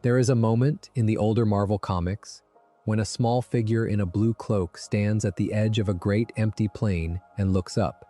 There is a moment in the older Marvel comics when a small figure in a blue cloak stands at the edge of a great empty plain and looks up.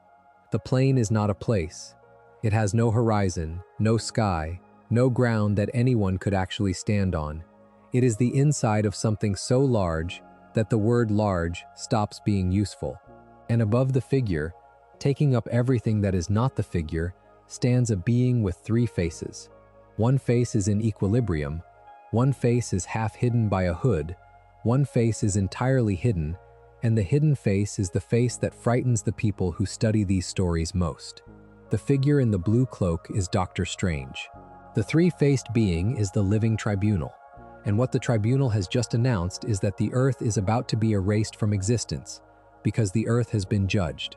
The plain is not a place. It has no horizon, no sky, no ground that anyone could actually stand on. It is the inside of something so large that the word large stops being useful. And above the figure, taking up everything that is not the figure, stands a being with three faces. One face is in equilibrium, one face is half hidden by a hood, one face is entirely hidden, and the hidden face is the face that frightens the people who study these stories most. The figure in the blue cloak is Doctor Strange. The three-faced being is the Living Tribunal, and what the Tribunal has just announced is that the Earth is about to be erased from existence because the Earth has been judged.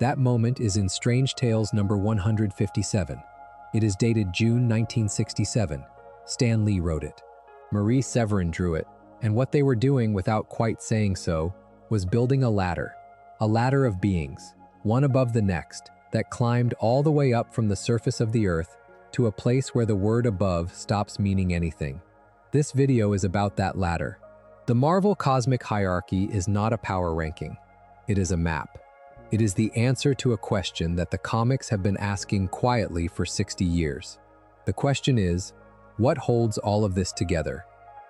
That moment is in Strange Tales number 157. It is dated June 1967. Stan Lee wrote it. Marie Severin drew it, and what they were doing without quite saying so was building a ladder of beings, one above the next, that climbed all the way up from the surface of the Earth to a place where the word above stops meaning anything. This video is about that ladder. The Marvel cosmic hierarchy is not a power ranking. It is a map. It is the answer to a question that the comics have been asking quietly for 60 years. The question is, what holds all of this together?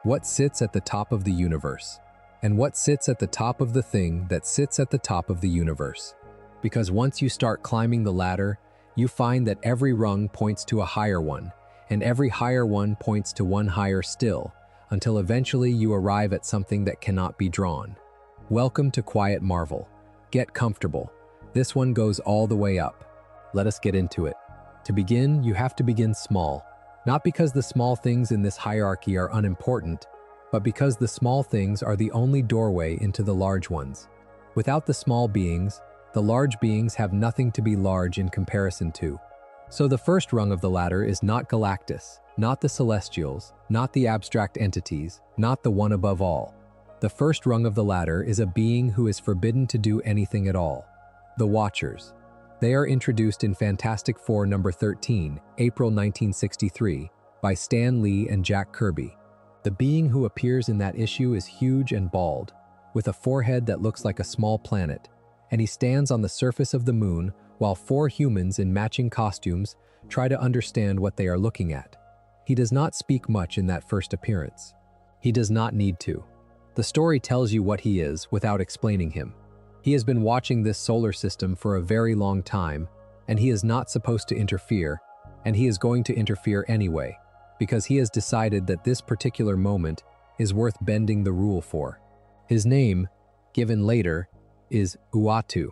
What sits at the top of the universe? And what sits at the top of the thing that sits at the top of the universe? Because once you start climbing the ladder, you find that every rung points to a higher one, and every higher one points to one higher still, until eventually you arrive at something that cannot be drawn. Welcome to Quiet Marvel. Get comfortable. This one goes all the way up. Let us get into it. To begin, you have to begin small. Not because the small things in this hierarchy are unimportant, but because the small things are the only doorway into the large ones. Without the small beings, the large beings have nothing to be large in comparison to. So the first rung of the ladder is not Galactus, not the Celestials, not the abstract entities, not the one above all. The first rung of the ladder is a being who is forbidden to do anything at all. The Watchers. They are introduced in Fantastic Four number 13, April 1963, by Stan Lee and Jack Kirby. The being who appears in that issue is huge and bald, with a forehead that looks like a small planet, and he stands on the surface of the moon while four humans in matching costumes try to understand what they are looking at. He does not speak much in that first appearance. He does not need to. The story tells you what he is without explaining him. He has been watching this solar system for a very long time, and he is not supposed to interfere, and he is going to interfere anyway, because he has decided that this particular moment is worth bending the rule for. His name, given later, is Uatu.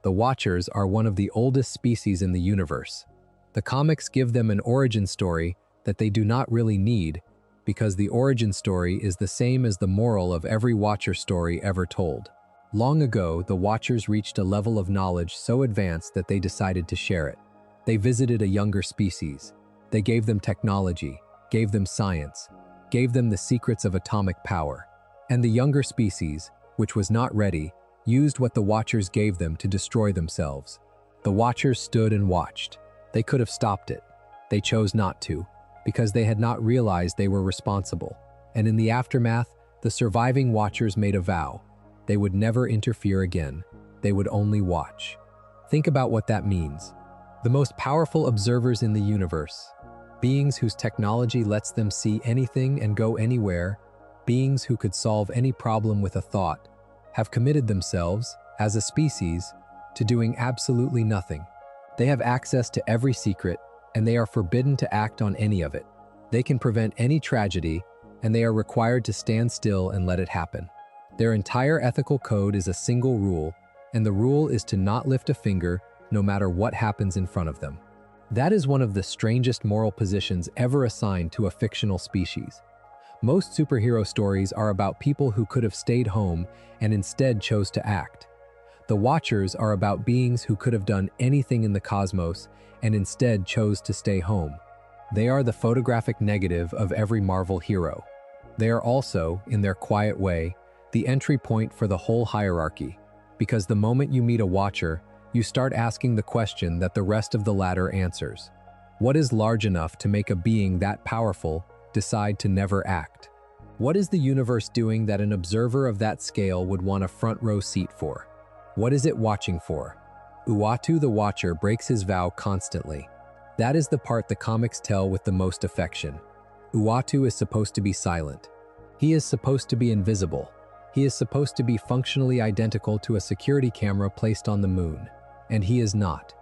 The Watchers are one of the oldest species in the universe. The comics give them an origin story that they do not really need, because the origin story is the same as the moral of every Watcher story ever told. Long ago, the Watchers reached a level of knowledge so advanced that they decided to share it. They visited a younger species. They gave them technology, gave them science, gave them the secrets of atomic power. And the younger species, which was not ready, used what the Watchers gave them to destroy themselves. The Watchers stood and watched. They could have stopped it. They chose not to, because they had not realized they were responsible. And in the aftermath, the surviving Watchers made a vow. They would never interfere again. They would only watch. Think about what that means. The most powerful observers in the universe, beings whose technology lets them see anything and go anywhere, beings who could solve any problem with a thought, have committed themselves, as a species, to doing absolutely nothing. They have access to every secret, and they are forbidden to act on any of it. They can prevent any tragedy, and they are required to stand still and let it happen. Their entire ethical code is a single rule, and the rule is to not lift a finger no matter what happens in front of them. That is one of the strangest moral positions ever assigned to a fictional species. Most superhero stories are about people who could have stayed home and instead chose to act. The Watchers are about beings who could have done anything in the cosmos and instead chose to stay home. They are the photographic negative of every Marvel hero. They are also, in their quiet way, the entry point for the whole hierarchy, because the moment you meet a Watcher, you start asking the question that the rest of the ladder answers. What is large enough to make a being that powerful decide to never act. What is the universe doing that an observer of that scale would want a front row seat for? What is it watching for? Uatu the Watcher breaks his vow constantly. That is the part the comics tell with the most affection. Uatu is supposed to be silent. He is supposed to be invisible. He is supposed to be functionally identical to a security camera placed on the moon. And he is not.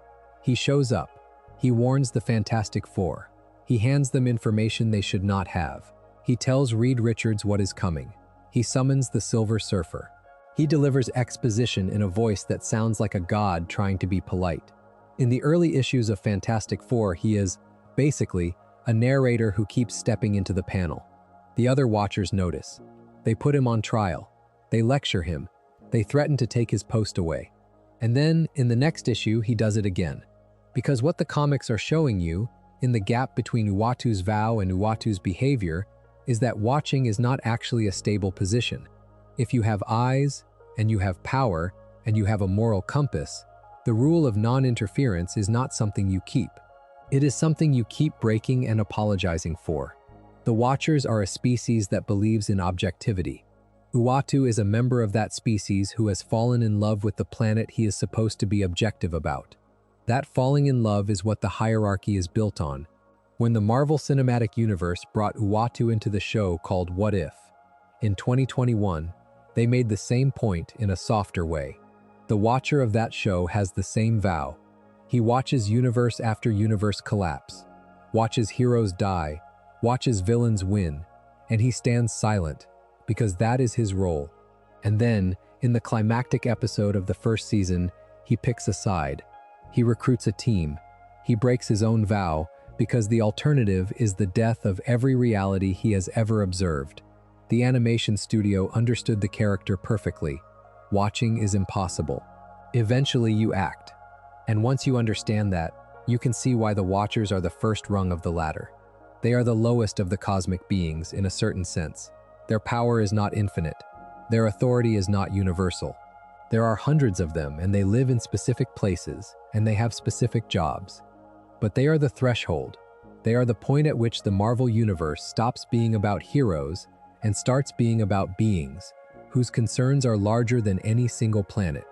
He shows up. He warns the Fantastic Four. He hands them information they should not have. He tells Reed Richards what is coming. He summons the Silver Surfer. He delivers exposition in a voice that sounds like a god trying to be polite. In the early issues of Fantastic Four, he is, basically, a narrator who keeps stepping into the panel. The other Watchers notice. They put him on trial. They lecture him. They threaten to take his post away. And then, in the next issue, he does it again. Because what the comics are showing you, in the gap between Uatu's vow and Uatu's behavior, is that watching is not actually a stable position. If you have eyes, and you have power, and you have a moral compass, the rule of non-interference is not something you keep. It is something you keep breaking and apologizing for. The Watchers are a species that believes in objectivity. Uatu is a member of that species who has fallen in love with the planet he is supposed to be objective about. That falling in love is what the hierarchy is built on. When the Marvel Cinematic Universe brought Uatu into the show called What If, in 2021, they made the same point in a softer way. The Watcher of that show has the same vow. He watches universe after universe collapse, watches heroes die, watches villains win, and he stands silent, because that is his role. And then, in the climactic episode of the first season, he picks a side. He recruits a team. He breaks his own vow, because the alternative is the death of every reality he has ever observed. The animation studio understood the character perfectly. Watching is impossible. Eventually you act. And once you understand that, you can see why the Watchers are the first rung of the ladder. They are the lowest of the cosmic beings in a certain sense. Their power is not infinite. Their authority is not universal. There are hundreds of them, and they live in specific places, and they have specific jobs. But they are the threshold. They are the point at which the Marvel Universe stops being about heroes and starts being about beings whose concerns are larger than any single planet.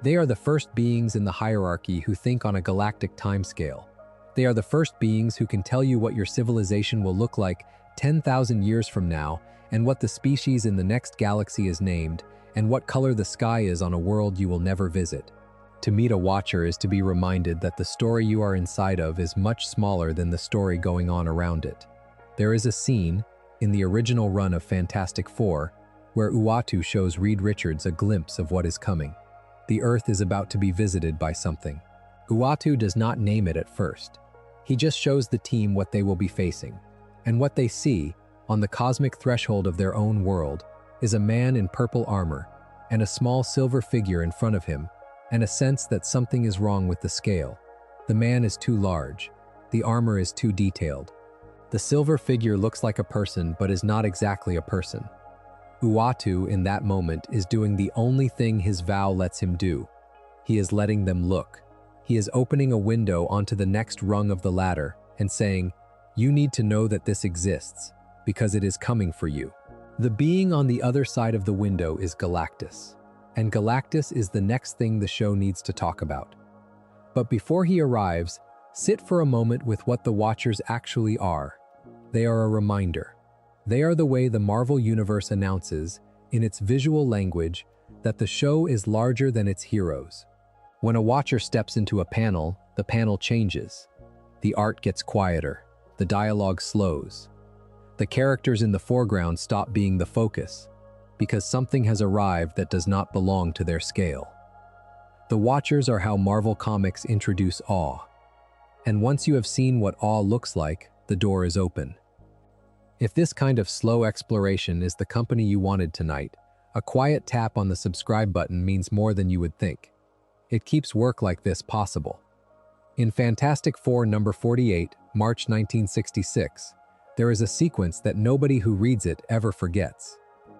They are the first beings in the hierarchy who think on a galactic timescale. They are the first beings who can tell you what your civilization will look like 10,000 years from now, and what the species in the next galaxy is named, and what color the sky is on a world you will never visit. To meet a Watcher is to be reminded that the story you are inside of is much smaller than the story going on around it. There is a scene, in the original run of Fantastic Four, where Uatu shows Reed Richards a glimpse of what is coming. The Earth is about to be visited by something. Uatu does not name it at first. He just shows the team what they will be facing. And what they see, on the cosmic threshold of their own world, is a man in purple armor, and a small silver figure in front of him, and a sense that something is wrong with the scale. The man is too large. The armor is too detailed. The silver figure looks like a person but is not exactly a person. Uatu, in that moment, is doing the only thing his vow lets him do. He is letting them look. He is opening a window onto the next rung of the ladder and saying, "You need to know that this exists, because it is coming for you." The being on the other side of the window is Galactus, and Galactus is the next thing the show needs to talk about. But before he arrives, sit for a moment with what the Watchers actually are. They are a reminder. They are the way the Marvel Universe announces, in its visual language, that the show is larger than its heroes. When a Watcher steps into a panel, the panel changes. The art gets quieter. The dialogue slows. The characters in the foreground stop being the focus, because something has arrived that does not belong to their scale. The Watchers are how Marvel Comics introduce awe. And once you have seen what awe looks like, the door is open. If this kind of slow exploration is the company you wanted tonight, a quiet tap on the subscribe button means more than you would think. It keeps work like this possible. In Fantastic Four number 48, March 1966, there is a sequence that nobody who reads it ever forgets.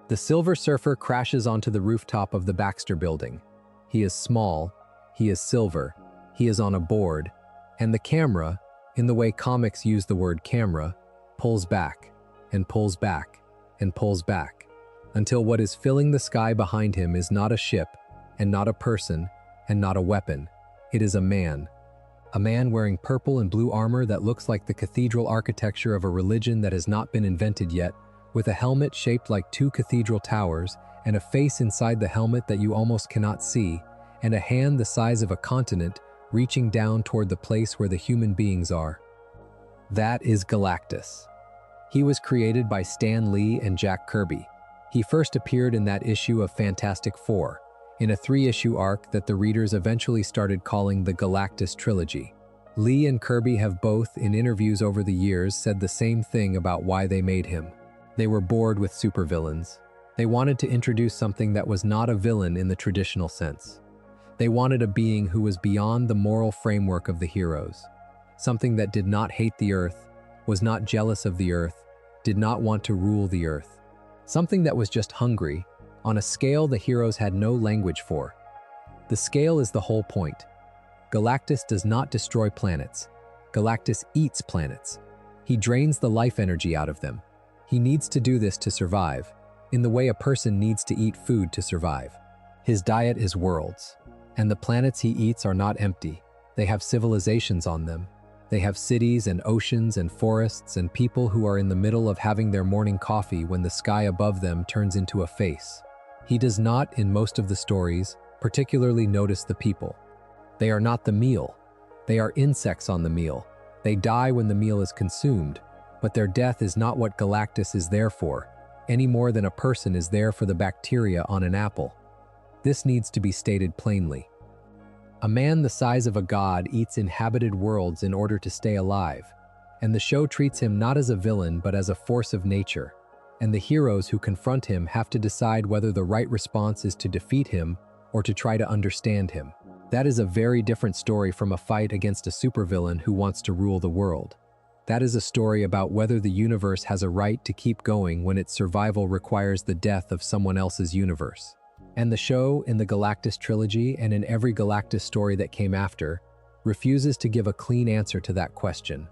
The Silver Surfer crashes onto the rooftop of the Baxter Building. He is small, he is silver, he is on a board, and the camera, in the way comics use the word camera, pulls back. and pulls back and pulls back, until what is filling the sky behind him is not a ship, and not a person, and not a weapon. It is a man. A man wearing purple and blue armor that looks like the cathedral architecture of a religion that has not been invented yet, with a helmet shaped like two cathedral towers, and a face inside the helmet that you almost cannot see, and a hand the size of a continent reaching down toward the place where the human beings are. That is Galactus. He was created by Stan Lee and Jack Kirby. He first appeared in that issue of Fantastic Four, in a 3-issue arc that the readers eventually started calling the Galactus trilogy. Lee and Kirby have both, in interviews over the years, said the same thing about why they made him. They were bored with supervillains. They wanted to introduce something that was not a villain in the traditional sense. They wanted a being who was beyond the moral framework of the heroes. Something that did not hate the Earth, was not jealous of the Earth, did not want to rule the Earth. Something that was just hungry, on a scale the heroes had no language for. The scale is the whole point. Galactus does not destroy planets. Galactus eats planets. He drains the life energy out of them. He needs to do this to survive, in the way a person needs to eat food to survive. His diet is worlds, and the planets he eats are not empty. They have civilizations on them. They have cities and oceans and forests and people who are in the middle of having their morning coffee when the sky above them turns into a face. He does not, in most of the stories, particularly notice the people. They are not the meal. They are insects on the meal. They die when the meal is consumed, but their death is not what Galactus is there for, any more than a person is there for the bacteria on an apple. This needs to be stated plainly. A man the size of a god eats inhabited worlds in order to stay alive, and the show treats him not as a villain but as a force of nature, and the heroes who confront him have to decide whether the right response is to defeat him or to try to understand him. That is a very different story from a fight against a supervillain who wants to rule the world. That is a story about whether the universe has a right to keep going when its survival requires the death of someone else's universe. And the show, in the Galactus trilogy and in every Galactus story that came after, refuses to give a clean answer to that question.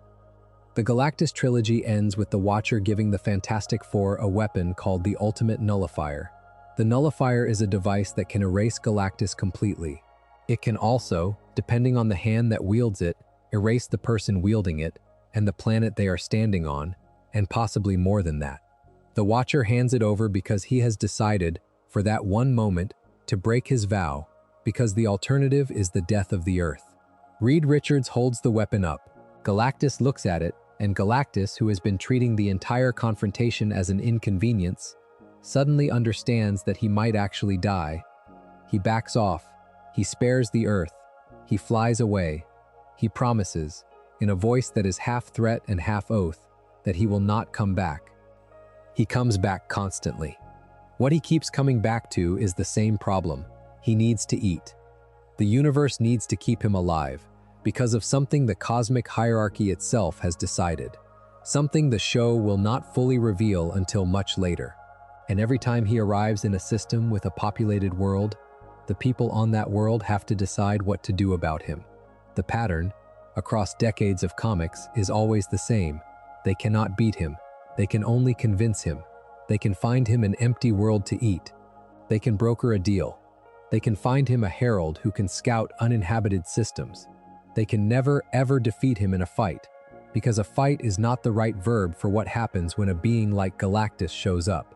The Galactus trilogy ends with the Watcher giving the Fantastic Four a weapon called the Ultimate Nullifier. The Nullifier is a device that can erase Galactus completely. It can also, depending on the hand that wields it, erase the person wielding it and the planet they are standing on, and possibly more than that. The Watcher hands it over because he has decided, for that one moment, to break his vow, because the alternative is the death of the Earth. Reed Richards holds the weapon up. Galactus looks at it, and Galactus, who has been treating the entire confrontation as an inconvenience, suddenly understands that he might actually die. He backs off. He spares the Earth. He flies away. He promises, in a voice that is half threat and half oath, that he will not come back. He comes back constantly. What he keeps coming back to is the same problem. He needs to eat. The universe needs to keep him alive, because of something the cosmic hierarchy itself has decided. Something the show will not fully reveal until much later. And every time he arrives in a system with a populated world, the people on that world have to decide what to do about him. The pattern, across decades of comics, is always the same. They cannot beat him. They can only convince him. They can find him an empty world to eat. They can broker a deal. They can find him a herald who can scout uninhabited systems. They can never, ever defeat him in a fight, because a fight is not the right verb for what happens when a being like Galactus shows up.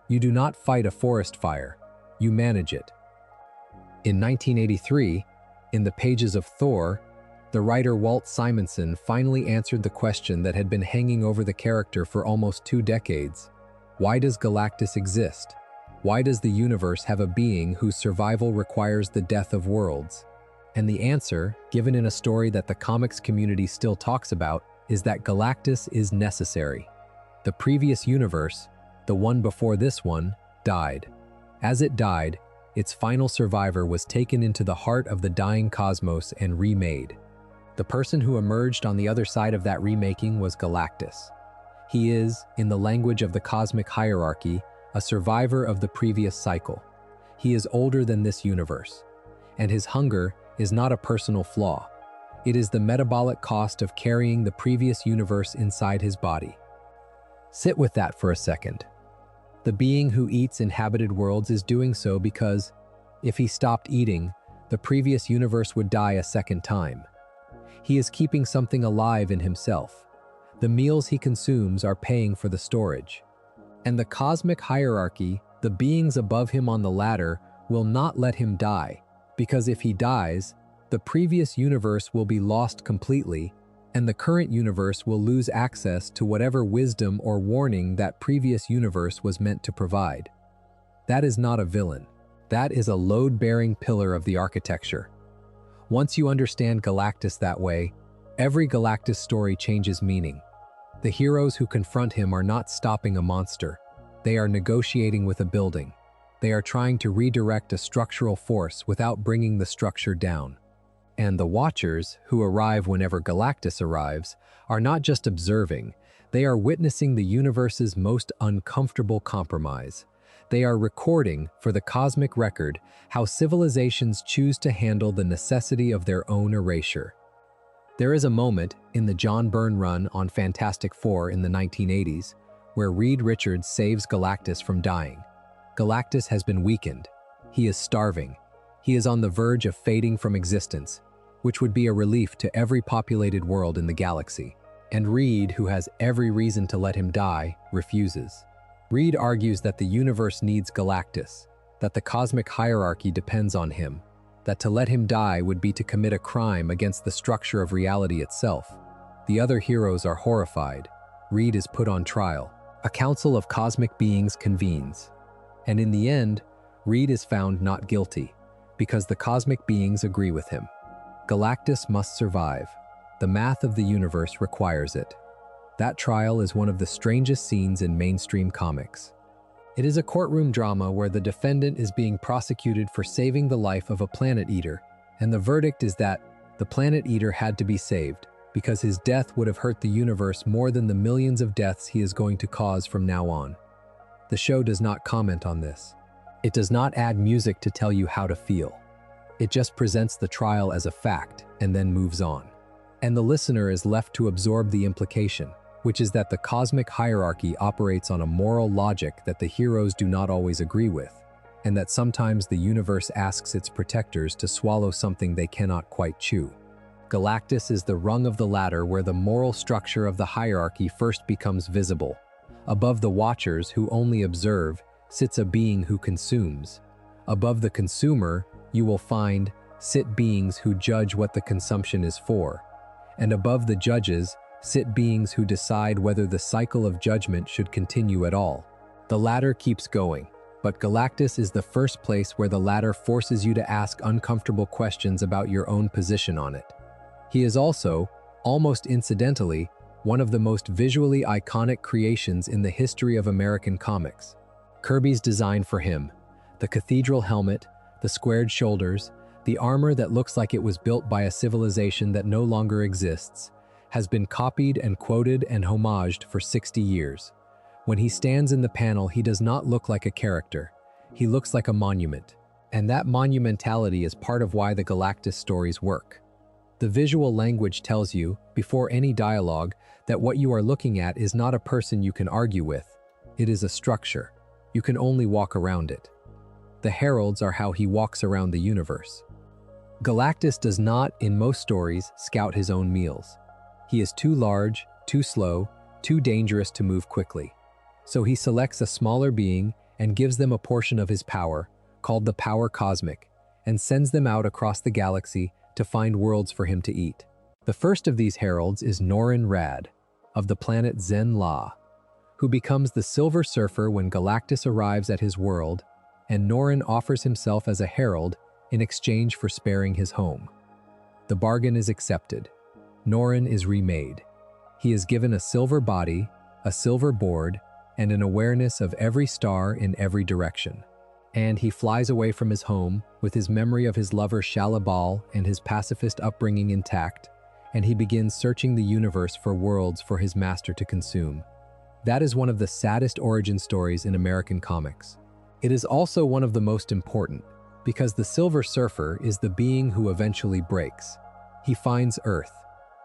You do not fight a forest fire. You manage it. In 1983, in the pages of Thor, the writer Walt Simonson finally answered the question that had been hanging over the character for almost 2 decades. Why does Galactus exist? Why does the universe have a being whose survival requires the death of worlds? And the answer, given in a story that the comics community still talks about, is that Galactus is necessary. The previous universe, the one before this one, died. As it died, its final survivor was taken into the heart of the dying cosmos and remade. The person who emerged on the other side of that remaking was Galactus. He is, in the language of the cosmic hierarchy, a survivor of the previous cycle. He is older than this universe, and his hunger is not a personal flaw. It is the metabolic cost of carrying the previous universe inside his body. Sit with that for a second. The being who eats inhabited worlds is doing so because, if he stopped eating, the previous universe would die a second time. He is keeping something alive in himself. The meals he consumes are paying for the storage. And the cosmic hierarchy, the beings above him on the ladder, will not let him die, because if he dies, the previous universe will be lost completely, and the current universe will lose access to whatever wisdom or warning that previous universe was meant to provide. That is not a villain. That is a load-bearing pillar of the architecture. Once you understand Galactus that way, every Galactus story changes meaning. The heroes who confront him are not stopping a monster. They are negotiating with a building. They are trying to redirect a structural force without bringing the structure down. And the Watchers, who arrive whenever Galactus arrives, are not just observing. They are witnessing the universe's most uncomfortable compromise. They are recording, for the cosmic record, how civilizations choose to handle the necessity of their own erasure. There is a moment in the John Byrne run on Fantastic Four in the 1980s where Reed Richards saves Galactus from dying. Galactus has been weakened. He is starving. He is on the verge of fading from existence, which would be a relief to every populated world in the galaxy. And Reed, who has every reason to let him die, refuses. Reed argues that the universe needs Galactus, that the cosmic hierarchy depends on him, that to let him die would be to commit a crime against the structure of reality itself. The other heroes are horrified. Reed is put on trial. A council of cosmic beings convenes. And in the end, Reed is found not guilty, because the cosmic beings agree with him. Galactus must survive. The math of the universe requires it. That trial is one of the strangest scenes in mainstream comics. It is a courtroom drama where the defendant is being prosecuted for saving the life of a planet eater, and the verdict is that the planet eater had to be saved, because his death would have hurt the universe more than the millions of deaths he is going to cause from now on. The show does not comment on this. It does not add music to tell you how to feel. It just presents the trial as a fact and then moves on. And the listener is left to absorb the implication, which is that the cosmic hierarchy operates on a moral logic that the heroes do not always agree with, and that sometimes the universe asks its protectors to swallow something they cannot quite chew. Galactus is the rung of the ladder where the moral structure of the hierarchy first becomes visible. Above the Watchers, who only observe, sits a being who consumes. Above the consumer, you will sit beings who judge what the consumption is for. And above the judges, sit beings who decide whether the cycle of judgment should continue at all. The ladder keeps going, but Galactus is the first place where the ladder forces you to ask uncomfortable questions about your own position on it. He is also, almost incidentally, one of the most visually iconic creations in the history of American comics. Kirby's design for him, the cathedral helmet, the squared shoulders, the armor that looks like it was built by a civilization that no longer exists, has been copied and quoted and homaged for 60 years. When he stands in the panel, he does not look like a character. He looks like a monument. And that monumentality is part of why the Galactus stories work. The visual language tells you, before any dialogue, that what you are looking at is not a person you can argue with. It is a structure. You can only walk around it. The heralds are how he walks around the universe. Galactus does not, in most stories, scout his own meals. He is too large, too slow, too dangerous to move quickly. So he selects a smaller being and gives them a portion of his power, called the power cosmic, and sends them out across the galaxy to find worlds for him to eat. The first of these heralds is Norrin Radd, of the planet Zen-La, who becomes the Silver Surfer when Galactus arrives at his world, and Norrin offers himself as a herald in exchange for sparing his home. The bargain is accepted. Norrin is remade. He is given a silver body, a silver board, and an awareness of every star in every direction. And he flies away from his home with his memory of his lover Shalabal and his pacifist upbringing intact, and he begins searching the universe for worlds for his master to consume. That is one of the saddest origin stories in American comics. It is also one of the most important, because the Silver Surfer is the being who eventually breaks. He finds Earth.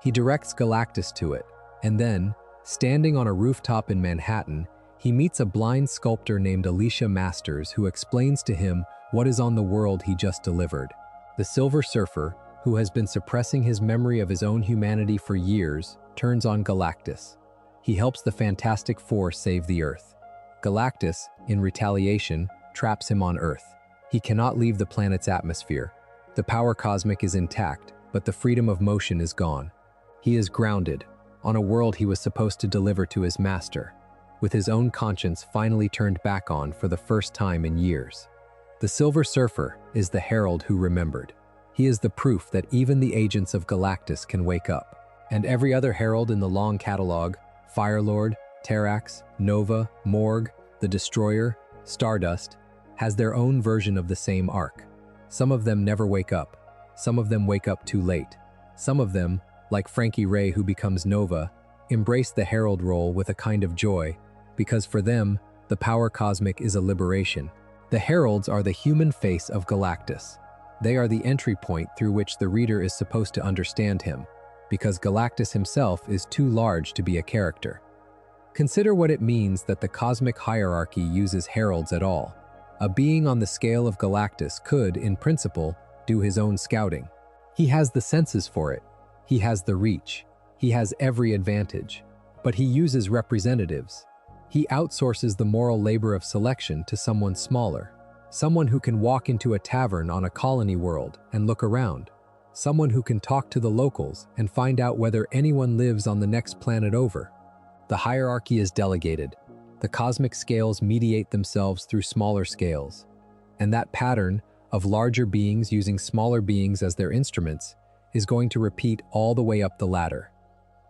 He directs Galactus to it, and then, Standing on a rooftop in Manhattan, he meets a blind sculptor named Alicia Masters who explains to him what is on the world he just delivered. The Silver Surfer, who has been suppressing his memory of his own humanity for years, turns on Galactus. He helps the Fantastic Four save the Earth. Galactus, in retaliation, traps him on Earth. He cannot leave the planet's atmosphere. The power cosmic is intact, but the freedom of motion is gone. He is grounded, on a world he was supposed to deliver to his master, with his own conscience finally turned back on for the first time in years. The Silver Surfer is the herald who remembered. He is the proof that even the agents of Galactus can wake up. And every other herald in the long catalog, Firelord, Terrax, Nova, Morg, the Destroyer, Stardust, has their own version of the same arc. Some of them never wake up. Some of them wake up too late. Some of them, like Frankie Ray who becomes Nova, embrace the herald role with a kind of joy, because for them, the power cosmic is a liberation. The heralds are the human face of Galactus. They are the entry point through which the reader is supposed to understand him, because Galactus himself is too large to be a character. Consider what it means that the cosmic hierarchy uses heralds at all. A being on the scale of Galactus could, in principle, do his own scouting. He has the senses for it. He has the reach. He has every advantage. But he uses representatives. He outsources the moral labor of selection to someone smaller. Someone who can walk into a tavern on a colony world and look around. Someone who can talk to the locals and find out whether anyone lives on the next planet over. The hierarchy is delegated. The cosmic scales mediate themselves through smaller scales. And that pattern of larger beings using smaller beings as their instruments is going to repeat all the way up the ladder.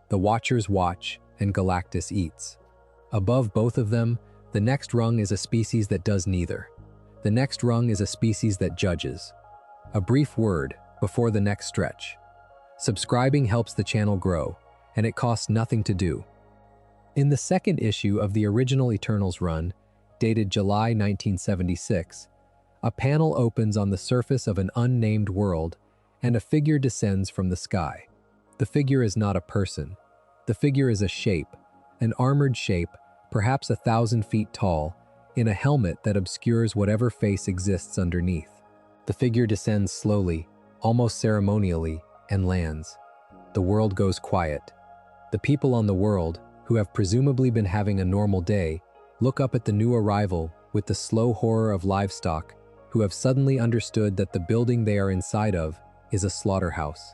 The Watchers watch and Galactus eats. Above both of them, the next rung is a species that does neither. The next rung is a species that judges. A brief word before the next stretch. Subscribing helps the channel grow, and it costs nothing to do. In the second issue of the original Eternals run, dated July 1976, a panel opens on the surface of an unnamed world, and a figure descends from the sky. The figure is not a person. The figure is a shape, an armored shape, perhaps 1,000 feet tall, in a helmet that obscures whatever face exists underneath. The figure descends slowly, almost ceremonially, and lands. The world goes quiet. The people on the world, who have presumably been having a normal day, look up at the new arrival with the slow horror of livestock who have suddenly understood that the building they are inside of is a slaughterhouse.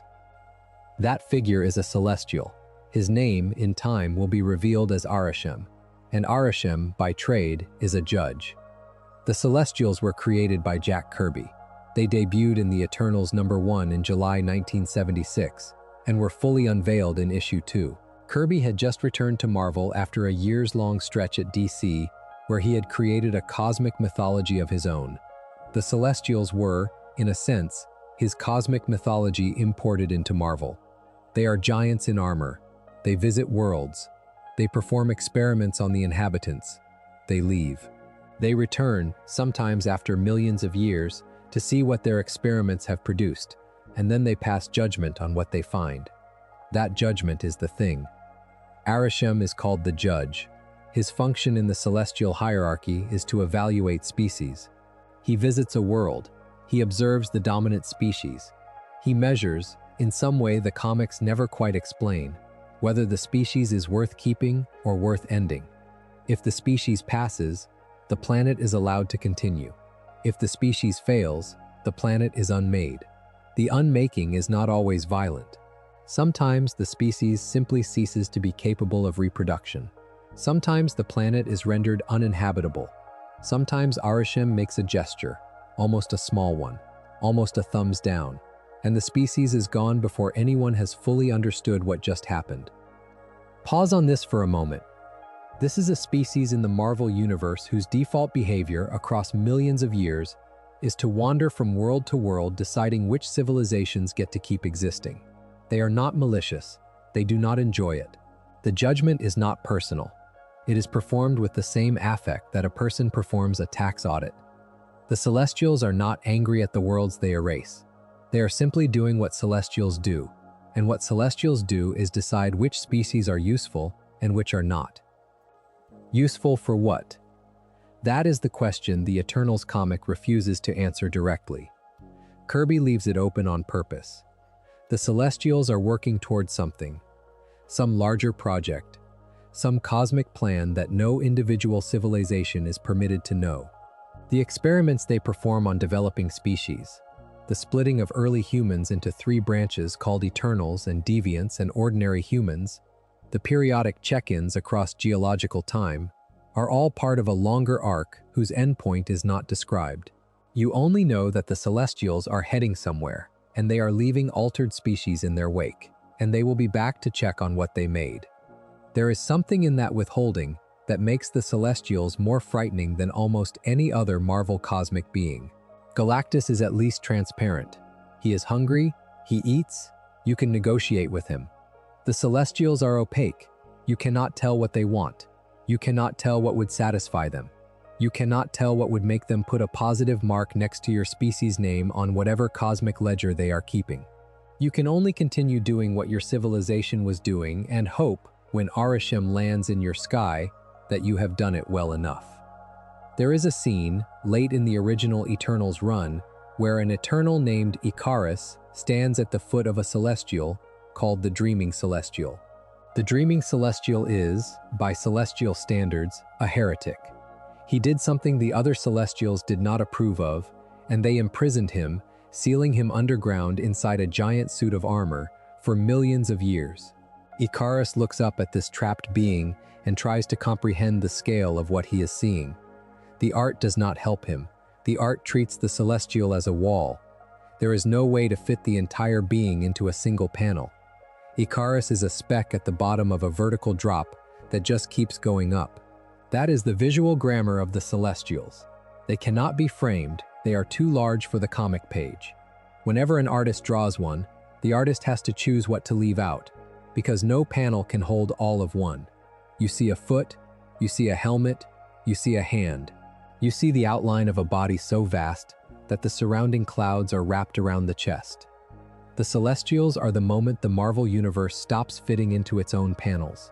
That figure is a celestial. His name, in time, will be revealed as Arishem, and Arishem, by trade, is a judge. The Celestials were created by Jack Kirby. They debuted in the Eternals #1 in July 1976, and were fully unveiled in issue 2. Kirby had just returned to Marvel after a years-long stretch at DC, where he had created a cosmic mythology of his own. The Celestials were, in a sense, his cosmic mythology imported into Marvel. They are giants in armor. They visit worlds. They perform experiments on the inhabitants. They leave. They return, sometimes after millions of years, to see what their experiments have produced, and then they pass judgment on what they find. That judgment is the thing. Arishem is called the judge. His function in the celestial hierarchy is to evaluate species. He visits a world. He observes the dominant species. He measures, in some way the comics never quite explain, whether the species is worth keeping or worth ending. If the species passes, the planet is allowed to continue. If the species fails, the planet is unmade. The unmaking is not always violent. Sometimes the species simply ceases to be capable of reproduction. Sometimes the planet is rendered uninhabitable. Sometimes Arishem makes a gesture, almost a small one, almost a thumbs down, and the species is gone before anyone has fully understood what just happened. Pause on this for a moment. This is a species in the Marvel Universe whose default behavior across millions of years is to wander from world to world deciding which civilizations get to keep existing. They are not malicious. They do not enjoy it. The judgment is not personal. It is performed with the same affect that a person performs a tax audit. The Celestials are not angry at the worlds they erase. They are simply doing what Celestials do, and what Celestials do is decide which species are useful and which are not. Useful for what? That is the question the Eternals comic refuses to answer directly. Kirby leaves it open on purpose. The Celestials are working towards something, some larger project, some cosmic plan that no individual civilization is permitted to know. The experiments they perform on developing species, the splitting of early humans into 3 branches called Eternals and Deviants and ordinary humans, the periodic check-ins across geological time, are all part of a longer arc whose endpoint is not described. You only know that the Celestials are heading somewhere, and they are leaving altered species in their wake, and they will be back to check on what they made. There is something in that withholding that makes the Celestials more frightening than almost any other Marvel cosmic being. Galactus is at least transparent. He is hungry, he eats, you can negotiate with him. The Celestials are opaque. You cannot tell what they want. You cannot tell what would satisfy them. You cannot tell what would make them put a positive mark next to your species name on whatever cosmic ledger they are keeping. You can only continue doing what your civilization was doing and hope, when Arishem lands in your sky, that you have done it well enough. There is a scene, late in the original Eternals run, where an Eternal named Icarus stands at the foot of a Celestial called the Dreaming Celestial. The Dreaming Celestial is, by celestial standards, a heretic. He did something the other Celestials did not approve of, and they imprisoned him, sealing him underground inside a giant suit of armor for millions of years. Icarus looks up at this trapped being and tries to comprehend the scale of what he is seeing. The art does not help him. The art treats the Celestial as a wall. There is no way to fit the entire being into a single panel. Icarus is a speck at the bottom of a vertical drop that just keeps going up. That is the visual grammar of the Celestials. They cannot be framed, they are too large for the comic page. Whenever an artist draws one, the artist has to choose what to leave out, because no panel can hold all of one. You see a foot, you see a helmet, you see a hand. You see the outline of a body so vast that the surrounding clouds are wrapped around the chest. The Celestials are the moment the Marvel Universe stops fitting into its own panels.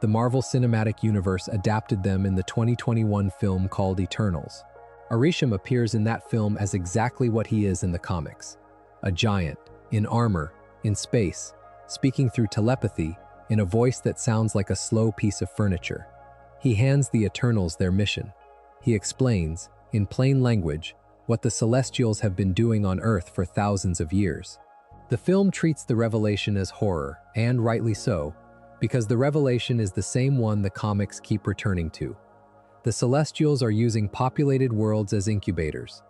The Marvel Cinematic Universe adapted them in the 2021 film called Eternals. Arishem appears in that film as exactly what he is in the comics. A giant, in armor, in space, speaking through telepathy, in a voice that sounds like a slow piece of furniture. He hands the Eternals their mission. He explains, in plain language, what the Celestials have been doing on Earth for thousands of years. The film treats the revelation as horror, and rightly so, because the revelation is the same one the comics keep returning to. The Celestials are using populated worlds as incubators.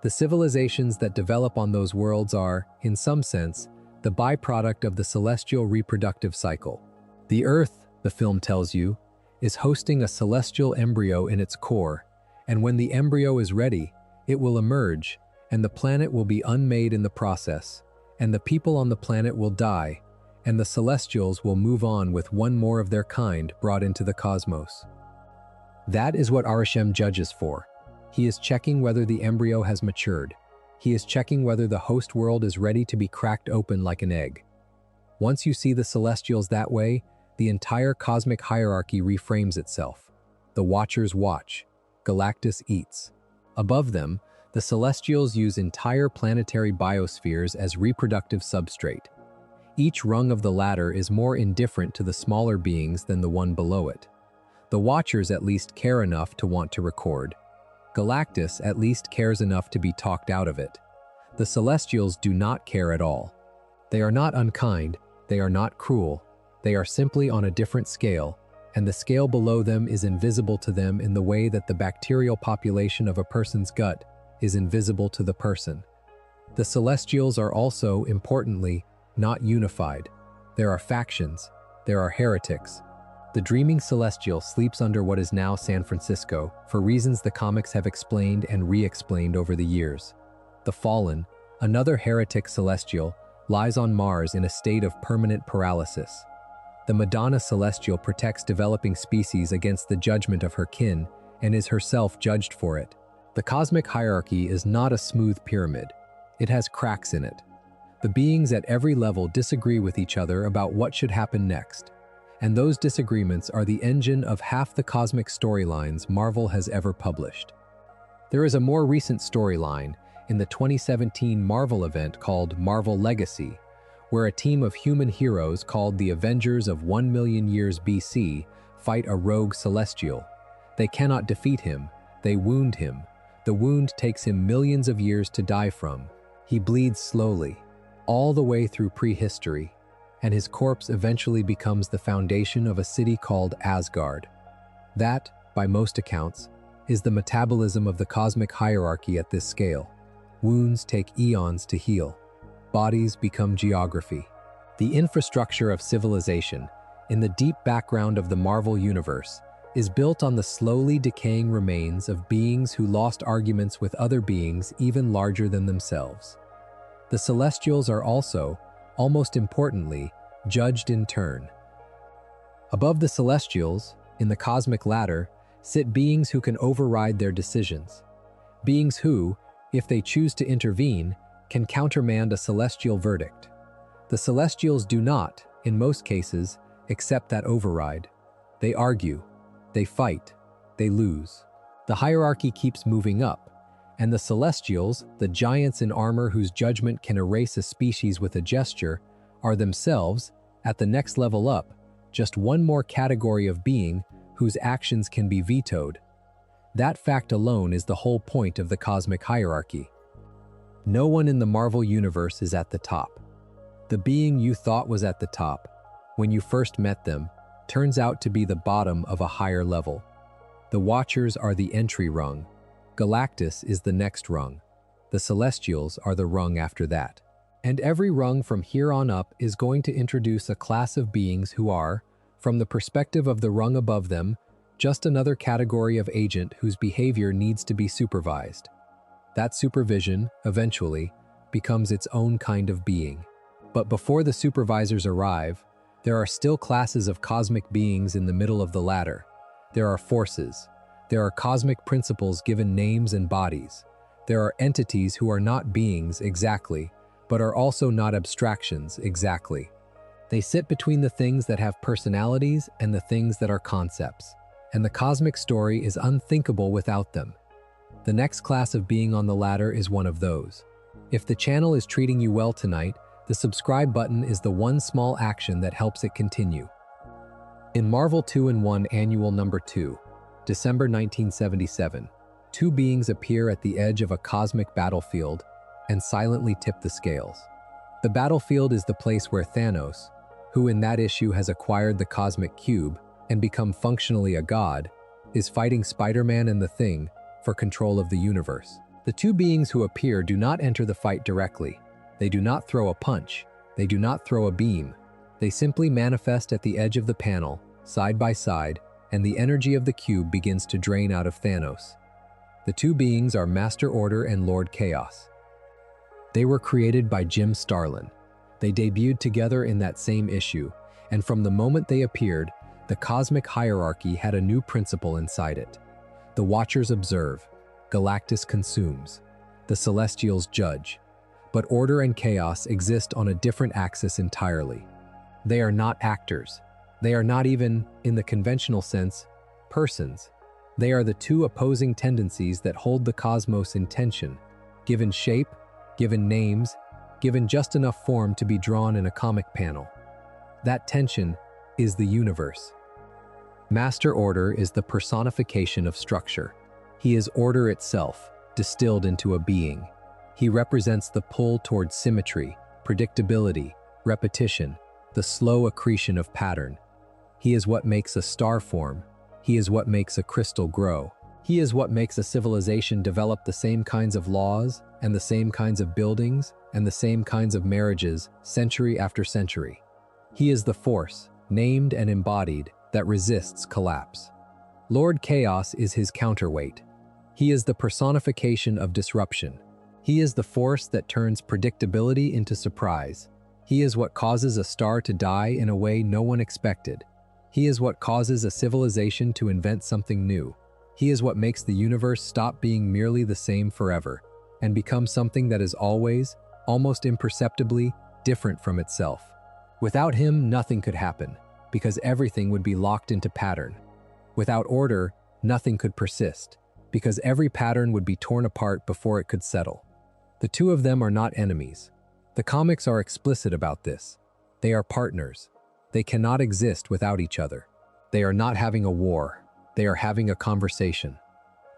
The civilizations that develop on those worlds are, in some sense, the byproduct of the celestial reproductive cycle. The Earth, the film tells you, is hosting a celestial embryo in its core, and when the embryo is ready, it will emerge, and the planet will be unmade in the process, and the people on the planet will die, and the Celestials will move on with one more of their kind brought into the cosmos. That is what Arishem judges for. He is checking whether the embryo has matured. He is checking whether the host world is ready to be cracked open like an egg. Once you see the Celestials that way, the entire cosmic hierarchy reframes itself. The Watchers watch. Galactus eats. Above them, the Celestials use entire planetary biospheres as reproductive substrate. Each rung of the ladder is more indifferent to the smaller beings than the one below it. The Watchers at least care enough to want to record. Galactus at least cares enough to be talked out of it. The Celestials do not care at all. They are not unkind, they are not cruel, they are simply on a different scale, and the scale below them is invisible to them in the way that the bacterial population of a person's gut is invisible to the person. The Celestials are also, importantly, not unified. There are factions. There are heretics. The Dreaming Celestial sleeps under what is now San Francisco for reasons the comics have explained and re-explained over the years. The Fallen, another heretic Celestial, lies on Mars in a state of permanent paralysis. The Madonna Celestial protects developing species against the judgment of her kin and is herself judged for it. The cosmic hierarchy is not a smooth pyramid. It has cracks in it. The beings at every level disagree with each other about what should happen next. and those disagreements are the engine of half the cosmic storylines Marvel has ever published. There is a more recent storyline in the 2017 Marvel event called Marvel Legacy, where a team of human heroes called the Avengers of 1,000,000 years BC fight a rogue celestial. They cannot defeat him, they wound him. The wound takes him millions of years to die from. He bleeds slowly, all the way through prehistory, and his corpse eventually becomes the foundation of a city called Asgard. That, by most accounts, is the metabolism of the cosmic hierarchy at this scale. Wounds take eons to heal. Bodies become geography. The infrastructure of civilization, in the deep background of the Marvel Universe, is built on the slowly decaying remains of beings who lost arguments with other beings even larger than themselves. The Celestials are also, almost importantly, judged in turn. Above the Celestials, in the cosmic ladder, sit beings who can override their decisions. Beings who, if they choose to intervene, can countermand a celestial verdict. The Celestials do not, in most cases, accept that override. They argue, they fight, they lose. The hierarchy keeps moving up, and the Celestials, the giants in armor whose judgment can erase a species with a gesture, are themselves, at the next level up, just one more category of being whose actions can be vetoed. That fact alone is the whole point of the cosmic hierarchy. No one in the Marvel Universe is at the top. The being you thought was at the top, when you first met them, turns out to be the bottom of a higher level. The Watchers are the entry rung. Galactus is the next rung. The Celestials are the rung after that. And every rung from here on up is going to introduce a class of beings who are, from the perspective of the rung above them, just another category of agent whose behavior needs to be supervised. That supervision, eventually, becomes its own kind of being. But before the supervisors arrive, there are still classes of cosmic beings in the middle of the ladder. There are forces. There are cosmic principles given names and bodies. There are entities who are not beings exactly, but are also not abstractions exactly. They sit between the things that have personalities and the things that are concepts. And the cosmic story is unthinkable without them. The next class of being on the ladder is one of those. If the channel is treating you well tonight, the subscribe button is the one small action that helps it continue. In Marvel 2-in-1 Annual Number 2, December 1977, two beings appear at the edge of a cosmic battlefield and silently tip the scales. The battlefield is the place where Thanos, who in that issue has acquired the cosmic cube and become functionally a god, is fighting Spider-Man and the Thing for control of the universe. The two beings who appear do not enter the fight directly. They do not throw a punch. They do not throw a beam. They simply manifest at the edge of the panel, side by side, and the energy of the cube begins to drain out of Thanos. The two beings are Master Order and Lord Chaos. They were created by Jim Starlin. They debuted together in that same issue, and from the moment they appeared, the cosmic hierarchy had a new principle inside it. The Watchers observe, Galactus consumes, the Celestials judge, but order and chaos exist on a different axis entirely. They are not actors. They are not even, in the conventional sense, persons. They are the two opposing tendencies that hold the cosmos in tension, given shape, given names, given just enough form to be drawn in a comic panel. That tension is the universe. Master Order is the personification of structure. He is order itself, distilled into a being. He represents the pull towards symmetry, predictability, repetition, the slow accretion of pattern. He is what makes a star form. He is what makes a crystal grow. He is what makes a civilization develop the same kinds of laws and the same kinds of buildings and the same kinds of marriages century after century. He is the force, named and embodied, that resists collapse. Lord Chaos is his counterweight. He is the personification of disruption. He is the force that turns predictability into surprise. He is what causes a star to die in a way no one expected. He is what causes a civilization to invent something new. He is what makes the universe stop being merely the same forever and become something that is always, almost imperceptibly, different from itself. Without him, nothing could happen. because everything would be locked into pattern. Without order, nothing could persist, because every pattern would be torn apart before it could settle. The two of them are not enemies. The comics are explicit about this. They are partners. They cannot exist without each other. They are not having a war. They are having a conversation.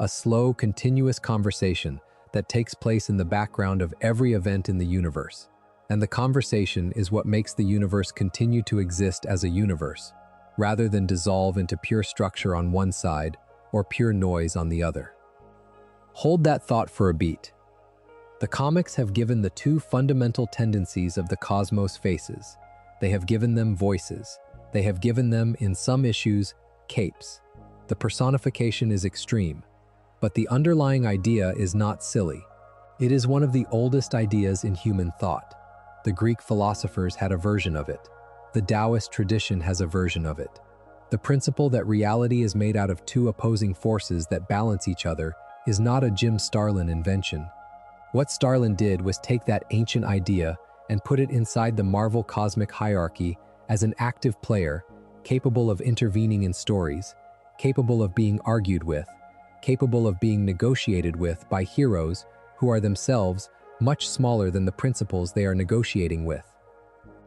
A slow, continuous conversation that takes place in the background of every event in the universe. And the conversation is what makes the universe continue to exist as a universe, rather than dissolve into pure structure on one side or pure noise on the other. Hold that thought for a beat. The comics have given the two fundamental tendencies of the cosmos faces. They have given them voices. They have given them, in some issues, capes. The personification is extreme, but the underlying idea is not silly. It is one of the oldest ideas in human thought. The Greek philosophers had a version of it. The Taoist tradition has a version of it. The principle that reality is made out of two opposing forces that balance each other is not a Jim Starlin invention. What Starlin did was take that ancient idea and put it inside the Marvel cosmic hierarchy as an active player, capable of intervening in stories, capable of being argued with, capable of being negotiated with by heroes who are themselves much smaller than the principles they are negotiating with.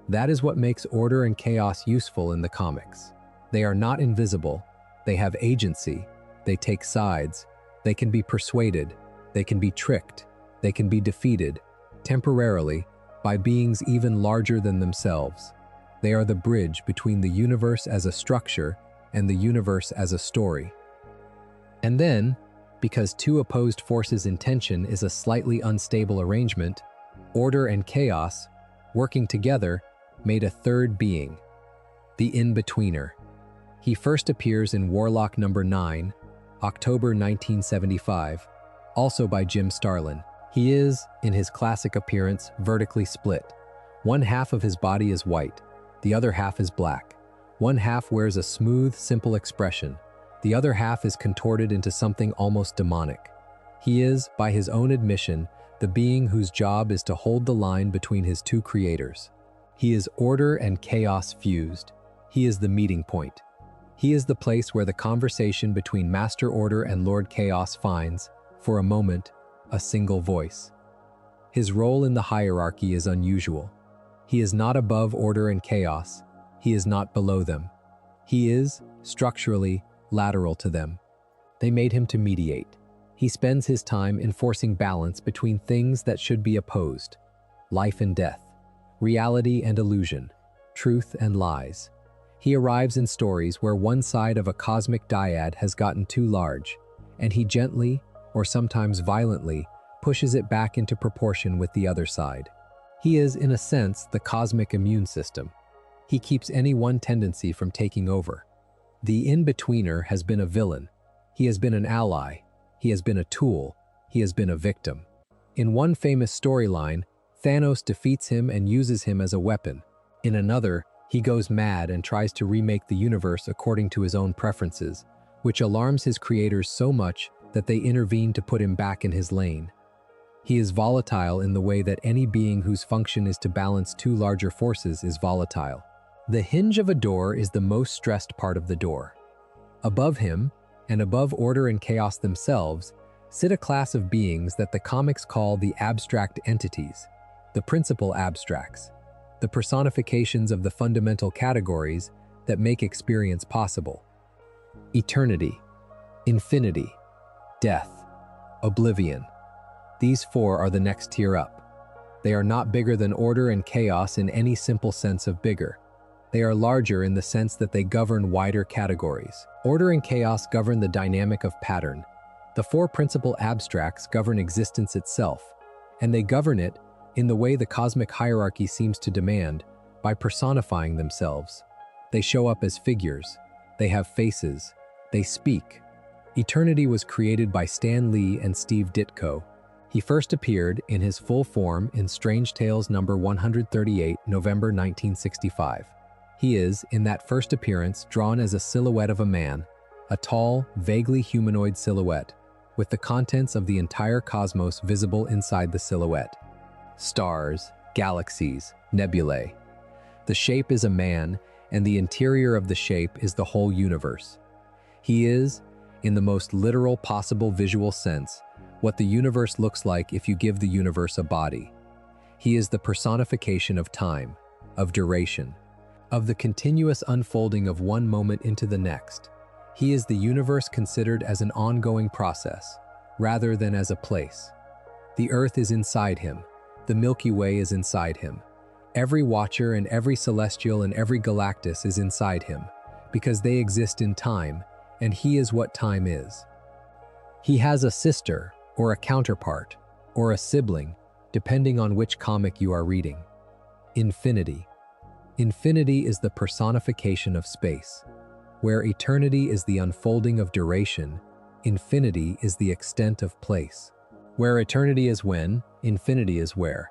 That is what makes order and chaos useful in the comics. They are not invisible, they have agency, they take sides, they can be persuaded, they can be tricked, they can be defeated, temporarily, by beings even larger than themselves. They are the bridge between the universe as a structure and the universe as a story. And then, because two opposed forces in tension is a slightly unstable arrangement, order and chaos, working together, made a third being, the in-betweener. He first appears in Warlock number 9, October 1975, also by Jim Starlin. He is, in his classic appearance, vertically split. One half of his body is white, the other half is black. One half wears a smooth, simple expression. The other half is contorted into something almost demonic. He is, by his own admission, the being whose job is to hold the line between his two creators. He is order and chaos fused. He is the meeting point. He is the place where the conversation between Master Order and Lord Chaos finds, for a moment, a single voice. His role in the hierarchy is unusual. He is not above order and chaos. He is not below them. He is, structurally, lateral to them. They made him to mediate. He spends his time enforcing balance between things that should be opposed: life and death, reality and illusion, truth and lies. He arrives in stories where one side of a cosmic dyad has gotten too large, and he gently, or sometimes violently, pushes it back into proportion with the other side. He is, in a sense, the cosmic immune system. He keeps any one tendency from taking over. The in-betweener has been a villain. He has been an ally. He has been a tool. He has been a victim. In one famous storyline, Thanos defeats him and uses him as a weapon. In another, he goes mad and tries to remake the universe according to his own preferences, which alarms his creators so much that they intervene to put him back in his lane. He is volatile in the way that any being whose function is to balance two larger forces is volatile. The hinge of a door is the most stressed part of the door. Above him, and above order and chaos themselves, sit a class of beings that the comics call the abstract entities, the principal abstracts, the personifications of the fundamental categories that make experience possible. Eternity, infinity, death, oblivion. These four are the next tier up. They are not bigger than order and chaos in any simple sense of bigger. They are larger in the sense that they govern wider categories. Order and chaos govern the dynamic of pattern. The four principal abstracts govern existence itself, and they govern it in the way the cosmic hierarchy seems to demand, by personifying themselves. They show up as figures. They have faces. They speak. Eternity was created by Stan Lee and Steve Ditko. He first appeared in his full form in Strange Tales number 138, November 1965. He is, in that first appearance, drawn as a silhouette of a man, a tall, vaguely humanoid silhouette, with the contents of the entire cosmos visible inside the silhouette. Stars, galaxies, nebulae. The shape is a man, and the interior of the shape is the whole universe. He is, in the most literal possible visual sense, what the universe looks like if you give the universe a body. He is the personification of time, of duration, of the continuous unfolding of one moment into the next. He is the universe considered as an ongoing process, rather than as a place. The Earth is inside him. The Milky Way is inside him. Every Watcher and every Celestial and every Galactus is inside him, because they exist in time, and he is what time is. He has a sister, or a counterpart, or a sibling, depending on which comic you are reading. Infinity. Infinity is the personification of space. Where eternity is the unfolding of duration, infinity is the extent of place. Where eternity is when, infinity is where.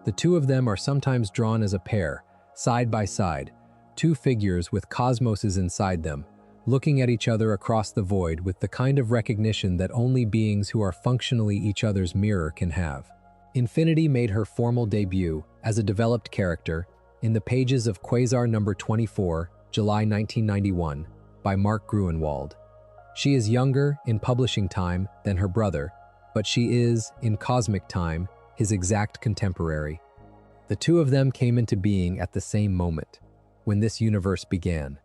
The two of them are sometimes drawn as a pair, side by side, two figures with cosmoses inside them, looking at each other across the void with the kind of recognition that only beings who are functionally each other's mirror can have. Infinity made her formal debut as a developed character in the pages of Quasar number 24, July 1991, by Mark Gruenwald. She is younger in publishing time than her brother, but she is, in cosmic time, his exact contemporary. The two of them came into being at the same moment, when this universe began.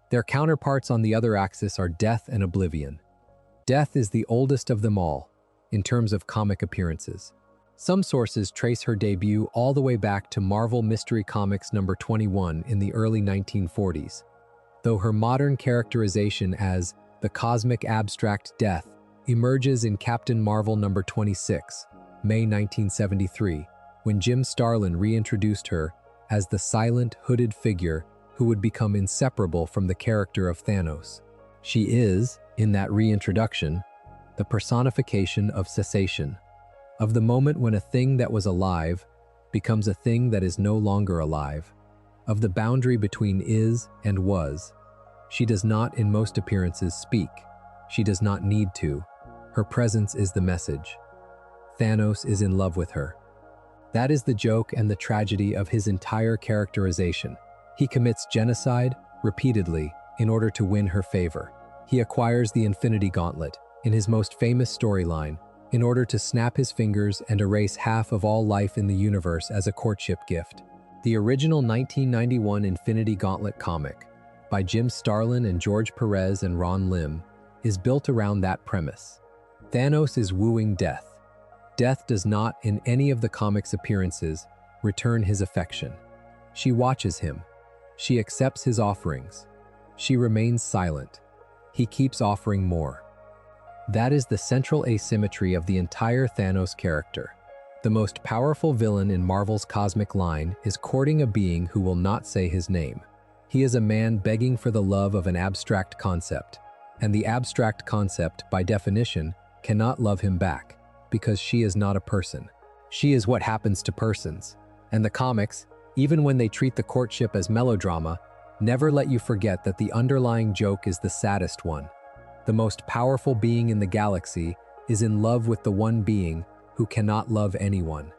Their counterparts on the other axis are Death and Oblivion. Death is the oldest of them all, in terms of comic appearances. Some sources trace her debut all the way back to Marvel Mystery Comics number 21 in the early 1940s, though her modern characterization as the cosmic abstract Death emerges in Captain Marvel number 26, May 1973, when Jim Starlin reintroduced her as the silent, hooded figure who would become inseparable from the character of Thanos. She is, in that reintroduction, the personification of cessation, of the moment when a thing that was alive becomes a thing that is no longer alive, of the boundary between is and was. She does not, in most appearances, speak. She does not need to. Her presence is the message. Thanos is in love with her. That is the joke and the tragedy of his entire characterization. He commits genocide, repeatedly, in order to win her favor. He acquires the Infinity Gauntlet, in his most famous storyline, in order to snap his fingers and erase half of all life in the universe as a courtship gift. The original 1991 Infinity Gauntlet comic, by Jim Starlin and George Perez and Ron Lim, is built around that premise. Thanos is wooing Death. Death does not, in any of the comic's appearances, return his affection. She watches him. She accepts his offerings. She remains silent. He keeps offering more. That is the central asymmetry of the entire Thanos character. The most powerful villain in Marvel's cosmic line is courting a being who will not say his name. He is a man begging for the love of an abstract concept, and the abstract concept, by definition, cannot love him back, because she is not a person. She is what happens to persons. And the comics, even when they treat the courtship as melodrama, never let you forget that the underlying joke is the saddest one. The most powerful being in the galaxy is in love with the one being who cannot love anyone.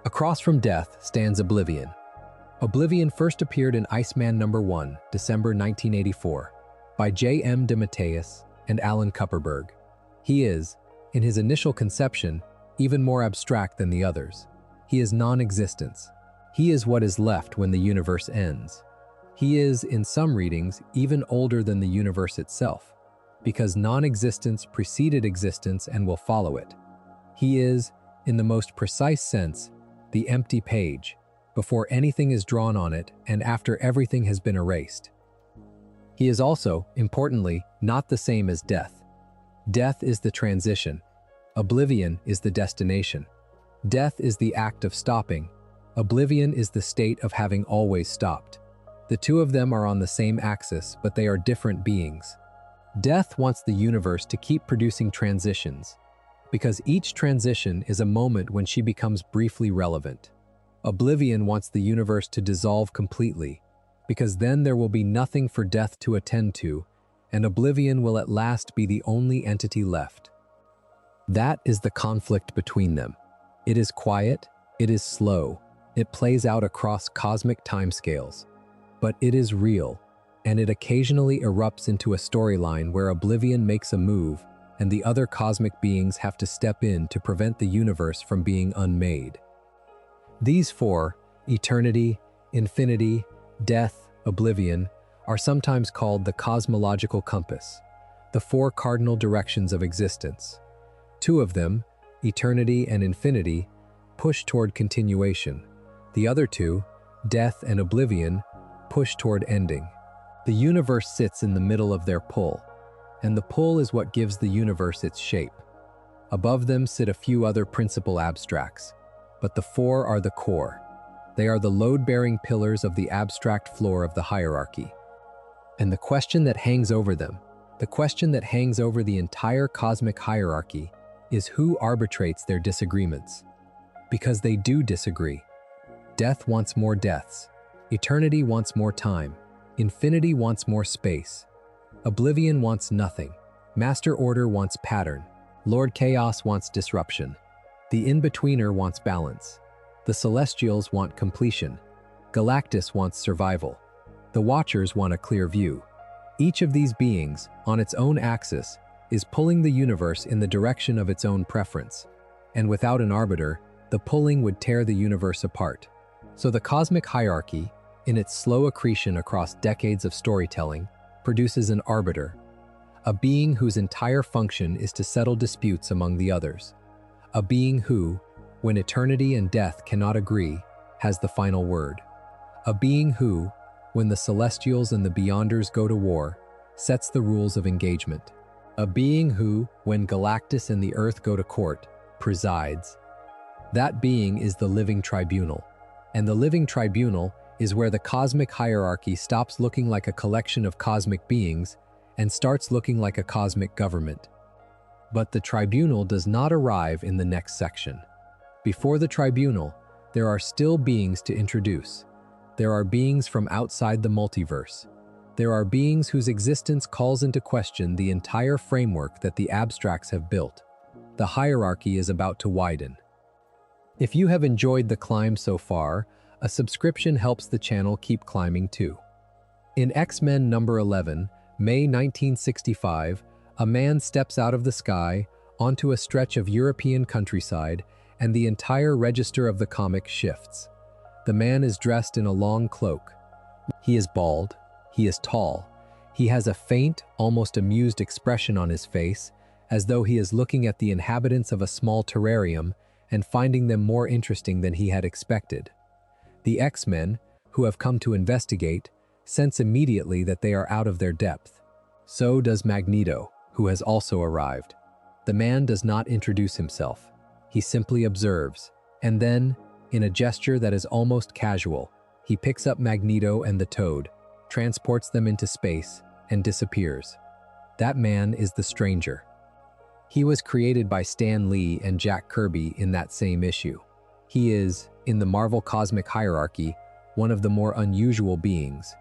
Across from Death stands Oblivion. Oblivion first appeared in Iceman number 1, December 1984, by J.M. DeMatteis and Alan Kupperberg. He is, in his initial conception, even more abstract than the others. He is non-existence. He is what is left when the universe ends. He is, in some readings, even older than the universe itself, because non-existence preceded existence and will follow it. He is, in the most precise sense, the empty page, before anything is drawn on it and after everything has been erased. He is also, importantly, not the same as Death. Death is the transition. Oblivion is the destination. Death is the act of stopping. Oblivion is the state of having always stopped. The two of them are on the same axis, but they are different beings. Death wants the universe to keep producing transitions, because each transition is a moment when she becomes briefly relevant. Oblivion wants the universe to dissolve completely, because then there will be nothing for Death to attend to, and Oblivion will at last be the only entity left. That is the conflict between them. It is quiet, it is slow, it plays out across cosmic timescales. But it is real, and it occasionally erupts into a storyline where Oblivion makes a move and the other cosmic beings have to step in to prevent the universe from being unmade. These four, eternity, infinity, death, oblivion, are sometimes called the cosmological compass, the four cardinal directions of existence. Two of them, eternity and infinity, push toward continuation. The other two, death and oblivion, push toward ending. The universe sits in the middle of their pull, and the pull is what gives the universe its shape. Above them sit a few other principal abstracts, but the four are the core. They are the load-bearing pillars of the abstract floor of the hierarchy. And the question that hangs over them, the question that hangs over the entire cosmic hierarchy, is who arbitrates their disagreements. Because they do disagree. Death wants more deaths. Eternity wants more time. Infinity wants more space. Oblivion wants nothing. Master Order wants pattern. Lord Chaos wants disruption. The in-betweener wants balance. The Celestials want completion. Galactus wants survival. The Watchers want a clear view. Each of these beings, on its own axis, is pulling the universe in the direction of its own preference. And without an arbiter, the pulling would tear the universe apart. So the cosmic hierarchy, in its slow accretion across decades of storytelling, produces an arbiter, a being whose entire function is to settle disputes among the others, a being who, when eternity and death cannot agree, has the final word, a being who, when the Celestials and the Beyonders go to war, sets the rules of engagement, a being who, when Galactus and the Earth go to court, presides. That being is the Living Tribunal, and the Living Tribunal is where the cosmic hierarchy stops looking like a collection of cosmic beings and starts looking like a cosmic government. But the tribunal does not arrive in the next section. Before the tribunal, there are still beings to introduce. There are beings from outside the multiverse. There are beings whose existence calls into question the entire framework that the abstracts have built. The hierarchy is about to widen. If you have enjoyed the climb so far, a subscription helps the channel keep climbing too. In X-Men number 11, May 1965, a man steps out of the sky onto a stretch of European countryside, and the entire register of the comic shifts. The man is dressed in a long cloak. He is bald. He is tall. He has a faint, almost amused expression on his face, as though he is looking at the inhabitants of a small terrarium and finding them more interesting than he had expected. The X-Men, who have come to investigate, sense immediately that they are out of their depth. So does Magneto, who has also arrived. The man does not introduce himself. He simply observes, and then, in a gesture that is almost casual, he picks up Magneto and the Toad, transports them into space, and disappears. That man is the Stranger. He was created by Stan Lee and Jack Kirby in that same issue. He is, in the Marvel cosmic hierarchy, one of the more unusual beings,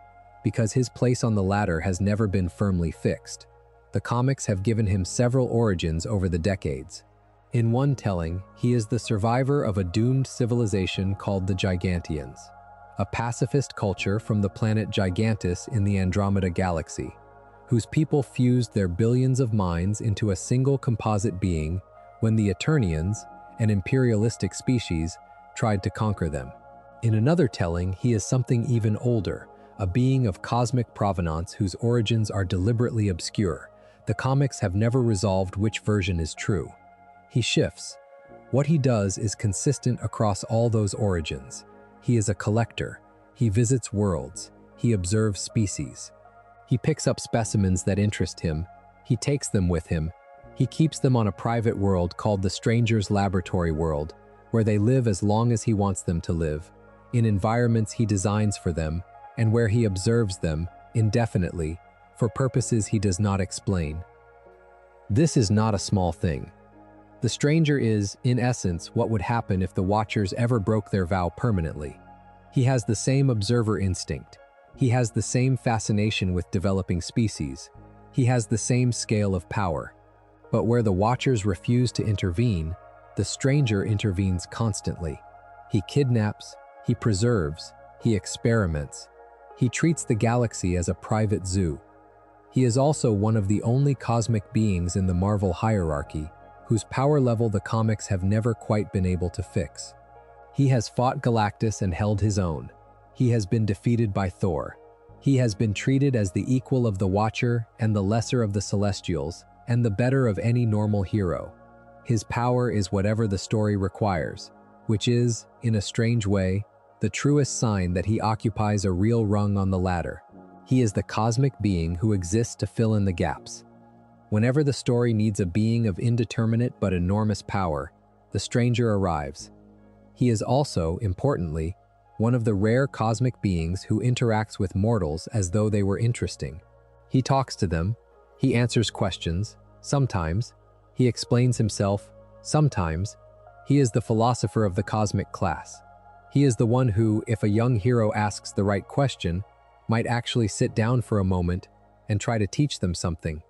because his place on the ladder has never been firmly fixed. The comics have given him several origins over the decades. In one telling, he is the survivor of a doomed civilization called the Gigantians, a pacifist culture from the planet Gigantus in the Andromeda Galaxy, whose people fused their billions of minds into a single composite being when the Eternians, an imperialistic species, tried to conquer them. In another telling, he is something even older, a being of cosmic provenance whose origins are deliberately obscure. The comics have never resolved which version is true. He shifts. What he does is consistent across all those origins. He is a collector. He visits worlds. He observes species. He picks up specimens that interest him. He takes them with him. He keeps them on a private world called the Stranger's Laboratory World, where they live as long as he wants them to live, in environments he designs for them, and where he observes them, indefinitely, for purposes he does not explain. This is not a small thing. The Stranger is, in essence, what would happen if the Watchers ever broke their vow permanently. He has the same observer instinct. He has the same fascination with developing species. He has the same scale of power. But where the Watchers refuse to intervene, the Stranger intervenes constantly. He kidnaps, he preserves, he experiments. He treats the galaxy as a private zoo. He is also one of the only cosmic beings in the Marvel hierarchy whose power level the comics have never quite been able to fix. He has fought Galactus and held his own. He has been defeated by Thor. He has been treated as the equal of the Watcher and the lesser of the Celestials, and the better of any normal hero. His power is whatever the story requires, which is, in a strange way, the truest sign that he occupies a real rung on the ladder. He is the cosmic being who exists to fill in the gaps. Whenever the story needs a being of indeterminate but enormous power, the stranger arrives. He is also, importantly, one of the rare cosmic beings who interacts with mortals as though they were interesting. He talks to them, he answers questions, sometimes, he explains himself, sometimes, he is the philosopher of the cosmic class. He is the one who, if a young hero asks the right question, might actually sit down for a moment and try to teach them something.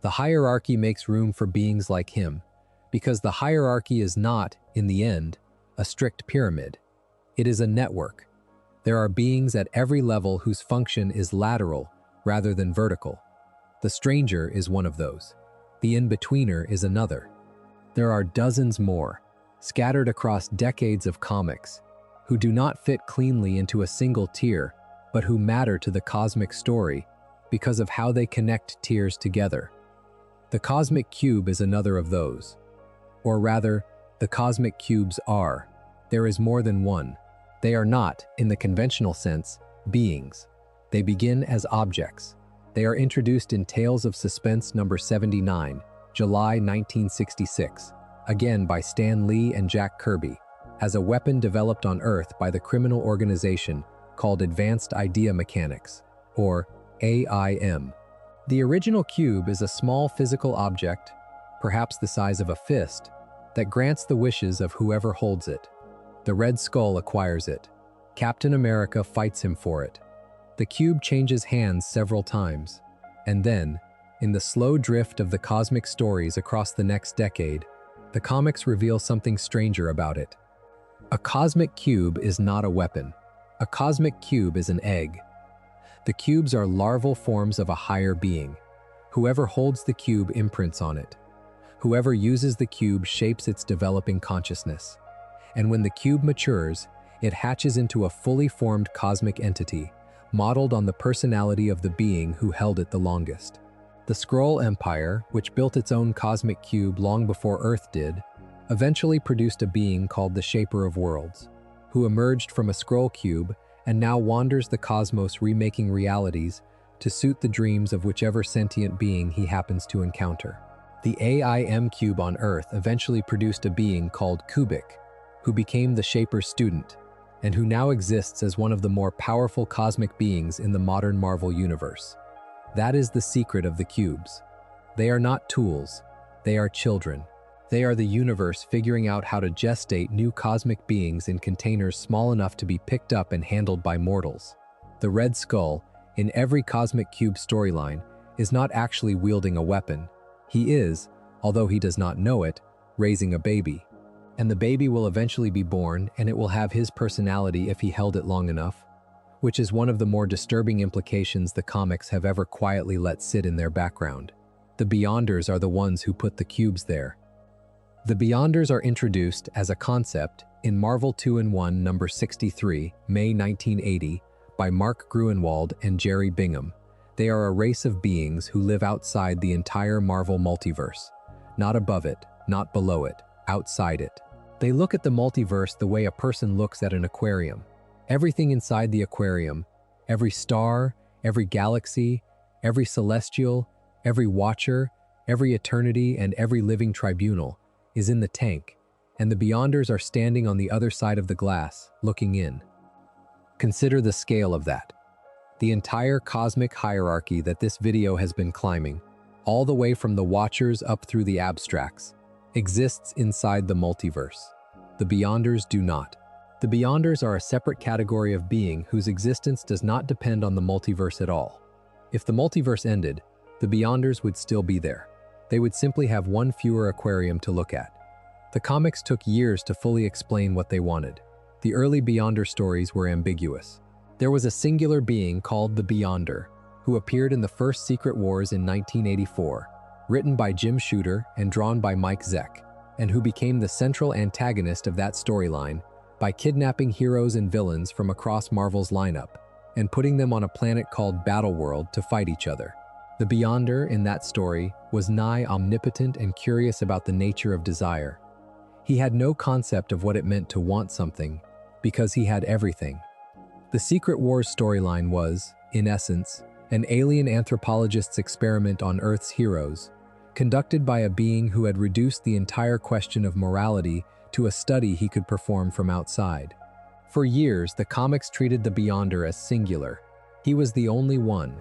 The hierarchy makes room for beings like him, because the hierarchy is not, in the end, a strict pyramid. It is a network. There are beings at every level whose function is lateral rather than vertical. The stranger is one of those. The in-betweener is another. There are dozens more, scattered across decades of comics, who do not fit cleanly into a single tier, but who matter to the cosmic story because of how they connect tiers together. The cosmic cube is another of those. Or rather, the cosmic cubes are. There is more than one. They are not, in the conventional sense, beings. They begin as objects. They are introduced in Tales of Suspense number 79, July 1966, again by Stan Lee and Jack Kirby, as a weapon developed on Earth by the criminal organization called Advanced Idea Mechanics, or AIM. The original cube is a small physical object, perhaps the size of a fist, that grants the wishes of whoever holds it. The Red Skull acquires it. Captain America fights him for it. The cube changes hands several times, and then, in the slow drift of the cosmic stories across the next decade, the comics reveal something stranger about it. A cosmic cube is not a weapon. A cosmic cube is an egg. The cubes are larval forms of a higher being. Whoever holds the cube imprints on it. Whoever uses the cube shapes its developing consciousness. And when the cube matures, it hatches into a fully formed cosmic entity, modeled on the personality of the being who held it the longest. The Skrull Empire, which built its own cosmic cube long before Earth did, eventually produced a being called the Shaper of Worlds, who emerged from a Skrull cube and now wanders the cosmos remaking realities to suit the dreams of whichever sentient being he happens to encounter. The AIM cube on Earth eventually produced a being called Kubik, who became the Shaper's student, and who now exists as one of the more powerful cosmic beings in the modern Marvel universe. That is the secret of the cubes. They are not tools, they are children. They are the universe figuring out how to gestate new cosmic beings in containers small enough to be picked up and handled by mortals. The Red Skull, in every cosmic cube storyline, is not actually wielding a weapon. He is, although he does not know it, raising a baby. And the baby will eventually be born, and it will have his personality if he held it long enough, which is one of the more disturbing implications the comics have ever quietly let sit in their background. The Beyonders are the ones who put the cubes there. The Beyonders are introduced as a concept in Marvel 2-in-1 number 63, May 1980, by Mark Gruenwald and Jerry Bingham. They are a race of beings who live outside the entire Marvel multiverse. Not above it, not below it, outside it. They look at the multiverse the way a person looks at an aquarium. Everything inside the aquarium, every star, every galaxy, every celestial, every watcher, every eternity, and every living tribunal is in the tank, and the Beyonders are standing on the other side of the glass, looking in. Consider the scale of that. The entire cosmic hierarchy that this video has been climbing, all the way from the Watchers up through the abstracts, exists inside the multiverse. The Beyonders do not. The Beyonders are a separate category of being whose existence does not depend on the multiverse at all. If the multiverse ended, the Beyonders would still be there. They would simply have one fewer aquarium to look at. The comics took years to fully explain what they wanted. The early Beyonder stories were ambiguous. There was a singular being called the Beyonder, who appeared in the first Secret Wars in 1984, written by Jim Shooter and drawn by Mike Zeck, and who became the central antagonist of that storyline by kidnapping heroes and villains from across Marvel's lineup and putting them on a planet called Battleworld to fight each other. The Beyonder in that story was nigh omnipotent and curious about the nature of desire. He had no concept of what it meant to want something, because he had everything. The Secret Wars storyline was, in essence, an alien anthropologist's experiment on Earth's heroes, conducted by a being who had reduced the entire question of morality to a study he could perform from outside. For years, the comics treated the Beyonder as singular. He was the only one.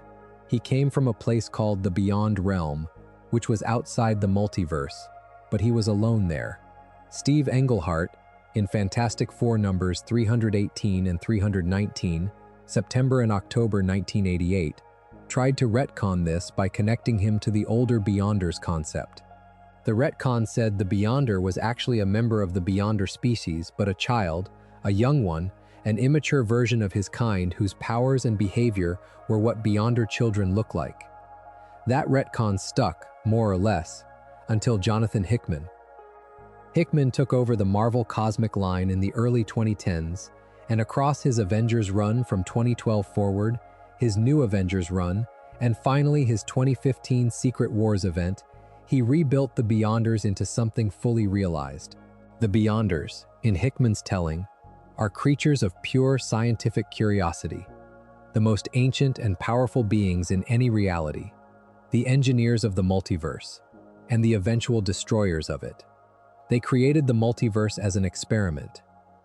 He came from a place called the Beyond Realm, which was outside the multiverse, but he was alone there. Steve Englehart, in Fantastic Four numbers 318 and 319, September and October 1988, tried to retcon this by connecting him to the older Beyonders concept. The retcon said the Beyonder was actually a member of the Beyonder species, but a child, a young one, an immature version of his kind whose powers and behavior were what Beyonder children look like. That retcon stuck, more or less, until Jonathan Hickman. Hickman took over the Marvel Cosmic line in the early 2010s, and across his Avengers run from 2012 forward, his New Avengers run, and finally his 2015 Secret Wars event, he rebuilt the Beyonders into something fully realized. The Beyonders, in Hickman's telling, are creatures of pure scientific curiosity, the most ancient and powerful beings in any reality, the engineers of the multiverse, and the eventual destroyers of it. They created the multiverse as an experiment.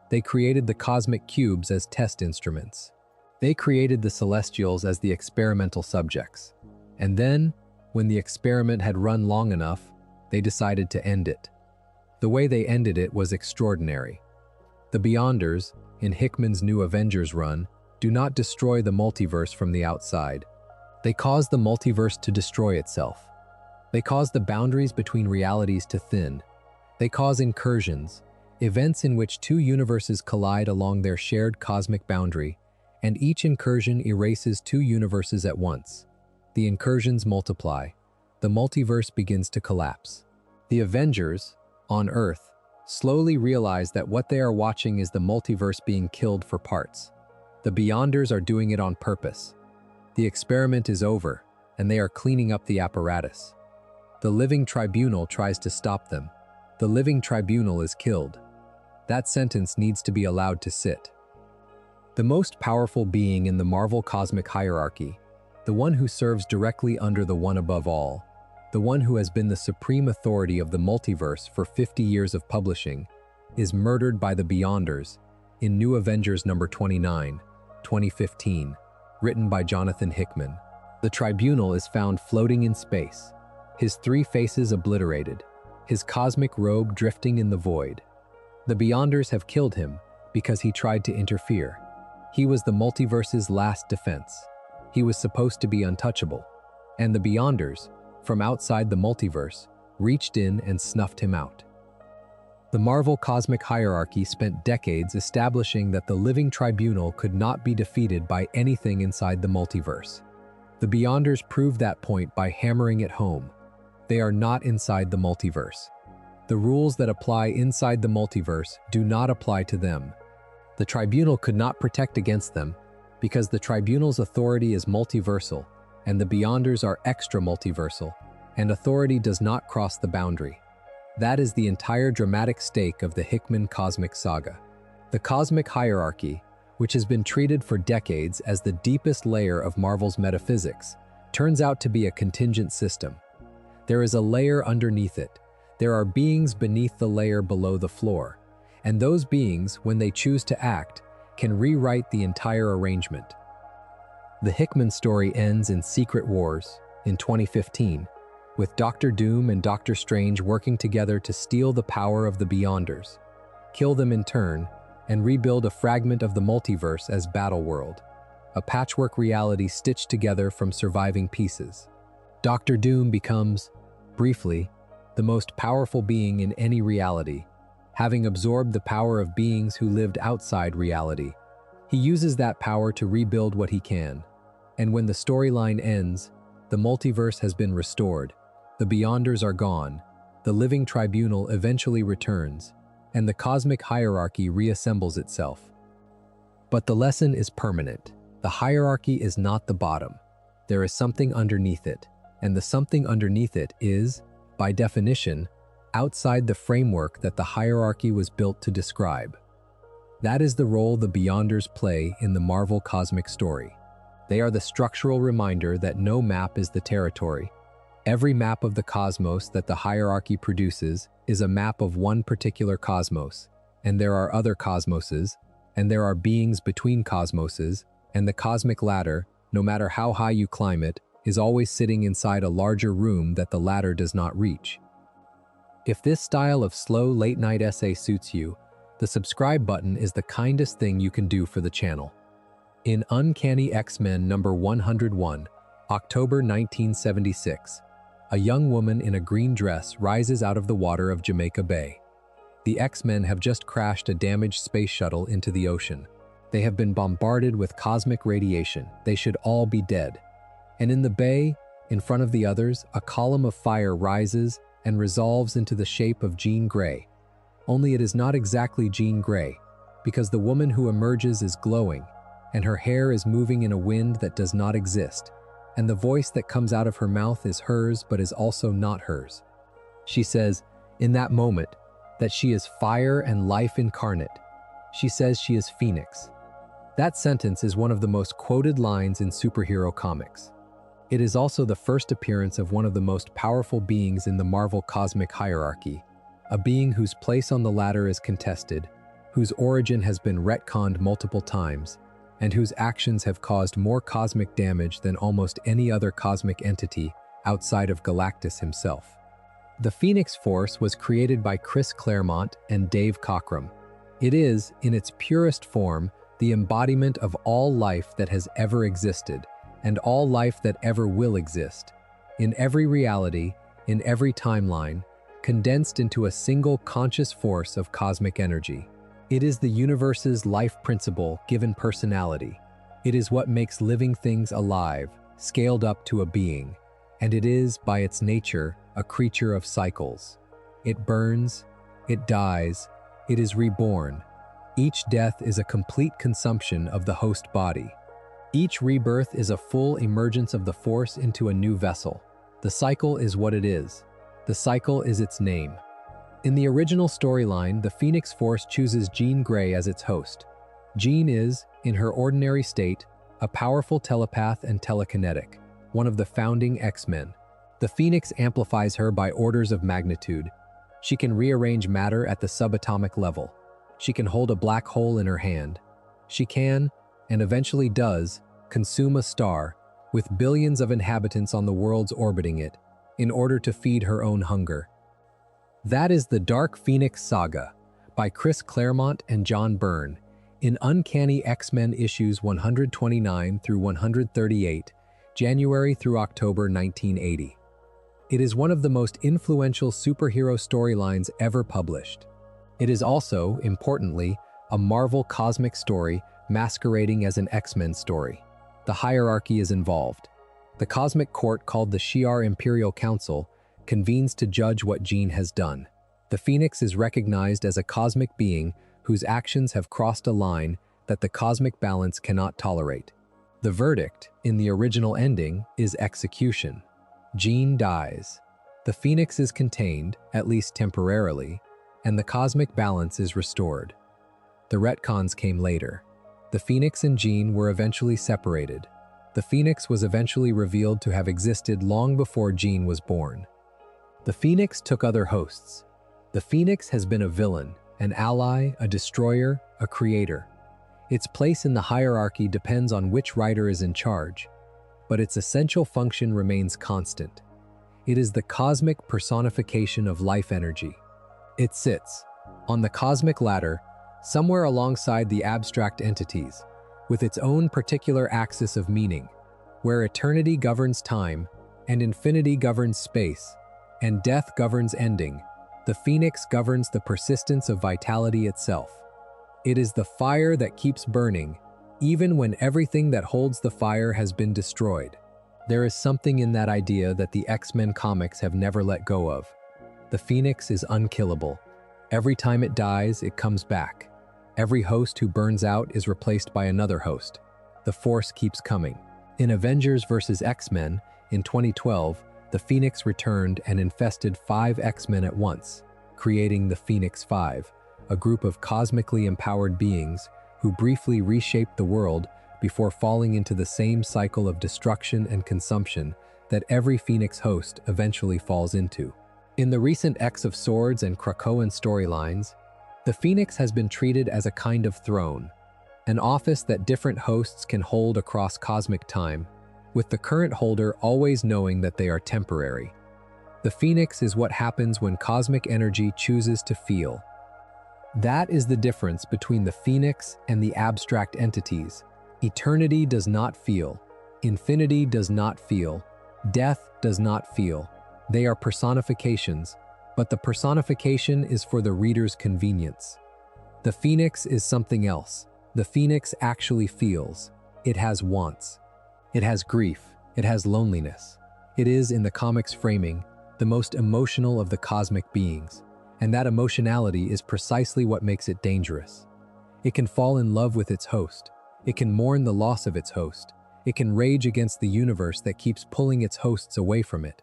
They created the cosmic cubes as test instruments. They created the Celestials as the experimental subjects. And then, when the experiment had run long enough, they decided to end it. The way they ended it was extraordinary. The Beyonders, in Hickman's New Avengers run, do not destroy the multiverse from the outside. They cause the multiverse to destroy itself. They cause the boundaries between realities to thin. They cause incursions, events in which two universes collide along their shared cosmic boundary, and each incursion erases two universes at once. The incursions multiply. The multiverse begins to collapse. The Avengers, on Earth, slowly realize that what they are watching is the multiverse being killed for parts. The Beyonders are doing it on purpose. The experiment is over, and they are cleaning up the apparatus. The Living Tribunal tries to stop them. The Living Tribunal is killed. That sentence needs to be allowed to sit. The most powerful being in the Marvel cosmic hierarchy, the one who serves directly under the one above all, the one who has been the supreme authority of the multiverse for 50 years of publishing, is murdered by the Beyonders in New Avengers number 29, 2015, written by Jonathan Hickman. The Tribunal is found floating in space, his three faces obliterated, his cosmic robe drifting in the void. The Beyonders have killed him because he tried to interfere. He was the multiverse's last defense. He was supposed to be untouchable, and the Beyonders, from outside the multiverse, reached in and snuffed him out. The Marvel cosmic hierarchy spent decades establishing that the Living Tribunal could not be defeated by anything inside the multiverse. The Beyonders proved that point by hammering it home. They are not inside the multiverse. The rules that apply inside the multiverse do not apply to them. The Tribunal could not protect against them because the Tribunal's authority is multiversal and the Beyonders are extra-multiversal, and authority does not cross the boundary. That is the entire dramatic stake of the Hickman cosmic saga. The cosmic hierarchy, which has been treated for decades as the deepest layer of Marvel's metaphysics, turns out to be a contingent system. There is a layer underneath it. There are beings beneath the layer below the floor, and those beings, when they choose to act, can rewrite the entire arrangement. The Hickman story ends in Secret Wars in 2015, with Doctor Doom and Doctor Strange working together to steal the power of the Beyonders, kill them in turn, and rebuild a fragment of the multiverse as Battleworld, a patchwork reality stitched together from surviving pieces. Doctor Doom becomes, briefly, the most powerful being in any reality, having absorbed the power of beings who lived outside reality. He uses that power to rebuild what he can. And when the storyline ends, the multiverse has been restored, the Beyonders are gone, the Living Tribunal eventually returns, and the cosmic hierarchy reassembles itself. But the lesson is permanent. The hierarchy is not the bottom. There is something underneath it, and the something underneath it is, by definition, outside the framework that the hierarchy was built to describe. That is the role the Beyonders play in the Marvel cosmic story. They are the structural reminder that no map is the territory. Every map of the cosmos that the hierarchy produces is a map of one particular cosmos, and there are other cosmoses, and there are beings between cosmoses, and the cosmic ladder, no matter how high you climb it, is always sitting inside a larger room that the ladder does not reach. If this style of slow late-night essay suits you, the subscribe button is the kindest thing you can do for the channel. In Uncanny X-Men number 101, October 1976, a young woman in a green dress rises out of the water of Jamaica Bay. The X-Men have just crashed a damaged space shuttle into the ocean. They have been bombarded with cosmic radiation. They should all be dead. And in the bay, in front of the others, a column of fire rises and resolves into the shape of Jean Grey. Only it is not exactly Jean Grey, because the woman who emerges is glowing, and her hair is moving in a wind that does not exist, and the voice that comes out of her mouth is hers but is also not hers. She says, in that moment, that she is fire and life incarnate. She says she is Phoenix. That sentence is one of the most quoted lines in superhero comics. It is also the first appearance of one of the most powerful beings in the Marvel cosmic hierarchy, a being whose place on the ladder is contested, whose origin has been retconned multiple times, and whose actions have caused more cosmic damage than almost any other cosmic entity outside of Galactus himself. The Phoenix Force was created by Chris Claremont and Dave Cockrum. It is, in its purest form, the embodiment of all life that has ever existed, and all life that ever will exist, in every reality, in every timeline, condensed into a single conscious force of cosmic energy. It is the universe's life principle given personality. It is what makes living things alive, scaled up to a being, and it is, by its nature, a creature of cycles. It burns, it dies, it is reborn. Each death is a complete consumption of the host body. Each rebirth is a full emergence of the Force into a new vessel. The cycle is what it is. The cycle is its name. In the original storyline, the Phoenix Force chooses Jean Grey as its host. Jean is, in her ordinary state, a powerful telepath and telekinetic, one of the founding X-Men. The Phoenix amplifies her by orders of magnitude. She can rearrange matter at the subatomic level. She can hold a black hole in her hand. She can, and eventually does, consume a star, with billions of inhabitants on the worlds orbiting it, in order to feed her own hunger. That is the Dark Phoenix Saga, by Chris Claremont and John Byrne, in Uncanny X-Men issues 129 through 138, January through October 1980. It is one of the most influential superhero storylines ever published. It is also, importantly, a Marvel cosmic story masquerading as an X-Men story. The hierarchy is involved. The cosmic court called the Shi'ar Imperial Council convenes to judge what Jean has done. The Phoenix is recognized as a cosmic being whose actions have crossed a line that the cosmic balance cannot tolerate. The verdict, in the original ending, is execution. Jean dies. The Phoenix is contained, at least temporarily, and the cosmic balance is restored. The retcons came later. The Phoenix and Jean were eventually separated. The Phoenix was eventually revealed to have existed long before Jean was born. The Phoenix took other hosts. The Phoenix has been a villain, an ally, a destroyer, a creator. Its place in the hierarchy depends on which writer is in charge, but its essential function remains constant. It is the cosmic personification of life energy. It sits on the cosmic ladder, somewhere alongside the abstract entities, with its own particular axis of meaning, where eternity governs time, and infinity governs space, and death governs ending. The Phoenix governs the persistence of vitality itself. It is the fire that keeps burning, even when everything that holds the fire has been destroyed. There is something in that idea that the X-Men comics have never let go of. The Phoenix is unkillable. Every time it dies, it comes back. Every host who burns out is replaced by another host. The Force keeps coming. In Avengers vs. X-Men, in 2012, the Phoenix returned and infested 5 X-Men at once, creating the Phoenix Five, a group of cosmically empowered beings who briefly reshaped the world before falling into the same cycle of destruction and consumption that every Phoenix host eventually falls into. In the recent X of Swords and Krakoan storylines, the Phoenix has been treated as a kind of throne, an office that different hosts can hold across cosmic time, with the current holder always knowing that they are temporary. The Phoenix is what happens when cosmic energy chooses to feel. That is the difference between the Phoenix and the abstract entities. Eternity does not feel. Infinity does not feel. Death does not feel. They are personifications, but the personification is for the reader's convenience. The Phoenix is something else. The Phoenix actually feels. It has wants. It has grief. It has loneliness. It is, in the comics framing, the most emotional of the cosmic beings, and that emotionality is precisely what makes it dangerous. It can fall in love with its host. It can mourn the loss of its host. It can rage against the universe that keeps pulling its hosts away from it.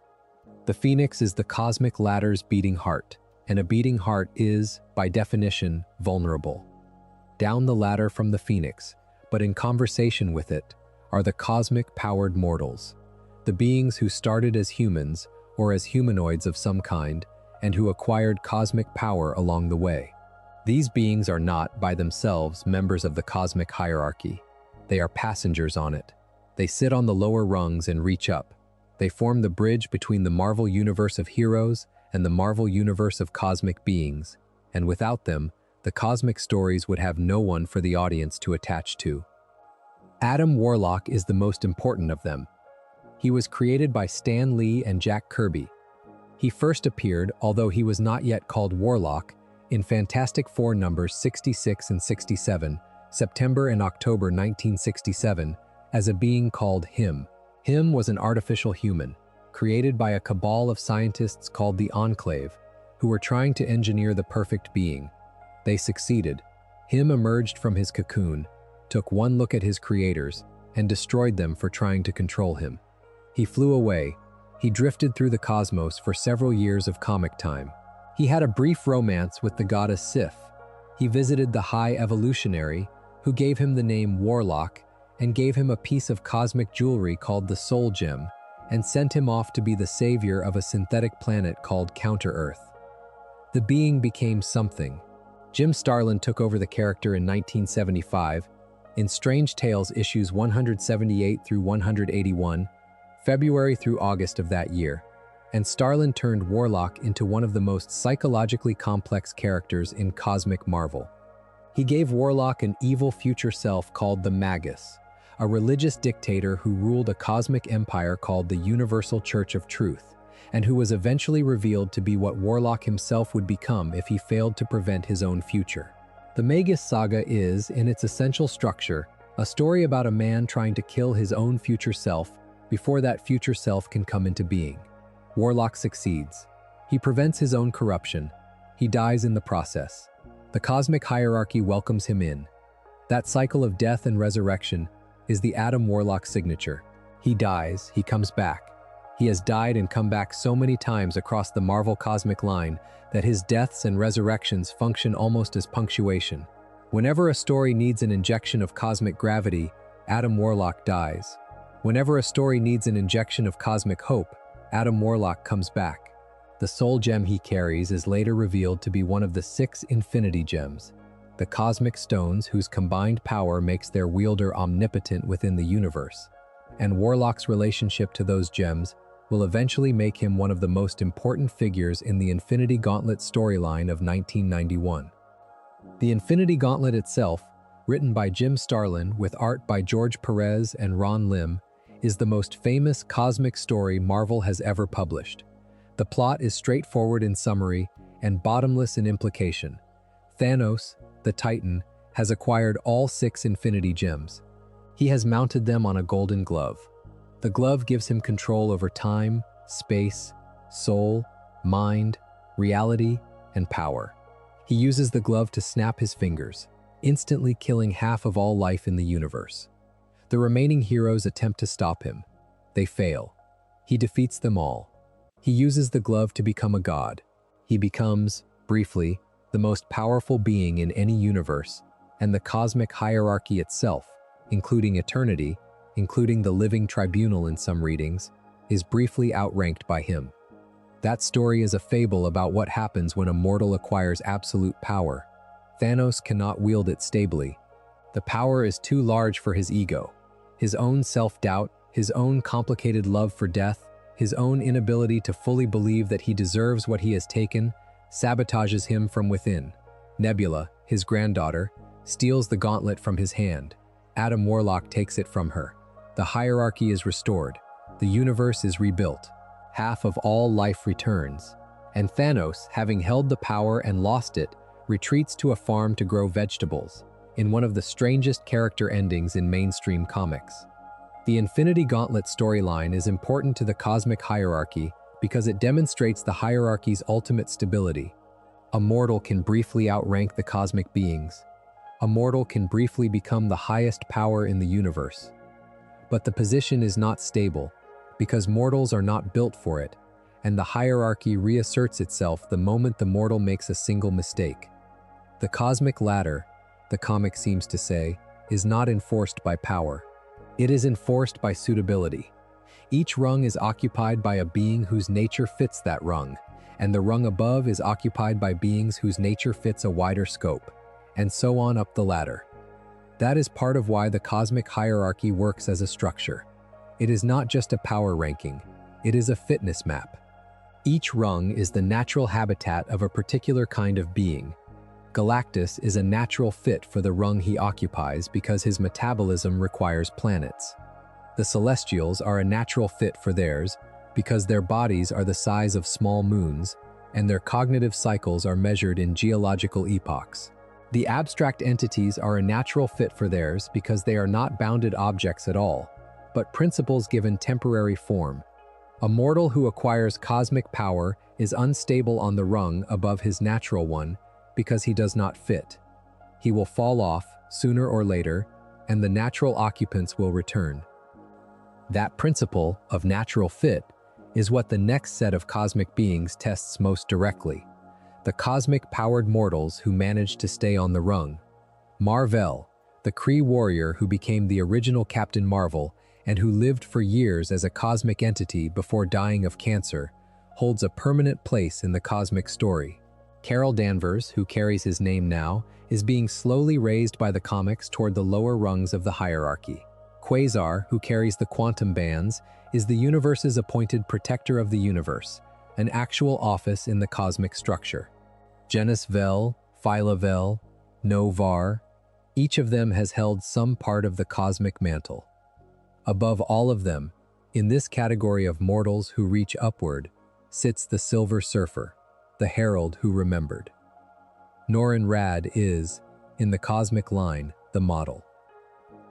The Phoenix is the cosmic ladder's beating heart, and a beating heart is, by definition, vulnerable. Down the ladder from the Phoenix, but in conversation with it, are the cosmic-powered mortals, the beings who started as humans or as humanoids of some kind, and who acquired cosmic power along the way. These beings are not, by themselves, members of the cosmic hierarchy. They are passengers on it. They sit on the lower rungs and reach up. They form the bridge between the Marvel universe of heroes and the Marvel universe of cosmic beings, and without them, the cosmic stories would have no one for the audience to attach to. Adam Warlock is the most important of them. He was created by Stan Lee and Jack Kirby. He first appeared, although he was not yet called Warlock, in Fantastic Four numbers 66 and 67, September and October 1967, as a being called Him. Him was an artificial human, created by a cabal of scientists called the Enclave, who were trying to engineer the perfect being. They succeeded. Him emerged from his cocoon, took one look at his creators, and destroyed them for trying to control him. He flew away. He drifted through the cosmos for several years of comic time. He had a brief romance with the goddess Sif. He visited the High Evolutionary, who gave him the name Warlock and gave him a piece of cosmic jewelry called the Soul Gem, and sent him off to be the savior of a synthetic planet called Counter-Earth. The being became something. Jim Starlin took over the character in 1975, in Strange Tales issues 178 through 181, February through August of that year, and Starlin turned Warlock into one of the most psychologically complex characters in cosmic Marvel. He gave Warlock an evil future self called the Magus, a religious dictator who ruled a cosmic empire called the Universal Church of Truth, and who was eventually revealed to be what Warlock himself would become if he failed to prevent his own future. The Magus saga is, in its essential structure, a story about a man trying to kill his own future self before that future self can come into being. Warlock succeeds. He prevents his own corruption. He dies in the process. The cosmic hierarchy welcomes him in. That cycle of death and resurrection is the Adam Warlock signature. He dies, he comes back. He has died and come back so many times across the Marvel cosmic line that his deaths and resurrections function almost as punctuation. Whenever a story needs an injection of cosmic gravity, Adam Warlock dies. Whenever a story needs an injection of cosmic hope, Adam Warlock comes back. The soul gem he carries is later revealed to be one of the 6 Infinity Gems, the cosmic stones whose combined power makes their wielder omnipotent within the universe. And Warlock's relationship to those gems will eventually make him one of the most important figures in the Infinity Gauntlet storyline of 1991. The Infinity Gauntlet itself, written by Jim Starlin with art by George Perez and Ron Lim, is the most famous cosmic story Marvel has ever published. The plot is straightforward in summary and bottomless in implication. Thanos, the Titan, has acquired all 6 Infinity Gems. He has mounted them on a golden glove. The glove gives him control over time, space, soul, mind, reality, and power. He uses the glove to snap his fingers, instantly killing half of all life in the universe. The remaining heroes attempt to stop him. They fail. He defeats them all. He uses the glove to become a god. He becomes, briefly, the most powerful being in any universe, and the cosmic hierarchy itself, including eternity, including the Living Tribunal in some readings, is briefly outranked by him. That story is a fable about what happens when a mortal acquires absolute power. Thanos cannot wield it stably. The power is too large for his ego. His own self-doubt, his own complicated love for death, his own inability to fully believe that he deserves what he has taken, sabotages him from within. Nebula, his granddaughter, steals the gauntlet from his hand. Adam Warlock takes it from her. The hierarchy is restored. The universe is rebuilt. Half of all life returns. And Thanos, having held the power and lost it, retreats to a farm to grow vegetables, in one of the strangest character endings in mainstream comics. The Infinity Gauntlet storyline is important to the cosmic hierarchy because it demonstrates the hierarchy's ultimate stability. A mortal can briefly outrank the cosmic beings. A mortal can briefly become the highest power in the universe. But the position is not stable, because mortals are not built for it, and the hierarchy reasserts itself the moment the mortal makes a single mistake. The cosmic ladder, the comic seems to say, is not enforced by power. It is enforced by suitability. Each rung is occupied by a being whose nature fits that rung, and the rung above is occupied by beings whose nature fits a wider scope, and so on up the ladder. That is part of why the cosmic hierarchy works as a structure. It is not just a power ranking, it is a fitness map. Each rung is the natural habitat of a particular kind of being. Galactus is a natural fit for the rung he occupies because his metabolism requires planets. The Celestials are a natural fit for theirs because their bodies are the size of small moons, and their cognitive cycles are measured in geological epochs. The abstract entities are a natural fit for theirs because they are not bounded objects at all, but principles given temporary form. A mortal who acquires cosmic power is unstable on the rung above his natural one because he does not fit. He will fall off sooner or later, and the natural occupants will return. That principle of natural fit is what the next set of cosmic beings tests most directly. The cosmic-powered mortals who managed to stay on the rung. Mar-Vell, the Kree warrior who became the original Captain Marvel and who lived for years as a cosmic entity before dying of cancer, holds a permanent place in the cosmic story. Carol Danvers, who carries his name now, is being slowly raised by the comics toward the lower rungs of the hierarchy. Quasar, who carries the quantum bands, is the universe's appointed protector of the universe, an actual office in the cosmic structure. Genis Vell, Phyla Vell, Novar, each of them has held some part of the cosmic mantle. Above all of them, in this category of mortals who reach upward, sits the Silver Surfer, the herald who remembered. Norrin Radd is, in the cosmic line, the model.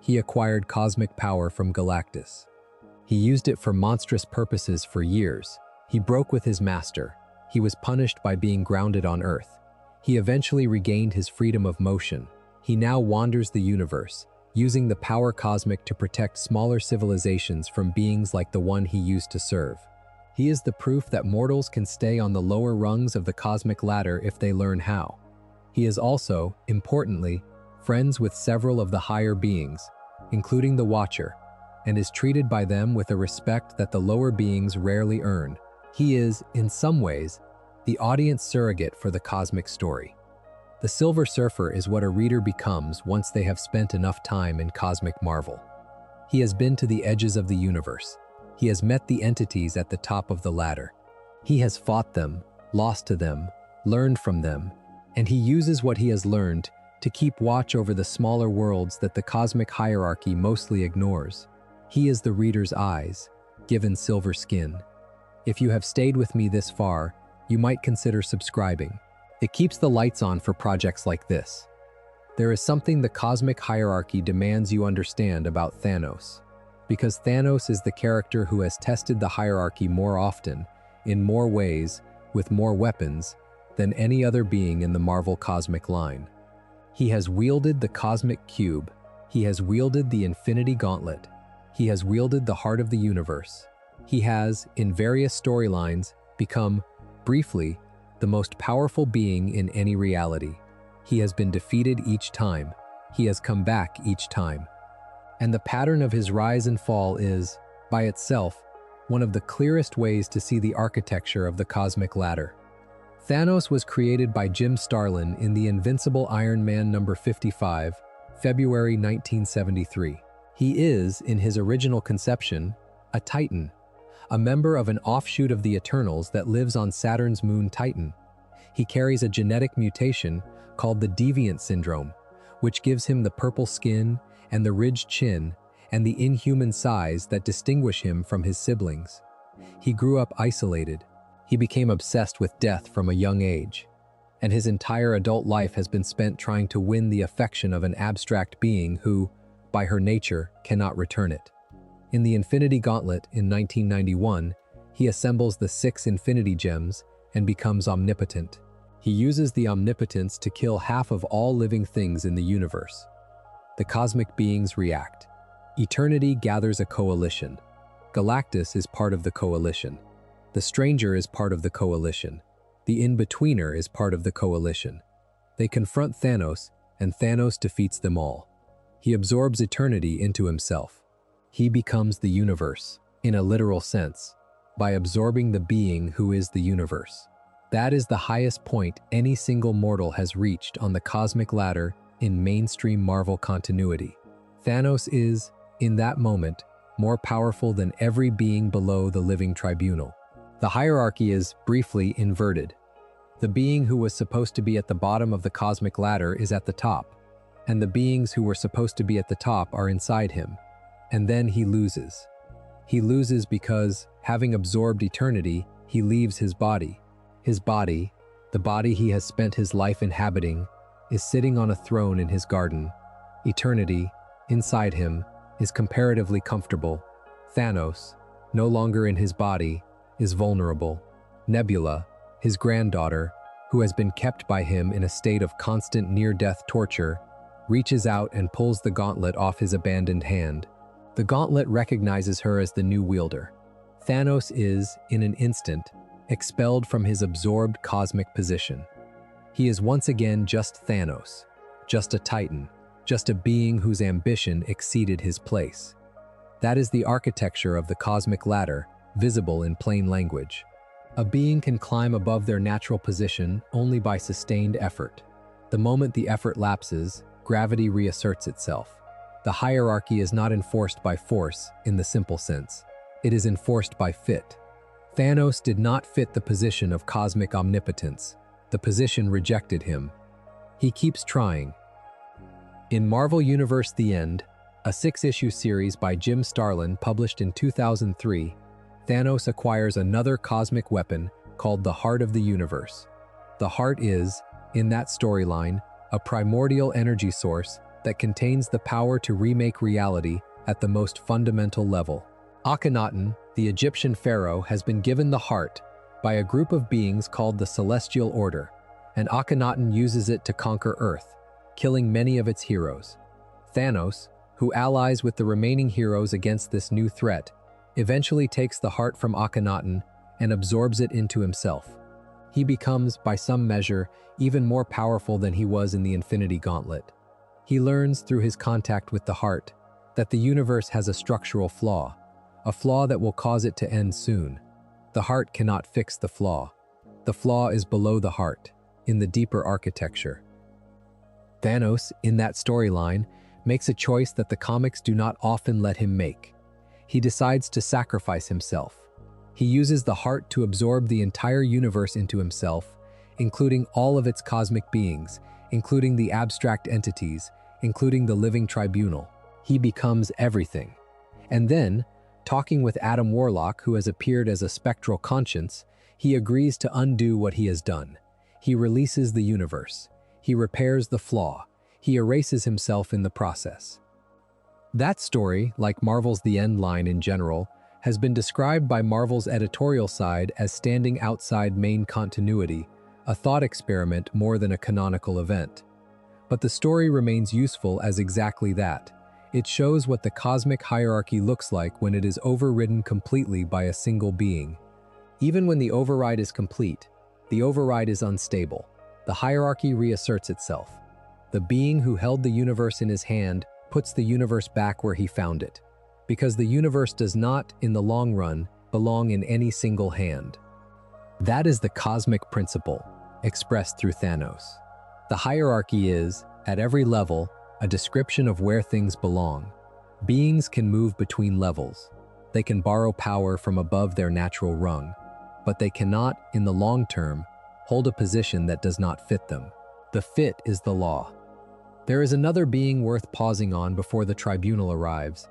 He acquired cosmic power from Galactus. He used it for monstrous purposes for years. He broke with his master. He was punished by being grounded on Earth. He eventually regained his freedom of motion. He now wanders the universe, using the power cosmic to protect smaller civilizations from beings like the one he used to serve. He is the proof that mortals can stay on the lower rungs of the cosmic ladder if they learn how. He is also, importantly, friends with several of the higher beings, including the Watcher, and is treated by them with a respect that the lower beings rarely earn. He is, in some ways, the audience surrogate for the cosmic story. The Silver Surfer is what a reader becomes once they have spent enough time in cosmic marvel. He has been to the edges of the universe. He has met the entities at the top of the ladder. He has fought them, lost to them, learned from them, and he uses what he has learned to keep watch over the smaller worlds that the cosmic hierarchy mostly ignores. He is the reader's eyes, given silver skin. If you have stayed with me this far, you might consider subscribing. It keeps the lights on for projects like this. There is something the cosmic hierarchy demands you understand about Thanos. Because Thanos is the character who has tested the hierarchy more often, in more ways, with more weapons, than any other being in the Marvel cosmic line. He has wielded the cosmic cube, he has wielded the Infinity Gauntlet, he has wielded the heart of the universe. He has, in various storylines, become, briefly, the most powerful being in any reality. He has been defeated each time. He has come back each time. And the pattern of his rise and fall is, by itself, one of the clearest ways to see the architecture of the cosmic ladder. Thanos was created by Jim Starlin in The Invincible Iron Man number 55, February 1973. He is, in his original conception, a Titan, a member of an offshoot of the Eternals that lives on Saturn's moon Titan. He carries a genetic mutation called the Deviant Syndrome, which gives him the purple skin and the ridged chin and the inhuman size that distinguish him from his siblings. He grew up isolated. He became obsessed with death from a young age, and his entire adult life has been spent trying to win the affection of an abstract being who, by her nature, cannot return it. In the Infinity Gauntlet in 1991, he assembles the 6 Infinity Gems and becomes omnipotent. He uses the omnipotence to kill half of all living things in the universe. The cosmic beings react. Eternity gathers a coalition. Galactus is part of the coalition. The Stranger is part of the coalition. The In-Betweener is part of the coalition. They confront Thanos, and Thanos defeats them all. He absorbs eternity into himself. He becomes the universe, in a literal sense, by absorbing the being who is the universe. That is the highest point any single mortal has reached on the cosmic ladder in mainstream Marvel continuity. Thanos is, in that moment, more powerful than every being below the Living Tribunal. The hierarchy is, briefly, inverted. The being who was supposed to be at the bottom of the cosmic ladder is at the top, and the beings who were supposed to be at the top are inside him. And then he loses. He loses because, having absorbed eternity, he leaves his body. His body, the body he has spent his life inhabiting, is sitting on a throne in his garden. Eternity, inside him, is comparatively comfortable. Thanos, no longer in his body, is vulnerable. Nebula, his granddaughter, who has been kept by him in a state of constant near-death torture, reaches out and pulls the gauntlet off his abandoned hand. The gauntlet recognizes her as the new wielder. Thanos is, in an instant, expelled from his absorbed cosmic position. He is once again just Thanos, just a Titan, just a being whose ambition exceeded his place. That is the architecture of the cosmic ladder, visible in plain language. A being can climb above their natural position only by sustained effort. The moment the effort lapses, gravity reasserts itself. The hierarchy is not enforced by force in the simple sense. It is enforced by fit. Thanos did not fit the position of cosmic omnipotence. The position rejected him. He keeps trying. In Marvel Universe The End, a 6-issue series by Jim Starlin published in 2003, Thanos acquires another cosmic weapon called the Heart of the Universe. The Heart is, in that storyline, a primordial energy source that contains the power to remake reality at the most fundamental level. Akhenaten, the Egyptian pharaoh, has been given the heart by a group of beings called the Celestial Order, and Akhenaten uses it to conquer Earth, killing many of its heroes. Thanos, who allies with the remaining heroes against this new threat, eventually takes the heart from Akhenaten and absorbs it into himself. He becomes, by some measure, even more powerful than he was in the Infinity Gauntlet. He learns through his contact with the heart that the universe has a structural flaw, a flaw that will cause it to end soon. The heart cannot fix the flaw. The flaw is below the heart, in the deeper architecture. Thanos, in that storyline, makes a choice that the comics do not often let him make. He decides to sacrifice himself. He uses the heart to absorb the entire universe into himself, including all of its cosmic beings, including the abstract entities, including the Living Tribunal. He becomes everything. And then, talking with Adam Warlock, who has appeared as a spectral conscience, he agrees to undo what he has done. He releases the universe. He repairs the flaw. he erases himself in the process. That story, like Marvel's The End line in general, has been described by Marvel's editorial side as standing outside main continuity, a thought experiment more than a canonical event. But the story remains useful as exactly that. It shows what the cosmic hierarchy looks like when it is overridden completely by a single being. Even when the override is complete, the override is unstable. The hierarchy reasserts itself. The being who held the universe in his hand puts the universe back where he found it, because the universe does not, in the long run, belong in any single hand. That is the cosmic principle, expressed through Thanos. The hierarchy is, at every level, a description of where things belong. Beings can move between levels. They can borrow power from above their natural rung, but they cannot, in the long term, hold a position that does not fit them. The fit is the law. There is another being worth pausing on before the tribunal arrives,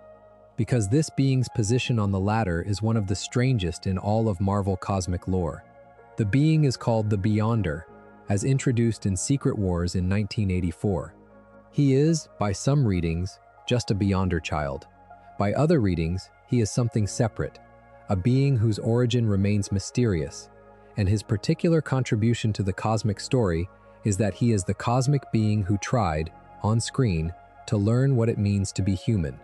because this being's position on the ladder is one of the strangest in all of Marvel cosmic lore. The being is called the Beyonder, as introduced in Secret Wars in 1984. He is, by some readings, just a Beyonder child. By other readings, he is something separate, a being whose origin remains mysterious, and his particular contribution to the cosmic story is that he is the cosmic being who tried, on screen, to learn what it means to be human.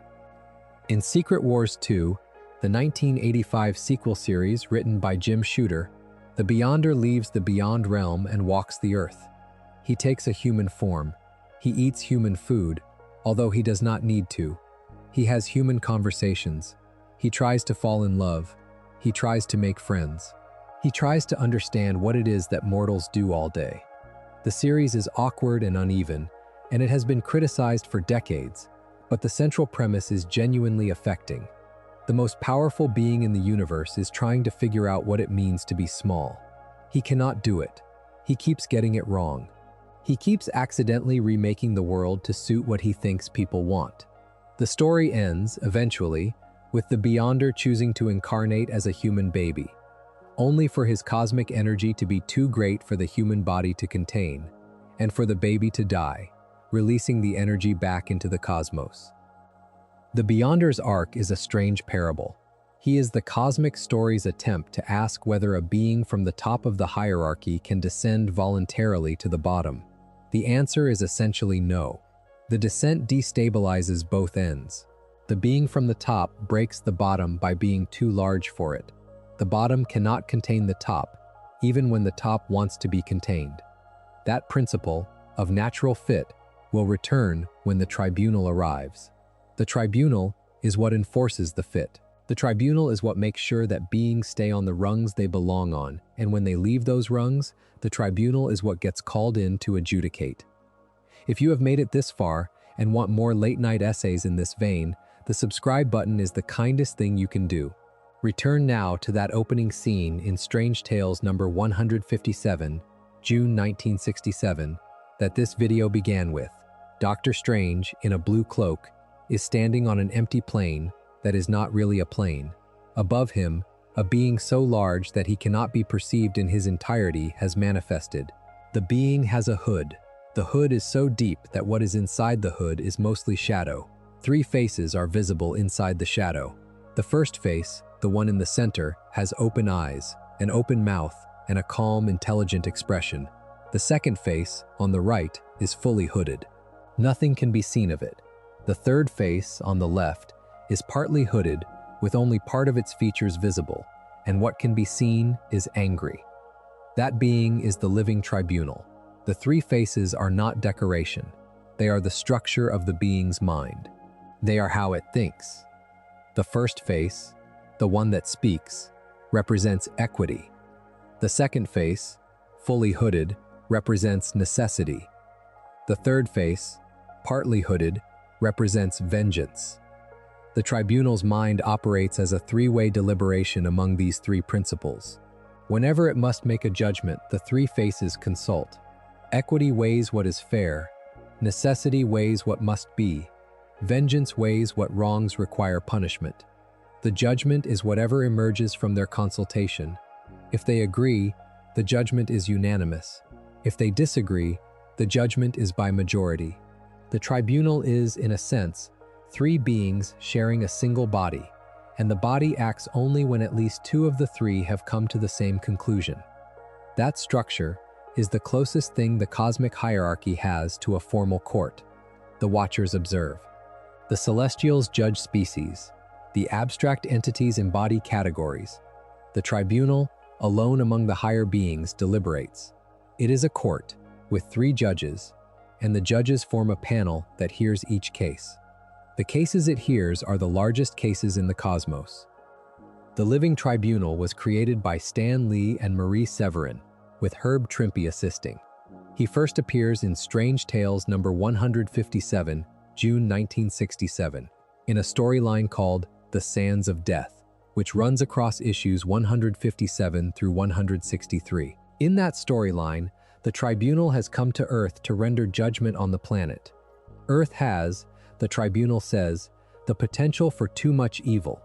In Secret Wars 2, the 1985 sequel series written by Jim Shooter, the Beyonder leaves the Beyond realm and walks the Earth. He takes a human form. He eats human food, although he does not need to. He has human conversations. He tries to fall in love. He tries to make friends. He tries to understand what it is that mortals do all day. The series is awkward and uneven, and it has been criticized for decades, but the central premise is genuinely affecting. The most powerful being in the universe is trying to figure out what it means to be small. He cannot do it. He keeps getting it wrong. He keeps accidentally remaking the world to suit what he thinks people want. The story ends, eventually, with the Beyonder choosing to incarnate as a human baby, only for his cosmic energy to be too great for the human body to contain, and for the baby to die, releasing the energy back into the cosmos. The Beyonder's arc is a strange parable. He is the cosmic story's attempt to ask whether a being from the top of the hierarchy can descend voluntarily to the bottom. The answer is essentially no. The descent destabilizes both ends. The being from the top breaks the bottom by being too large for it. The bottom cannot contain the top, even when the top wants to be contained. That principle, of natural fit, will return when the tribunal arrives. The tribunal is what enforces the fit. The tribunal is what makes sure that beings stay on the rungs they belong on, and when they leave those rungs, the tribunal is what gets called in to adjudicate. If you have made it this far and want more late-night essays in this vein, the subscribe button is the kindest thing you can do. Return now to that opening scene in Strange Tales number 157, June 1967, that this video began with. Doctor Strange, in a blue cloak, is standing on an empty plane that is not really a plane. Above him, a being so large that he cannot be perceived in his entirety has manifested. The being has a hood. The hood is so deep that what is inside the hood is mostly shadow. 3 faces are visible inside the shadow. The first face, the one in the center, has open eyes, an open mouth, and a calm, intelligent expression. The second face, on the right, is fully hooded. Nothing can be seen of it. The third face, on the left, is partly hooded, with only part of its features visible, and what can be seen is angry. That being is the Living Tribunal. The 3 faces are not decoration. They are the structure of the being's mind. They are how it thinks. The first face, the one that speaks, represents equity. The second face, fully hooded, represents necessity. The third face, partly hooded, represents vengeance. The tribunal's mind operates as a 3-way deliberation among these 3 principles. Whenever it must make a judgment, the 3 faces consult. Equity weighs what is fair. Necessity weighs what must be. Vengeance weighs what wrongs require punishment. The judgment is whatever emerges from their consultation. If they agree, the judgment is unanimous. If they disagree, the judgment is by majority. The tribunal is, in a sense, three beings sharing a single body, and the body acts only when at least two of the three have come to the same conclusion. That structure is the closest thing the cosmic hierarchy has to a formal court. The Watchers observe. The Celestials judge species. The abstract entities embody categories. The tribunal, alone among the higher beings, deliberates. It is a court, with three judges, and the judges form a panel that hears each case. The cases it hears are the largest cases in the cosmos. The Living Tribunal was created by Stan Lee and Marie Severin, with Herb Trimpe assisting. He first appears in Strange Tales number 157, June 1967, in a storyline called The Sands of Death, which runs across issues 157 through 163. In that storyline, the tribunal has come to Earth to render judgment on the planet. Earth has, the tribunal says, the potential for too much evil.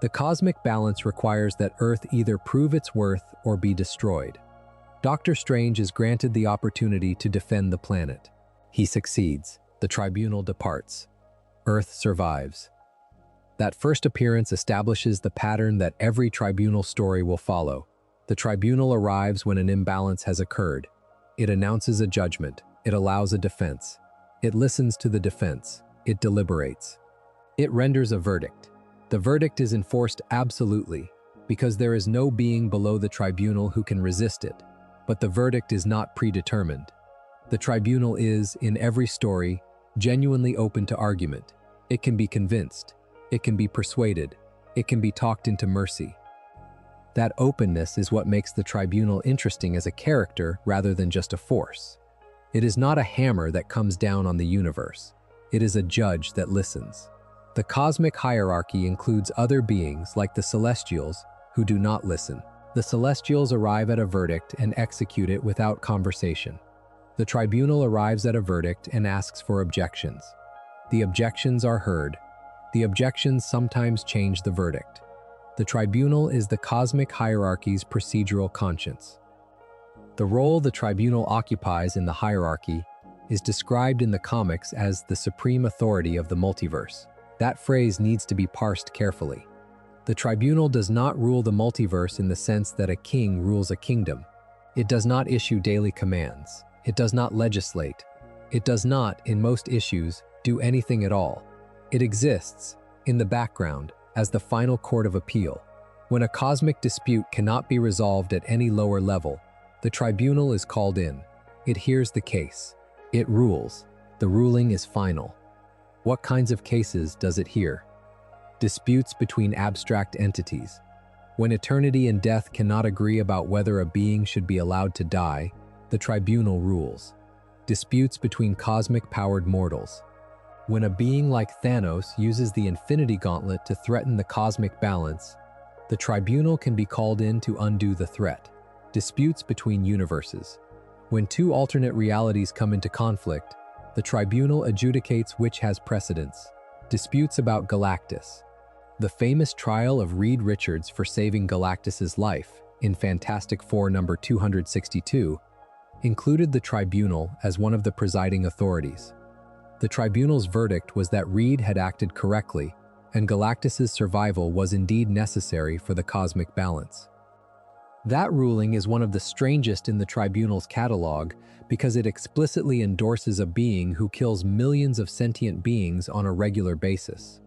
The cosmic balance requires that Earth either prove its worth or be destroyed. Doctor Strange is granted the opportunity to defend the planet. He succeeds. The tribunal departs. Earth survives. That first appearance establishes the pattern that every tribunal story will follow. The tribunal arrives when an imbalance has occurred. It announces a judgment. It allows a defense. It listens to the defense. It deliberates. It renders a verdict. The verdict is enforced absolutely, because there is no being below the tribunal who can resist it. But the verdict is not predetermined. The tribunal is, in every story, genuinely open to argument. It can be convinced. It can be persuaded. It can be talked into mercy. That openness is what makes the tribunal interesting as a character rather than just a force. It is not a hammer that comes down on the universe. It is a judge that listens. The cosmic hierarchy includes other beings like the Celestials who do not listen. The Celestials arrive at a verdict and execute it without conversation. The tribunal arrives at a verdict and asks for objections. The objections are heard. The objections sometimes change the verdict. The tribunal is the cosmic hierarchy's procedural conscience. The role the tribunal occupies in the hierarchy is described in the comics as the supreme authority of the multiverse. That phrase needs to be parsed carefully. The tribunal does not rule the multiverse in the sense that a king rules a kingdom. It does not issue daily commands. It does not legislate. It does not, in most issues, do anything at all. It exists, in the background, as the final court of appeal. When a cosmic dispute cannot be resolved at any lower level, the tribunal is called in. It hears the case. It rules. The ruling is final. What kinds of cases does it hear? Disputes between abstract entities. When eternity and death cannot agree about whether a being should be allowed to die, the tribunal rules. Disputes between cosmic-powered mortals. When a being like Thanos uses the Infinity Gauntlet to threaten the cosmic balance, the tribunal can be called in to undo the threat. Disputes between universes. When two alternate realities come into conflict, the tribunal adjudicates which has precedence. Disputes about Galactus. The famous trial of Reed Richards for saving Galactus's life in Fantastic Four number 262 included the tribunal as one of the presiding authorities. The tribunal's verdict was that Reed had acted correctly, and Galactus's survival was indeed necessary for the cosmic balance. That ruling is one of the strangest in the tribunal's catalog because it explicitly endorses a being who kills millions of sentient beings on a regular basis.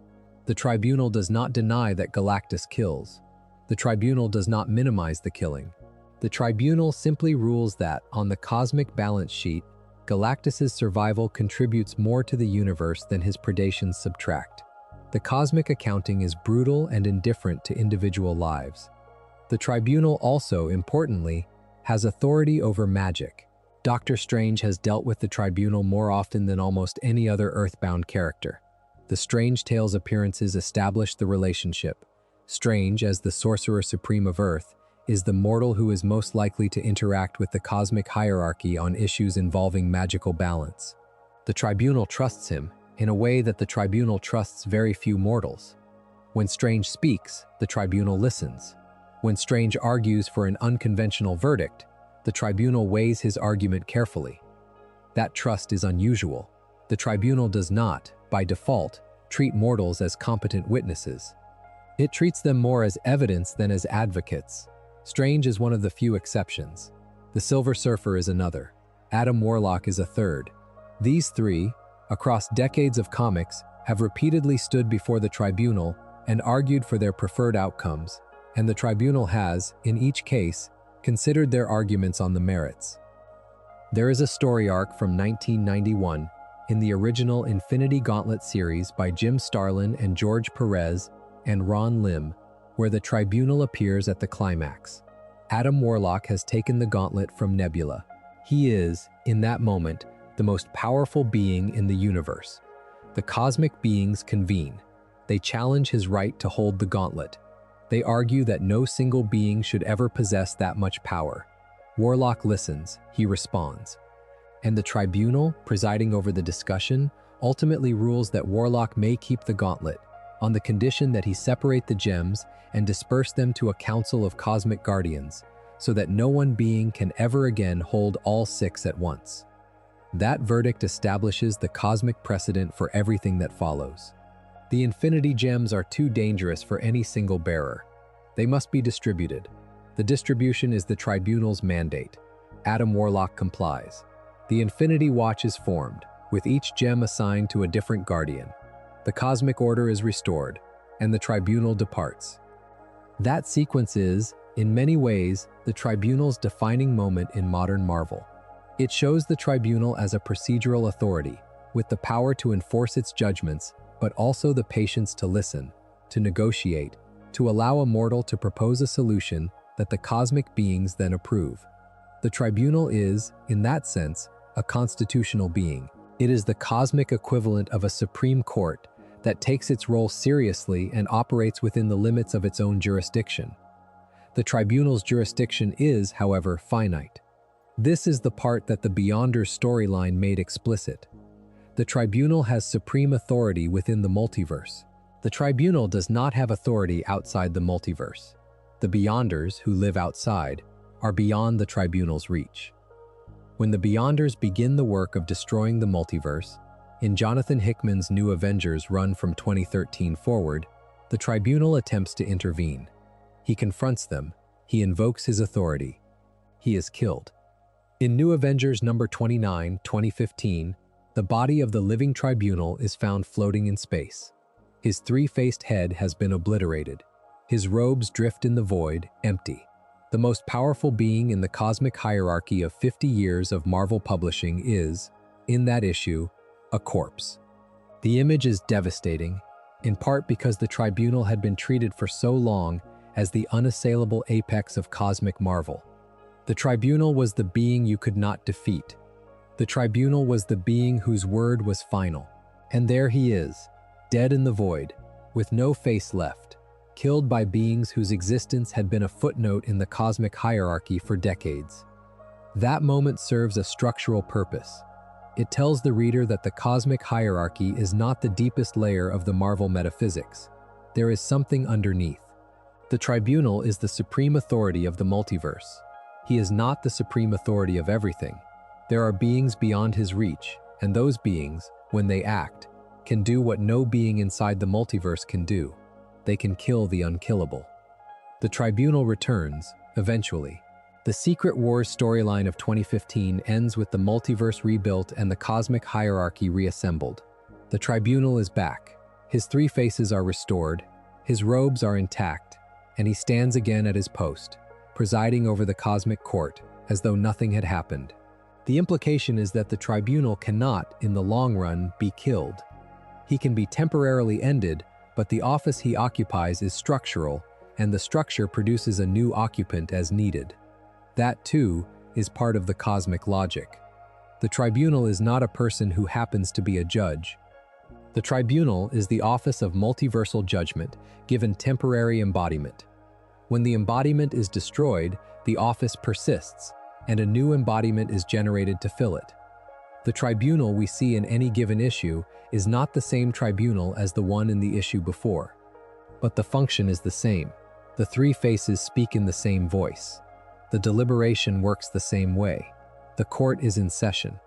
The tribunal does not deny that Galactus kills. The tribunal does not minimize the killing. The tribunal simply rules that, on the cosmic balance sheet, Galactus's survival contributes more to the universe than his predations subtract. The cosmic accounting is brutal and indifferent to individual lives. The tribunal also, importantly, has authority over magic. Doctor Strange has dealt with the tribunal more often than almost any other Earthbound character. The Strange Tales appearances establish the relationship. Strange, as the Sorcerer Supreme of Earth, is the mortal who is most likely to interact with the cosmic hierarchy on issues involving magical balance. The tribunal trusts him in a way that the tribunal trusts very few mortals. When Strange speaks, the tribunal listens. When Strange argues for an unconventional verdict, the tribunal weighs his argument carefully. That trust is unusual. The The tribunal does not, by default, treat mortals as competent witnesses. It treats them more as evidence than as advocates. Strange is one of the few exceptions. The Silver Surfer is another. Adam Warlock is a third. These three, across decades of comics, have repeatedly stood before the tribunal and argued for their preferred outcomes, and the tribunal has, in each case, considered their arguments on the merits. There is a story arc from 1991 in the original Infinity Gauntlet series by Jim Starlin and George Perez and Ron Lim, where the tribunal appears at the climax. Adam Warlock has taken the gauntlet from Nebula. He is, in that moment, the most powerful being in the universe. The cosmic beings convene. They challenge his right to hold the gauntlet. They argue that no single being should ever possess that much power. Warlock listens, he responds. And the tribunal, presiding over the discussion, ultimately rules that Warlock may keep the gauntlet, on the condition that he separate the gems and disperse them to a council of cosmic guardians, so that no one being can ever again hold all six at once. That verdict establishes the cosmic precedent for everything that follows. The Infinity Gems are too dangerous for any single bearer. They must be distributed. The distribution is the tribunal's mandate. Adam Warlock complies. The Infinity Watch is formed, with each gem assigned to a different guardian. The cosmic order is restored, and the tribunal departs. That sequence is, in many ways, the tribunal's defining moment in modern Marvel. It shows the tribunal as a procedural authority, with the power to enforce its judgments, but also the patience to listen, to negotiate, to allow a mortal to propose a solution that the cosmic beings then approve. The tribunal is, in that sense, a constitutional being. It is the cosmic equivalent of a supreme court that takes its role seriously and operates within the limits of its own jurisdiction. The tribunal's jurisdiction is, however, finite. This is the part that the Beyonders storyline made explicit. The tribunal has supreme authority within the multiverse. The tribunal does not have authority outside the multiverse. The Beyonders, who live outside, are beyond the tribunal's reach. When the Beyonders begin the work of destroying the multiverse, in Jonathan Hickman's New Avengers run from 2013 forward, the tribunal attempts to intervene. He confronts them. He invokes his authority. He is killed. In New Avengers number 29, 2015, the body of the Living Tribunal is found floating in space. His three-faced head has been obliterated. His robes drift in the void, empty. The most powerful being in the cosmic hierarchy of 50 years of Marvel publishing is, in that issue, a corpse. The image is devastating, in part because the tribunal had been treated for so long as the unassailable apex of cosmic marvel. The tribunal was the being you could not defeat. The tribunal was the being whose word was final. And there he is, dead in the void, with no face left, killed by beings whose existence had been a footnote in the cosmic hierarchy for decades. That moment serves a structural purpose. It tells the reader that the cosmic hierarchy is not the deepest layer of the Marvel metaphysics. There is something underneath. The tribunal is the supreme authority of the multiverse. He is not the supreme authority of everything. There are beings beyond his reach, and those beings, when they act, can do what no being inside the multiverse can do. They can kill the unkillable. The tribunal returns, eventually. The Secret Wars storyline of 2015 ends with the multiverse rebuilt and the cosmic hierarchy reassembled. The tribunal is back. His three faces are restored, his robes are intact, and he stands again at his post, presiding over the cosmic court, as though nothing had happened. The implication is that the tribunal cannot, in the long run, be killed. He can be temporarily ended, but the office he occupies is structural, and the structure produces a new occupant as needed. That, too, is part of the cosmic logic. The tribunal is not a person who happens to be a judge. The tribunal is the office of multiversal judgment, given temporary embodiment. When the embodiment is destroyed, the office persists, and a new embodiment is generated to fill it. The tribunal we see in any given issue is not the same tribunal as the one in the issue before. But the function is the same. The three faces speak in the same voice. The deliberation works the same way. The court is in session.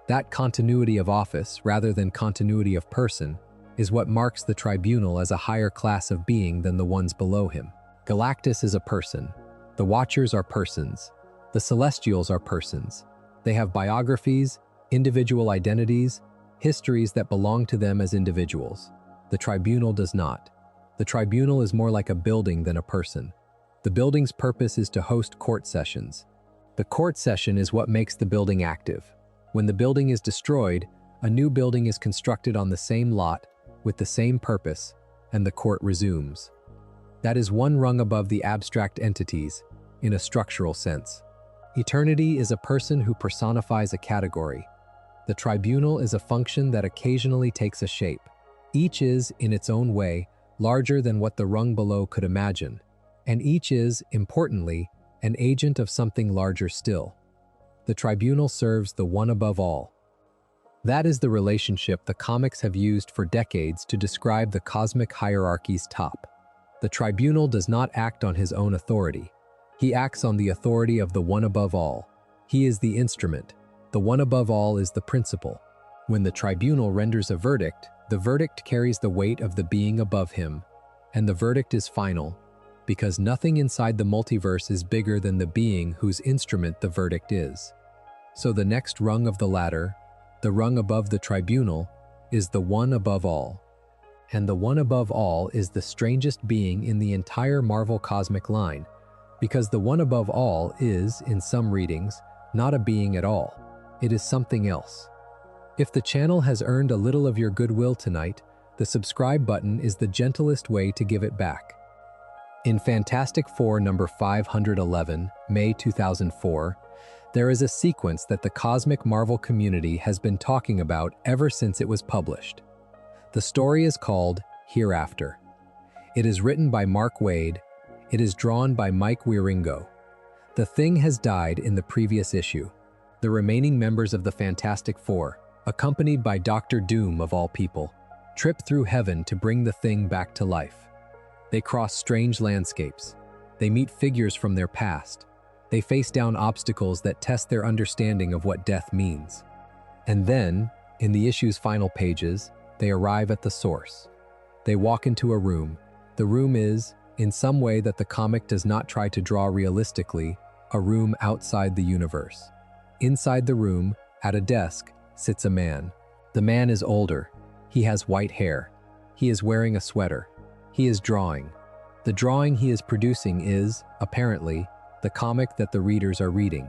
That continuity of office, rather than continuity of person, is what marks the Tribunal as a higher class of being than the ones below him. Galactus is a person. The Watchers are persons. The Celestials are persons. They have biographies, individual identities, histories that belong to them as individuals. The Tribunal does not. The Tribunal is more like a building than a person. The building's purpose is to host court sessions. The court session is what makes the building active. When the building is destroyed, a new building is constructed on the same lot, with the same purpose, and the court resumes. That is one rung above the abstract entities, in a structural sense. Eternity is a person who personifies a category. The Tribunal is a function that occasionally takes a shape. Each is, in its own way, larger than what the rung below could imagine, and each is, importantly, an agent of something larger still. The Tribunal serves the one above all. That is the relationship the comics have used for decades to describe the cosmic hierarchy's top. The Tribunal does not act on his own authority. He acts on the authority of the one above all. He is the instrument. The one above all is the principle. When the Tribunal renders a verdict, the verdict carries the weight of the being above him, and the verdict is final, because nothing inside the multiverse is bigger than the being whose instrument the verdict is. So the next rung of the ladder, the rung above the Tribunal, is the one above all. And the one above all is the strangest being in the entire Marvel cosmic line, because the one above all is, in some readings, not a being at all. It is something else. If the channel has earned a little of your goodwill tonight, the subscribe button is the gentlest way to give it back. In Fantastic Four number 511, May 2004, there is a sequence that the cosmic Marvel community has been talking about ever since it was published. The story is called Hereafter. It is written by Mark Waid. It is drawn by Mike Wieringo. The Thing has died in the previous issue. The remaining members of the Fantastic Four, accompanied by Dr. Doom of all people, trip through heaven to bring the Thing back to life. They cross strange landscapes. They meet figures from their past. They face down obstacles that test their understanding of what death means. And then, in the issue's final pages, they arrive at the source. They walk into a room. The room is, in some way that the comic does not try to draw realistically, a room outside the universe. Inside the room, at a desk, sits a man. The man is older. He has white hair. He is wearing a sweater. He is drawing. The drawing he is producing is, apparently, the comic that the readers are reading.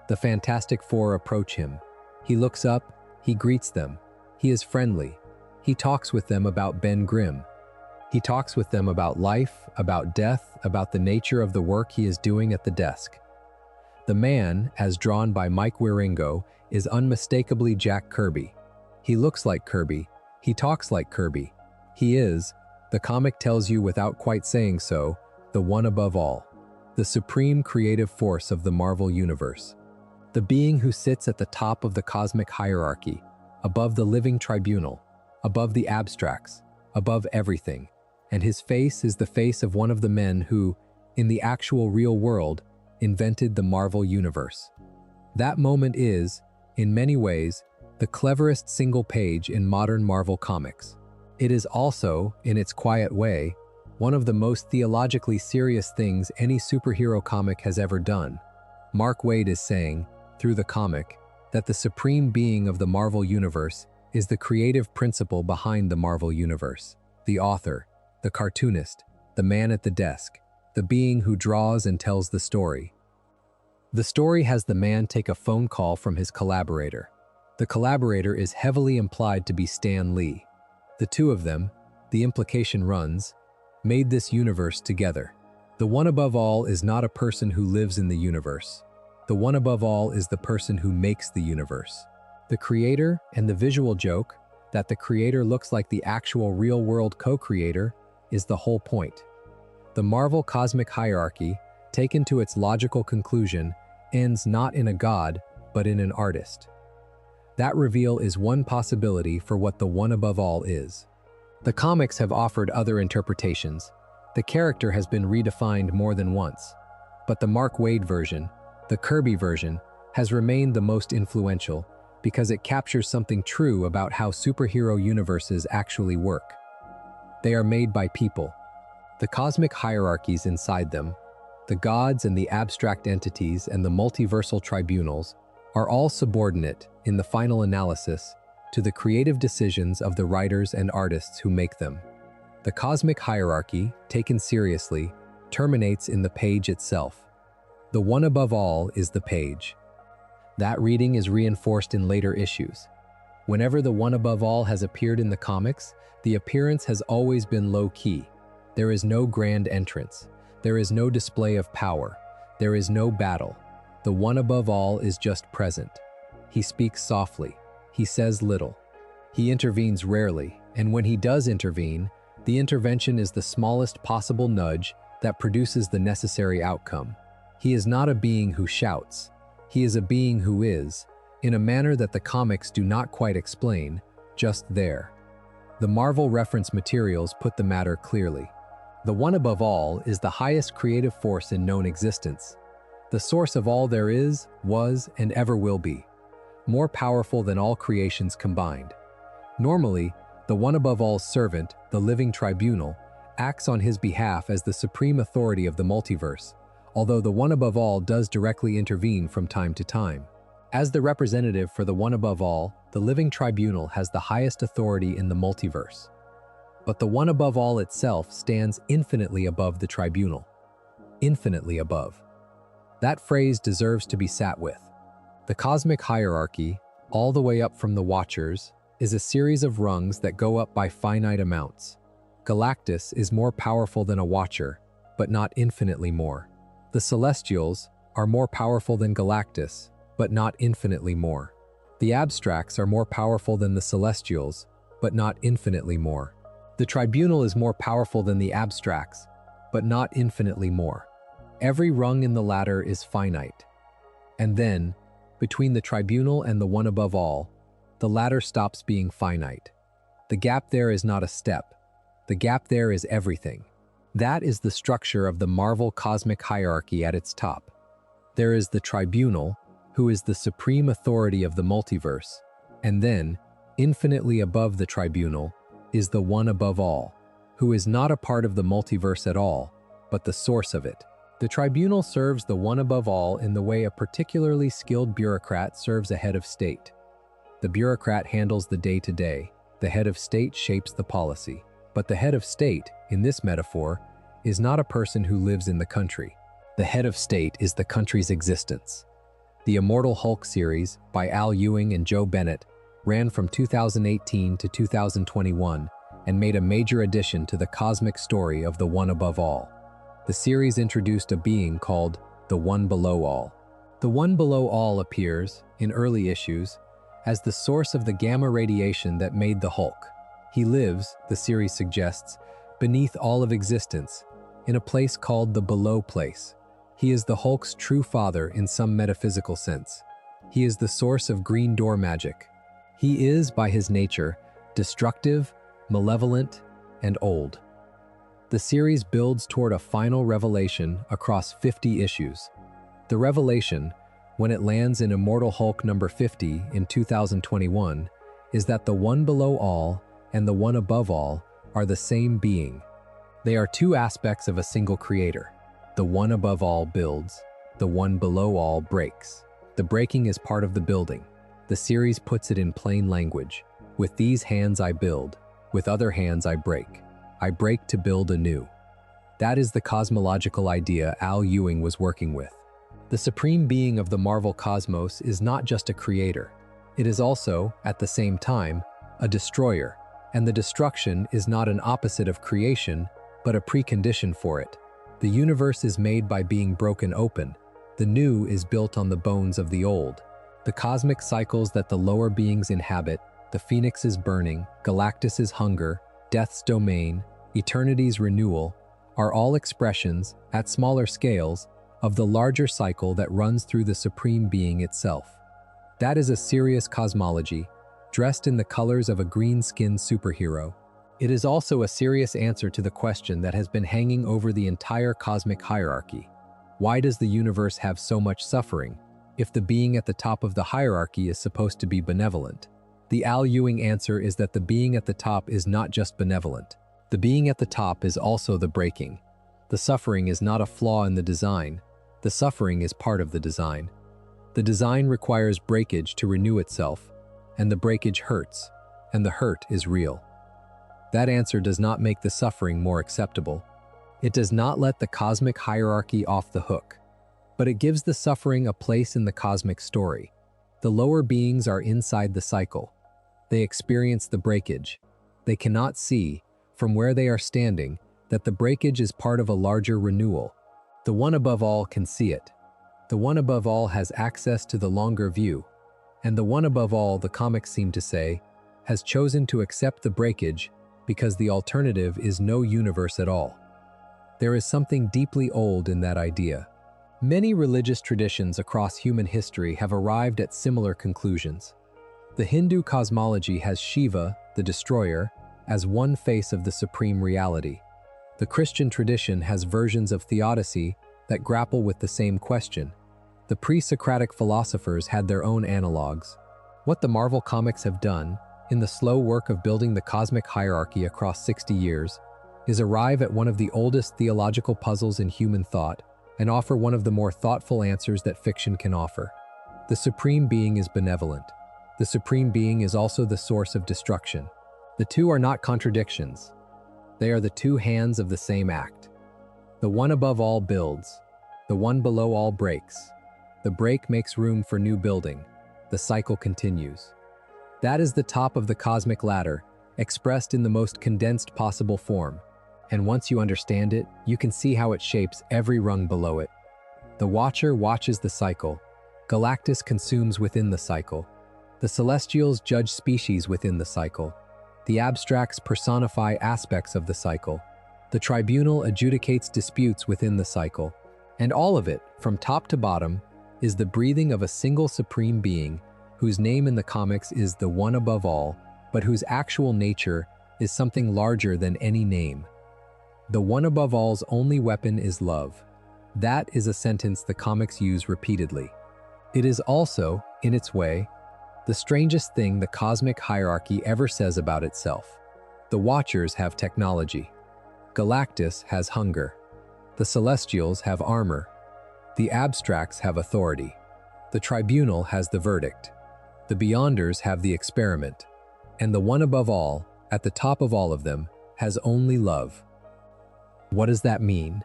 The Fantastic Four approach him. He looks up. He greets them. He is friendly. He talks with them about Ben Grimm. He talks with them about life, about death, about the nature of the work he is doing at the desk. The man, as drawn by Mike Wieringo, is unmistakably Jack Kirby. He looks like Kirby. He talks like Kirby. He is, the comic tells you without quite saying so, the one above all, the supreme creative force of the Marvel Universe. The being who sits at the top of the cosmic hierarchy, above the Living Tribunal, above the abstracts, above everything. And his face is the face of one of the men who, in the actual real world, invented the Marvel Universe. That moment is, in many ways, the cleverest single page in modern Marvel comics. It is also, in its quiet way, one of the most theologically serious things any superhero comic has ever done. Mark Waid is saying, through the comic, that the supreme being of the Marvel Universe is the creative principle behind the Marvel Universe, the author, the cartoonist, the man at the desk, the being who draws and tells the story. The story has the man take a phone call from his collaborator. The collaborator is heavily implied to be Stan Lee. The two of them, the implication runs, made this universe together. The one above all is not a person who lives in the universe. The one above all is the person who makes the universe. The creator and the visual joke, that the creator looks like the actual real-world co-creator, is the whole point. The Marvel cosmic hierarchy, taken to its logical conclusion, ends not in a god, but in an artist. That reveal is one possibility for what the one above all is. The comics have offered other interpretations. The character has been redefined more than once. But the Mark Waid version, the Kirby version, has remained the most influential because it captures something true about how superhero universes actually work. They are made by people. The cosmic hierarchies inside them, the gods and the abstract entities and the multiversal tribunals, are all subordinate, in the final analysis, to the creative decisions of the writers and artists who make them. The cosmic hierarchy, taken seriously, terminates in the page itself. The one above all is the page. That reading is reinforced in later issues. Whenever the one above all has appeared in the comics, the appearance has always been low-key. There is no grand entrance. There is no display of power. There is no battle. The one above all is just present. He speaks softly. He says little. He intervenes rarely, and when he does intervene, the intervention is the smallest possible nudge that produces the necessary outcome. He is not a being who shouts. He is a being who is, in a manner that the comics do not quite explain, just there. The Marvel reference materials put the matter clearly. The one above all is the highest creative force in known existence, the source of all there is, was, and ever will be, more powerful than all creations combined. Normally, the one above all's servant, the Living Tribunal, acts on his behalf as the supreme authority of the multiverse, although the one above all does directly intervene from time to time. As the representative for the one above all, the Living Tribunal has the highest authority in the multiverse. But the one above all itself stands infinitely above the tribunal. Infinitely above. That phrase deserves to be sat with. The cosmic hierarchy, all the way up from the Watchers, is a series of rungs that go up by finite amounts. Galactus is more powerful than a Watcher, but not infinitely more. The Celestials are more powerful than Galactus, but not infinitely more. The Abstracts are more powerful than the Celestials, but not infinitely more. The Tribunal is more powerful than the Abstracts, but not infinitely more. Every rung in the ladder is finite. And then, between the Tribunal and the one above all, the ladder stops being finite. The gap there is not a step. The gap there is everything. That is the structure of the Marvel cosmic hierarchy at its top. There is the Tribunal, who is the supreme authority of the multiverse, and then, infinitely above the Tribunal, is the one above all, who is not a part of the multiverse at all, but the source of it. The Tribunal serves the one above all in the way a particularly skilled bureaucrat serves a head of state. The bureaucrat handles the day-to-day, the head of state shapes the policy. But the head of state, in this metaphor, is not a person who lives in the country. The head of state is the country's existence. The Immortal Hulk series, by Al Ewing and Joe Bennett, ran from 2018 to 2021 and made a major addition to the cosmic story of the one above all. The series introduced a being called the one below all. The one below all appears, in early issues, as the source of the gamma radiation that made the Hulk. He lives, the series suggests, beneath all of existence, in a place called the below place. He is the Hulk's true father in some metaphysical sense. He is the source of green door magic. He is, by his nature, destructive, malevolent, and old. The series builds toward a final revelation across 50 issues. The revelation, when it lands in Immortal Hulk number 50 in 2021, is that the one below all and the one above all are the same being. They are two aspects of a single creator. The one above all builds, the one below all breaks. The breaking is part of the building. The series puts it in plain language. With these hands I build, with other hands I break. I break to build anew. That is the cosmological idea Al Ewing was working with. The supreme being of the Marvel cosmos is not just a creator. It is also, at the same time, a destroyer, and the destruction is not an opposite of creation, but a precondition for it. The universe is made by being broken open. The new is built on the bones of the old. The cosmic cycles that the lower beings inhabit, the phoenix's burning, Galactus's hunger, death's domain, eternity's renewal, are all expressions, at smaller scales, of the larger cycle that runs through the supreme being itself. That is a serious cosmology, dressed in the colors of a green-skinned superhero. It is also a serious answer to the question that has been hanging over the entire cosmic hierarchy. Why does the universe have so much suffering? if the being at the top of the hierarchy is supposed to be benevolent? The Al Ewing answer is that the being at the top is not just benevolent. The being at the top is also the breaking. The suffering is not a flaw in the design. The suffering is part of the design. The design requires breakage to renew itself, and the breakage hurts, and the hurt is real. That answer does not make the suffering more acceptable. It does not let the cosmic hierarchy off the hook, but it gives the suffering a place in the cosmic story. The lower beings are inside the cycle. They experience the breakage. They cannot see, from where they are standing, that the breakage is part of a larger renewal. The one above all can see it. The one above all has access to the longer view. And the one above all, the comics seem to say, has chosen to accept the breakage because the alternative is no universe at all. There is something deeply old in that idea. Many religious traditions across human history have arrived at similar conclusions. The Hindu cosmology has Shiva, the destroyer, as one face of the supreme reality. The Christian tradition has versions of theodicy that grapple with the same question. The pre-Socratic philosophers had their own analogues. What the Marvel comics have done, in the slow work of building the cosmic hierarchy across 60 years, is arrive at one of the oldest theological puzzles in human thought and offer one of the more thoughtful answers that fiction can offer. The Supreme Being is benevolent. The Supreme Being is also the source of destruction. The two are not contradictions. They are the two hands of the same act. The one above all builds. The one below all breaks. The break makes room for new building. The cycle continues. That is the top of the cosmic ladder, expressed in the most condensed possible form. And once you understand it, you can see how it shapes every rung below it. The Watcher watches the cycle. Galactus consumes within the cycle. The Celestials judge species within the cycle. The Abstracts personify aspects of the cycle. The Tribunal adjudicates disputes within the cycle. And all of it, from top to bottom, is the breathing of a single supreme being whose name in the comics is the one above all, but whose actual nature is something larger than any name. The one above all's only weapon is love. That is a sentence the comics use repeatedly. It is also, in its way, the strangest thing the cosmic hierarchy ever says about itself. The Watchers have technology. Galactus has hunger. The Celestials have armor. The Abstracts have authority. The Tribunal has the verdict. The Beyonders have the experiment. And the one above all, at the top of all of them, has only love. What does that mean?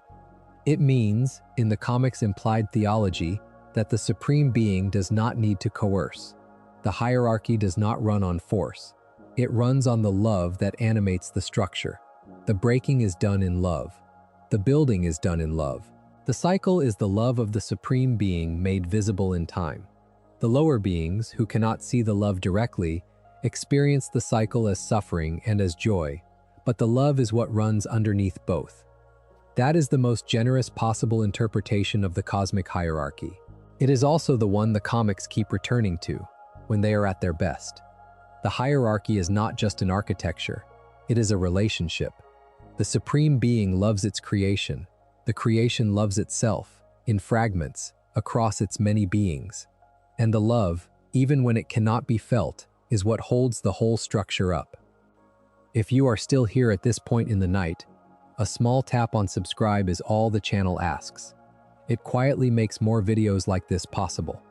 It means, in the comics' implied theology, that the Supreme Being does not need to coerce. The hierarchy does not run on force. It runs on the love that animates the structure. The breaking is done in love. The building is done in love. The cycle is the love of the Supreme Being made visible in time. The lower beings, who cannot see the love directly, experience the cycle as suffering and as joy, but the love is what runs underneath both. That is the most generous possible interpretation of the cosmic hierarchy. It is also the one the comics keep returning to when they are at their best. The hierarchy is not just an architecture, it is a relationship. The Supreme Being loves its creation. The creation loves itself, in fragments, across its many beings. And the love, even when it cannot be felt, is what holds the whole structure up. If you are still here at this point in the night, a small tap on subscribe is all the channel asks. It quietly makes more videos like this possible.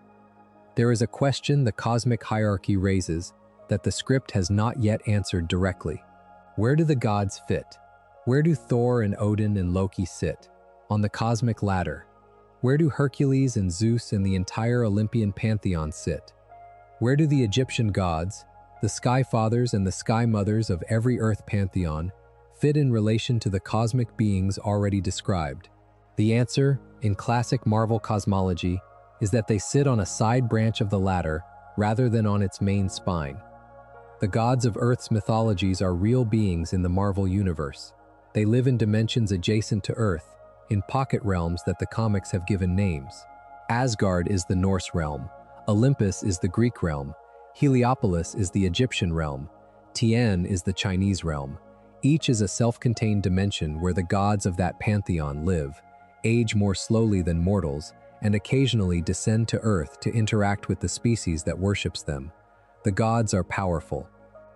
There is a question the cosmic hierarchy raises that the script has not yet answered directly. Where do the gods fit? Where do Thor and Odin and Loki sit? On the cosmic ladder? Where do Hercules and Zeus and the entire Olympian pantheon sit? Where do the Egyptian gods, the Sky Fathers and the Sky Mothers of every Earth pantheon, fit in relation to the cosmic beings already described? The answer, in classic Marvel cosmology, is that they sit on a side branch of the ladder rather than on its main spine. The gods of Earth's mythologies are real beings in the Marvel universe. They live in dimensions adjacent to Earth, in pocket realms that the comics have given names. Asgard is the Norse realm, Olympus is the Greek realm, Heliopolis is the Egyptian realm, Tien is the Chinese realm. Each is a self-contained dimension where the gods of that pantheon live, age more slowly than mortals, and occasionally descend to Earth to interact with the species that worships them. The gods are powerful.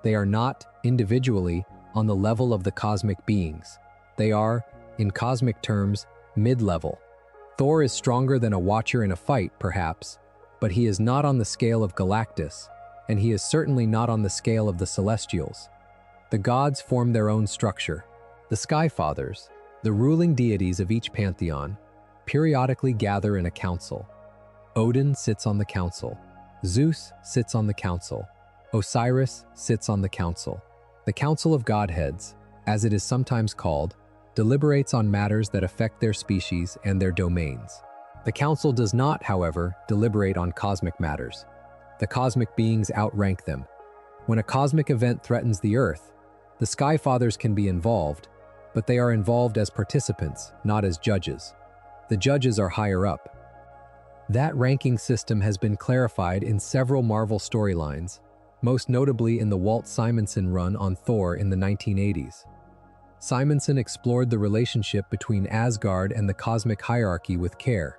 They are not, individually, on the level of the cosmic beings. They are, in cosmic terms, mid-level. Thor is stronger than a Watcher in a fight, perhaps, but he is not on the scale of Galactus, and he is certainly not on the scale of the Celestials. The gods form their own structure. The Sky Fathers, the ruling deities of each pantheon, periodically gather in a council. Odin sits on the council. Zeus sits on the council. Osiris sits on the council. The Council of Godheads, as it is sometimes called, deliberates on matters that affect their species and their domains. The council does not, however, deliberate on cosmic matters. The cosmic beings outrank them. When a cosmic event threatens the Earth, the Sky Fathers can be involved, but they are involved as participants, not as judges. The judges are higher up. That ranking system has been clarified in several Marvel storylines, most notably in the Walt Simonson run on Thor in the 1980s. Simonson explored the relationship between Asgard and the cosmic hierarchy with care.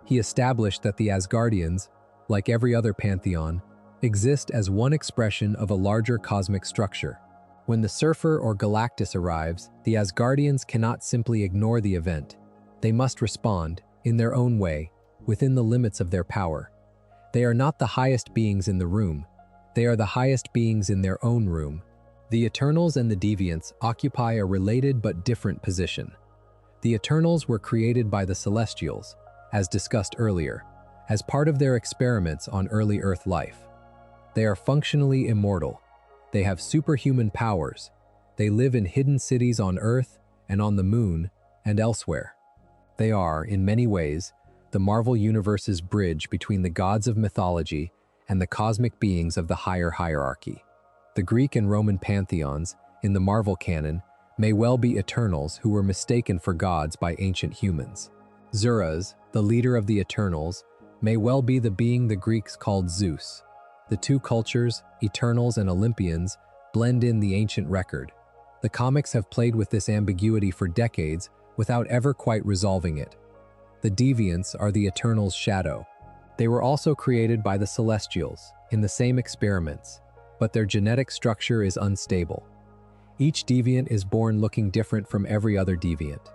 He established that the Asgardians, like every other pantheon, exist as one expression of a larger cosmic structure. When the Surfer or Galactus arrives, the Asgardians cannot simply ignore the event. They must respond, in their own way, within the limits of their power. They are not the highest beings in the room. They are the highest beings in their own room. The Eternals and the Deviants occupy a related but different position. The Eternals were created by the Celestials, as discussed earlier, as part of their experiments on early Earth life. They are functionally immortal. They have superhuman powers. They live in hidden cities on Earth and on the Moon and elsewhere. They are, in many ways, the Marvel Universe's bridge between the gods of mythology and the cosmic beings of the higher hierarchy. The Greek and Roman pantheons, in the Marvel canon, may well be Eternals who were mistaken for gods by ancient humans. Zuras, the leader of the Eternals, may well be the being the Greeks called Zeus. The two cultures, Eternals and Olympians, blend in the ancient record. The comics have played with this ambiguity for decades without ever quite resolving it. The Deviants are the Eternals' shadow. They were also created by the Celestials, in the same experiments, but their genetic structure is unstable. Each deviant is born looking different from every other deviant.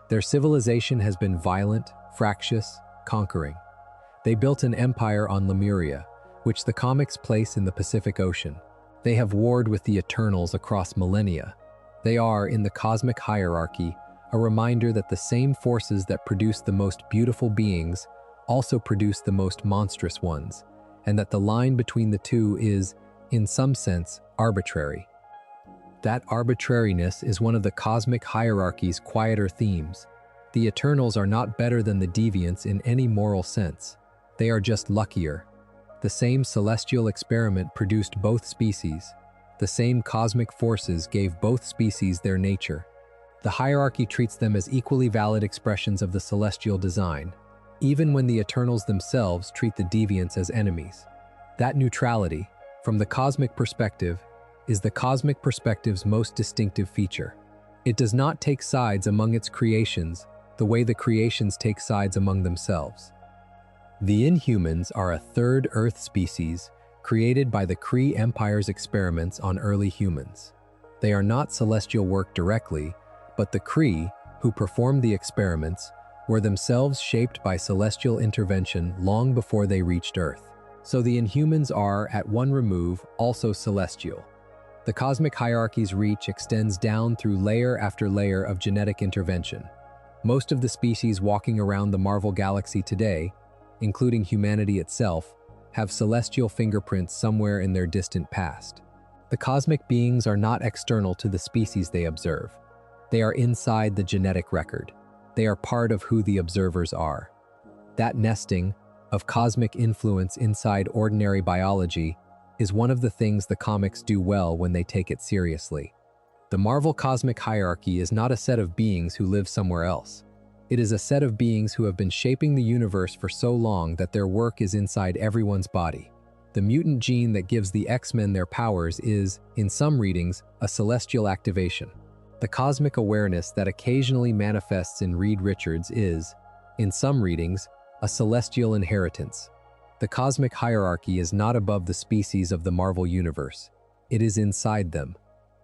Their civilization has been violent, fractious, conquering. They built an empire on Lemuria, which the comics place in the Pacific Ocean. They have warred with the Eternals across millennia. They are, in the cosmic hierarchy, a reminder that the same forces that produce the most beautiful beings also produce the most monstrous ones, and that the line between the two is, in some sense, arbitrary. That arbitrariness is one of the cosmic hierarchy's quieter themes. The Eternals are not better than the Deviants in any moral sense. They are just luckier. The same celestial experiment produced both species. The same cosmic forces gave both species their nature. The hierarchy treats them as equally valid expressions of the celestial design, even when the Eternals themselves treat the Deviants as enemies. That neutrality, from the cosmic perspective, is the cosmic perspective's most distinctive feature. It does not take sides among its creations the way the creations take sides among themselves. The Inhumans are a third Earth species created by the Kree Empire's experiments on early humans. They are not celestial work directly, but the Kree, who performed the experiments, were themselves shaped by celestial intervention long before they reached Earth. So the Inhumans are, at one remove, also celestial. The cosmic hierarchy's reach extends down through layer after layer of genetic intervention. Most of the species walking around the Marvel galaxy today, including humanity itself, have celestial fingerprints somewhere in their distant past. The cosmic beings are not external to the species they observe. They are inside the genetic record. They are part of who the observers are. That nesting of cosmic influence inside ordinary biology is one of the things the comics do well when they take it seriously. The Marvel cosmic hierarchy is not a set of beings who live somewhere else. It is a set of beings who have been shaping the universe for so long that their work is inside everyone's body. The mutant gene that gives the X-Men their powers is, in some readings, a celestial activation. The cosmic awareness that occasionally manifests in Reed Richards is, in some readings, a celestial inheritance. The cosmic hierarchy is not above the species of the Marvel Universe. It is inside them.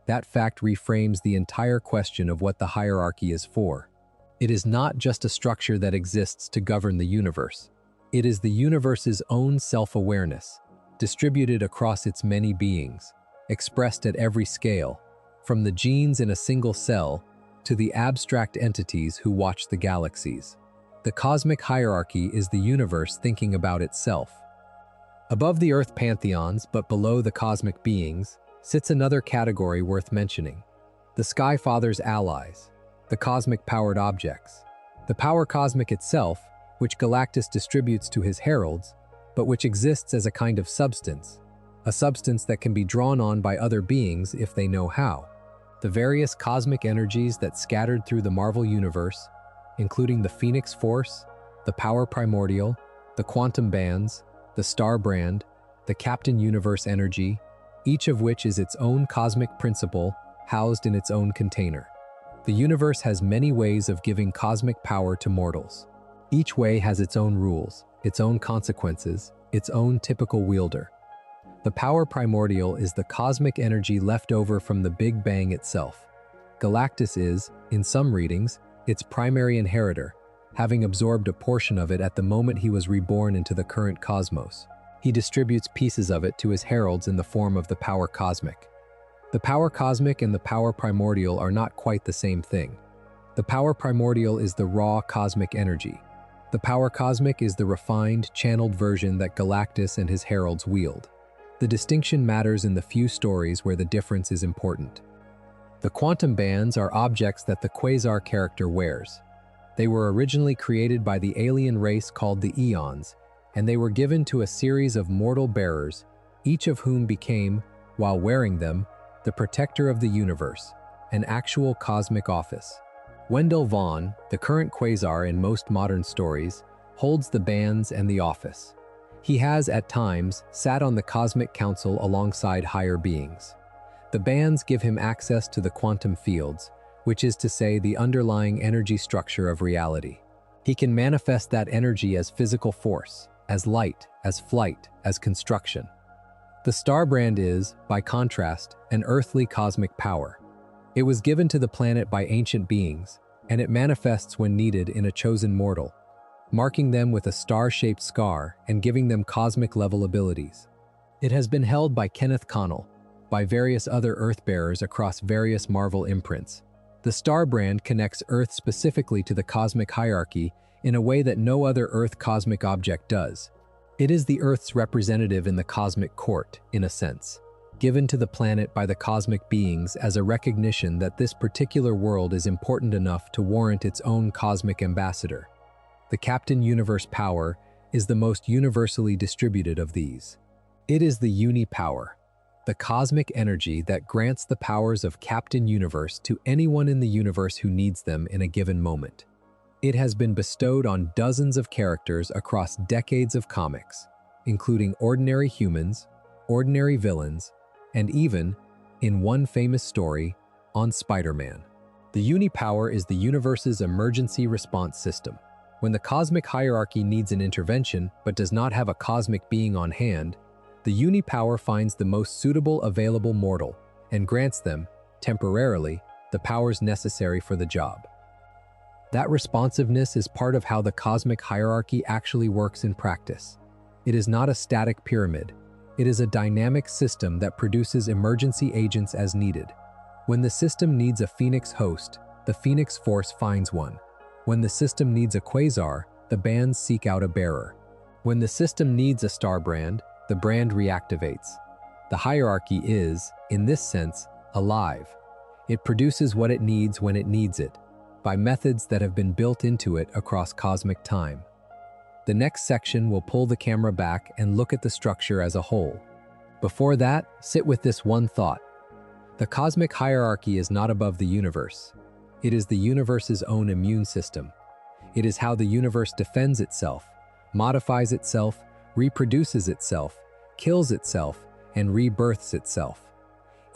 That fact reframes the entire question of what the hierarchy is for. It is not just a structure that exists to govern the universe. It is the universe's own self-awareness, distributed across its many beings, expressed at every scale, from the genes in a single cell to the abstract entities who watch the galaxies. The cosmic hierarchy is the universe thinking about itself. Above the Earth pantheons, but below the cosmic beings, sits another category worth mentioning: the Sky Father's allies, the cosmic-powered objects. The power cosmic itself, which Galactus distributes to his heralds, but which exists as a kind of substance, a substance that can be drawn on by other beings if they know how. The various cosmic energies that scattered through the Marvel Universe, including the Phoenix Force, the Power Primordial, the Quantum Bands, the Star Brand, the Captain Universe energy, each of which is its own cosmic principle housed in its own container. The universe has many ways of giving cosmic power to mortals. Each way has its own rules, its own consequences, its own typical wielder. The Power Primordial is the cosmic energy left over from the Big Bang itself. Galactus is, in some readings, its primary inheritor, having absorbed a portion of it at the moment he was reborn into the current cosmos. He distributes pieces of it to his heralds in the form of the Power Cosmic. The Power Cosmic and the Power Primordial are not quite the same thing. The Power Primordial is the raw cosmic energy. The Power Cosmic is the refined, channeled version that Galactus and his heralds wield. The distinction matters in the few stories where the difference is important. The quantum bands are objects that the Quasar character wears. They were originally created by the alien race called the Eons, and they were given to a series of mortal bearers, each of whom became, while wearing them, the protector of the universe, an actual cosmic office. Wendell Vaughn, the current Quasar in most modern stories, holds the bands and the office. He has, at times, sat on the Cosmic Council alongside higher beings. The bands give him access to the quantum fields, which is to say the underlying energy structure of reality. He can manifest that energy as physical force, as light, as flight, as construction. The Star Brand is, by contrast, an earthly cosmic power. It was given to the planet by ancient beings, and it manifests when needed in a chosen mortal, marking them with a star-shaped scar and giving them cosmic-level abilities. It has been held by Kenneth Connell, by various other Earth-bearers across various Marvel imprints. The Star Brand connects Earth specifically to the cosmic hierarchy in a way that no other Earth cosmic object does. It is the Earth's representative in the cosmic court, in a sense, given to the planet by the cosmic beings as a recognition that this particular world is important enough to warrant its own cosmic ambassador. The Captain Universe power is the most universally distributed of these. It is the Uni-Power, the cosmic energy that grants the powers of Captain Universe to anyone in the universe who needs them in a given moment. It has been bestowed on dozens of characters across decades of comics, including ordinary humans, ordinary villains, and even, in one famous story, on Spider-Man. The Uni-Power is the universe's emergency response system. When the cosmic hierarchy needs an intervention but does not have a cosmic being on hand, the Uni-Power finds the most suitable available mortal and grants them, temporarily, the powers necessary for the job. That responsiveness is part of how the cosmic hierarchy actually works in practice. It is not a static pyramid. It is a dynamic system that produces emergency agents as needed. When the system needs a Phoenix host, the Phoenix Force finds one. When the system needs a Quasar, the bands seek out a bearer. When the system needs a Star Brand, the brand reactivates. The hierarchy is, in this sense, alive. It produces what it needs when it needs it, by methods that have been built into it across cosmic time. The next section will pull the camera back and look at the structure as a whole. Before that, sit with this one thought. The cosmic hierarchy is not above the universe. It is the universe's own immune system. It is how the universe defends itself, modifies itself, reproduces itself, kills itself, and rebirths itself.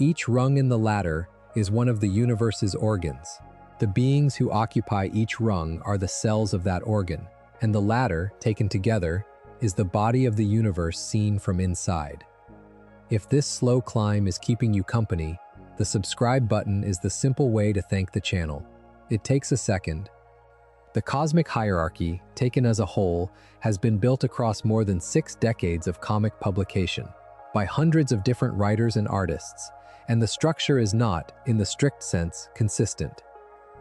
Each rung in the ladder is one of the universe's organs. The beings who occupy each rung are the cells of that organ, and the latter, taken together, is the body of the universe seen from inside. If this slow climb is keeping you company, the subscribe button is the simple way to thank the channel. It takes a second. The cosmic hierarchy, taken as a whole, has been built across more than 6 decades of comic publication by hundreds of different writers and artists, and the structure is not, in the strict sense, consistent.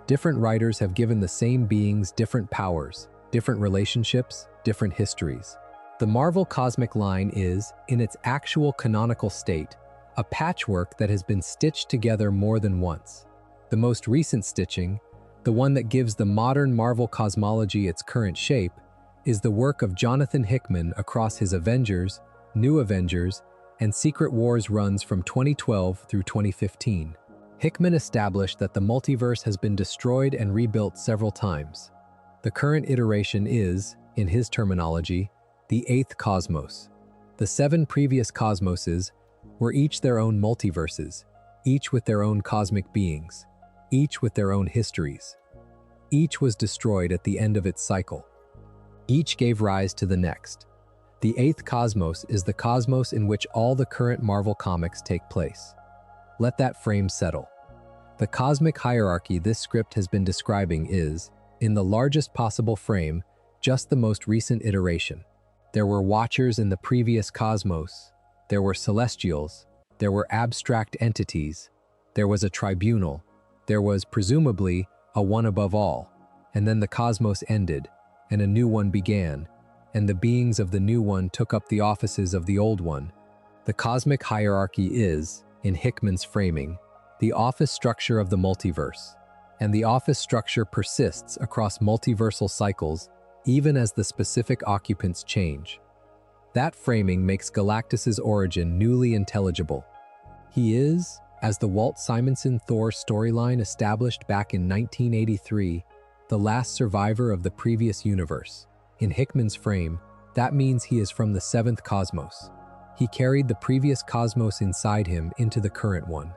Different writers have given the same beings different powers, different relationships, different histories. The Marvel cosmic line is, in its actual canonical state, a patchwork that has been stitched together more than once. The most recent stitching, the one that gives the modern Marvel cosmology its current shape, is the work of Jonathan Hickman across his Avengers, New Avengers, and Secret Wars runs from 2012 through 2015. Hickman established that the multiverse has been destroyed and rebuilt several times. The current iteration is, in his terminology, the 8th cosmos. The 7 previous cosmoses were each their own multiverses, each with their own cosmic beings, each with their own histories. Each was destroyed at the end of its cycle. Each gave rise to the next. The 8th cosmos is the cosmos in which all the current Marvel comics take place. Let that frame settle. The cosmic hierarchy this script has been describing is, in the largest possible frame, just the most recent iteration. There were Watchers in the previous cosmos. There were Celestials. There were abstract entities. There was a tribunal. There was, presumably, a one above all. And then the cosmos ended, and a new one began, and the beings of the new one took up the offices of the old one. The cosmic hierarchy is, in Hickman's framing, the office structure of the multiverse, and the office structure persists across multiversal cycles even as the specific occupants change. That framing makes Galactus's origin newly intelligible. He is, as the Walt Simonson Thor storyline established back in 1983, the last survivor of the previous universe. In Hickman's frame, that means he is from the 7th cosmos. He carried the previous cosmos inside him into the current one.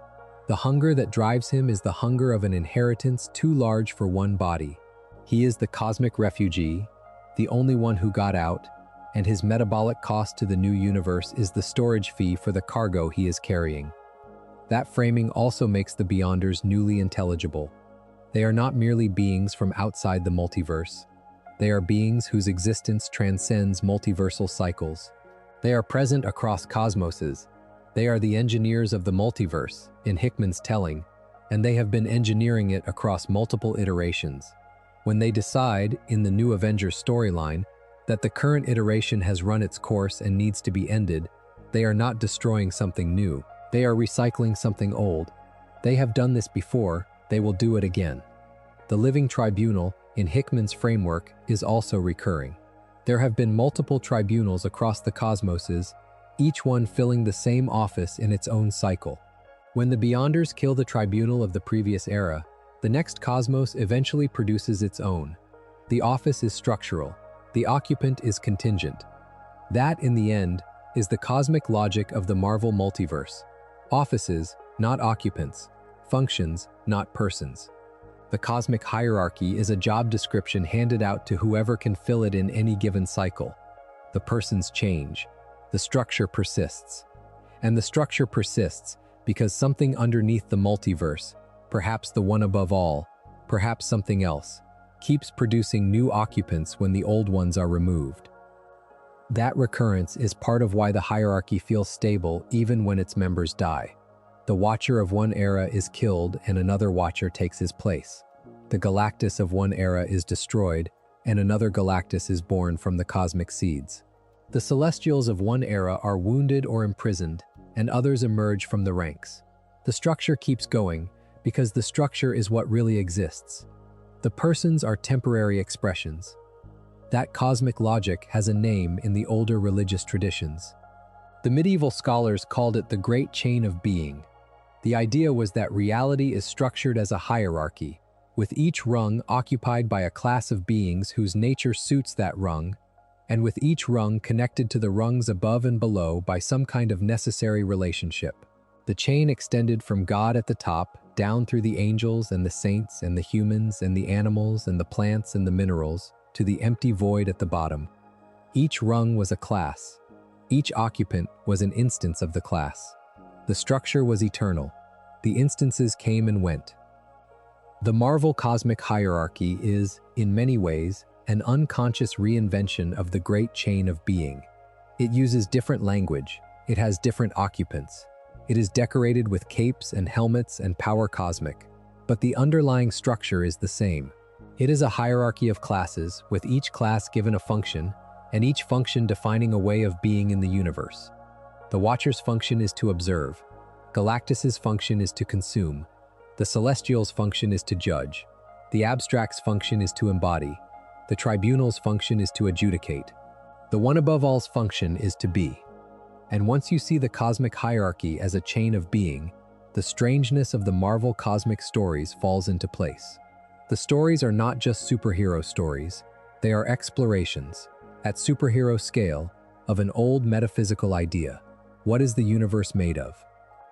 The hunger that drives him is the hunger of an inheritance too large for one body. He is the cosmic refugee, the only one who got out, and his metabolic cost to the new universe is the storage fee for the cargo he is carrying. That framing also makes the Beyonders newly intelligible. They are not merely beings from outside the multiverse. They are beings whose existence transcends multiversal cycles. They are present across cosmoses. They are the engineers of the multiverse, in Hickman's telling, and they have been engineering it across multiple iterations. When they decide, in the New Avengers storyline, that the current iteration has run its course and needs to be ended, they are not destroying something new. They are recycling something old. They have done this before, they will do it again. The Living Tribunal, in Hickman's framework, is also recurring. There have been multiple tribunals across the cosmoses, each one filling the same office in its own cycle. When the Beyonders kill the tribunal of the previous era, the next cosmos eventually produces its own. The office is structural. The occupant is contingent. That, in the end, is the cosmic logic of the Marvel multiverse. Offices, not occupants. Functions, not persons. The cosmic hierarchy is a job description handed out to whoever can fill it in any given cycle. The persons change. The structure persists. And the structure persists because something underneath the multiverse, perhaps the one above all, perhaps something else, keeps producing new occupants when the old ones are removed. That recurrence is part of why the hierarchy feels stable even when its members die. The Watcher of one era is killed and another Watcher takes his place. The Galactus of one era is destroyed and another Galactus is born from the cosmic seeds. The Celestials of one era are wounded or imprisoned, and others emerge from the ranks. The structure keeps going because the structure is what really exists. The persons are temporary expressions. That cosmic logic has a name in the older religious traditions. The medieval scholars called it the Great Chain of Being. The idea was that reality is structured as a hierarchy, with each rung occupied by a class of beings whose nature suits that rung, and with each rung connected to the rungs above and below by some kind of necessary relationship. The chain extended from God at the top, down through the angels and the saints and the humans and the animals and the plants and the minerals, to the empty void at the bottom. Each rung was a class. Each occupant was an instance of the class. The structure was eternal. The instances came and went. The Marvel cosmic hierarchy is, in many ways, an unconscious reinvention of the great chain of being. It uses different language. It has different occupants. It is decorated with capes and helmets and power cosmic. But the underlying structure is the same. It is a hierarchy of classes, with each class given a function, and each function defining a way of being in the universe. The Watcher's function is to observe. Galactus's function is to consume. The Celestial's function is to judge. The Abstract's function is to embody. The Tribunal's function is to adjudicate. The One Above All's function is to be. And once you see the cosmic hierarchy as a chain of being, the strangeness of the Marvel cosmic stories falls into place. The stories are not just superhero stories. They are explorations, at superhero scale, of an old metaphysical idea. What is the universe made of?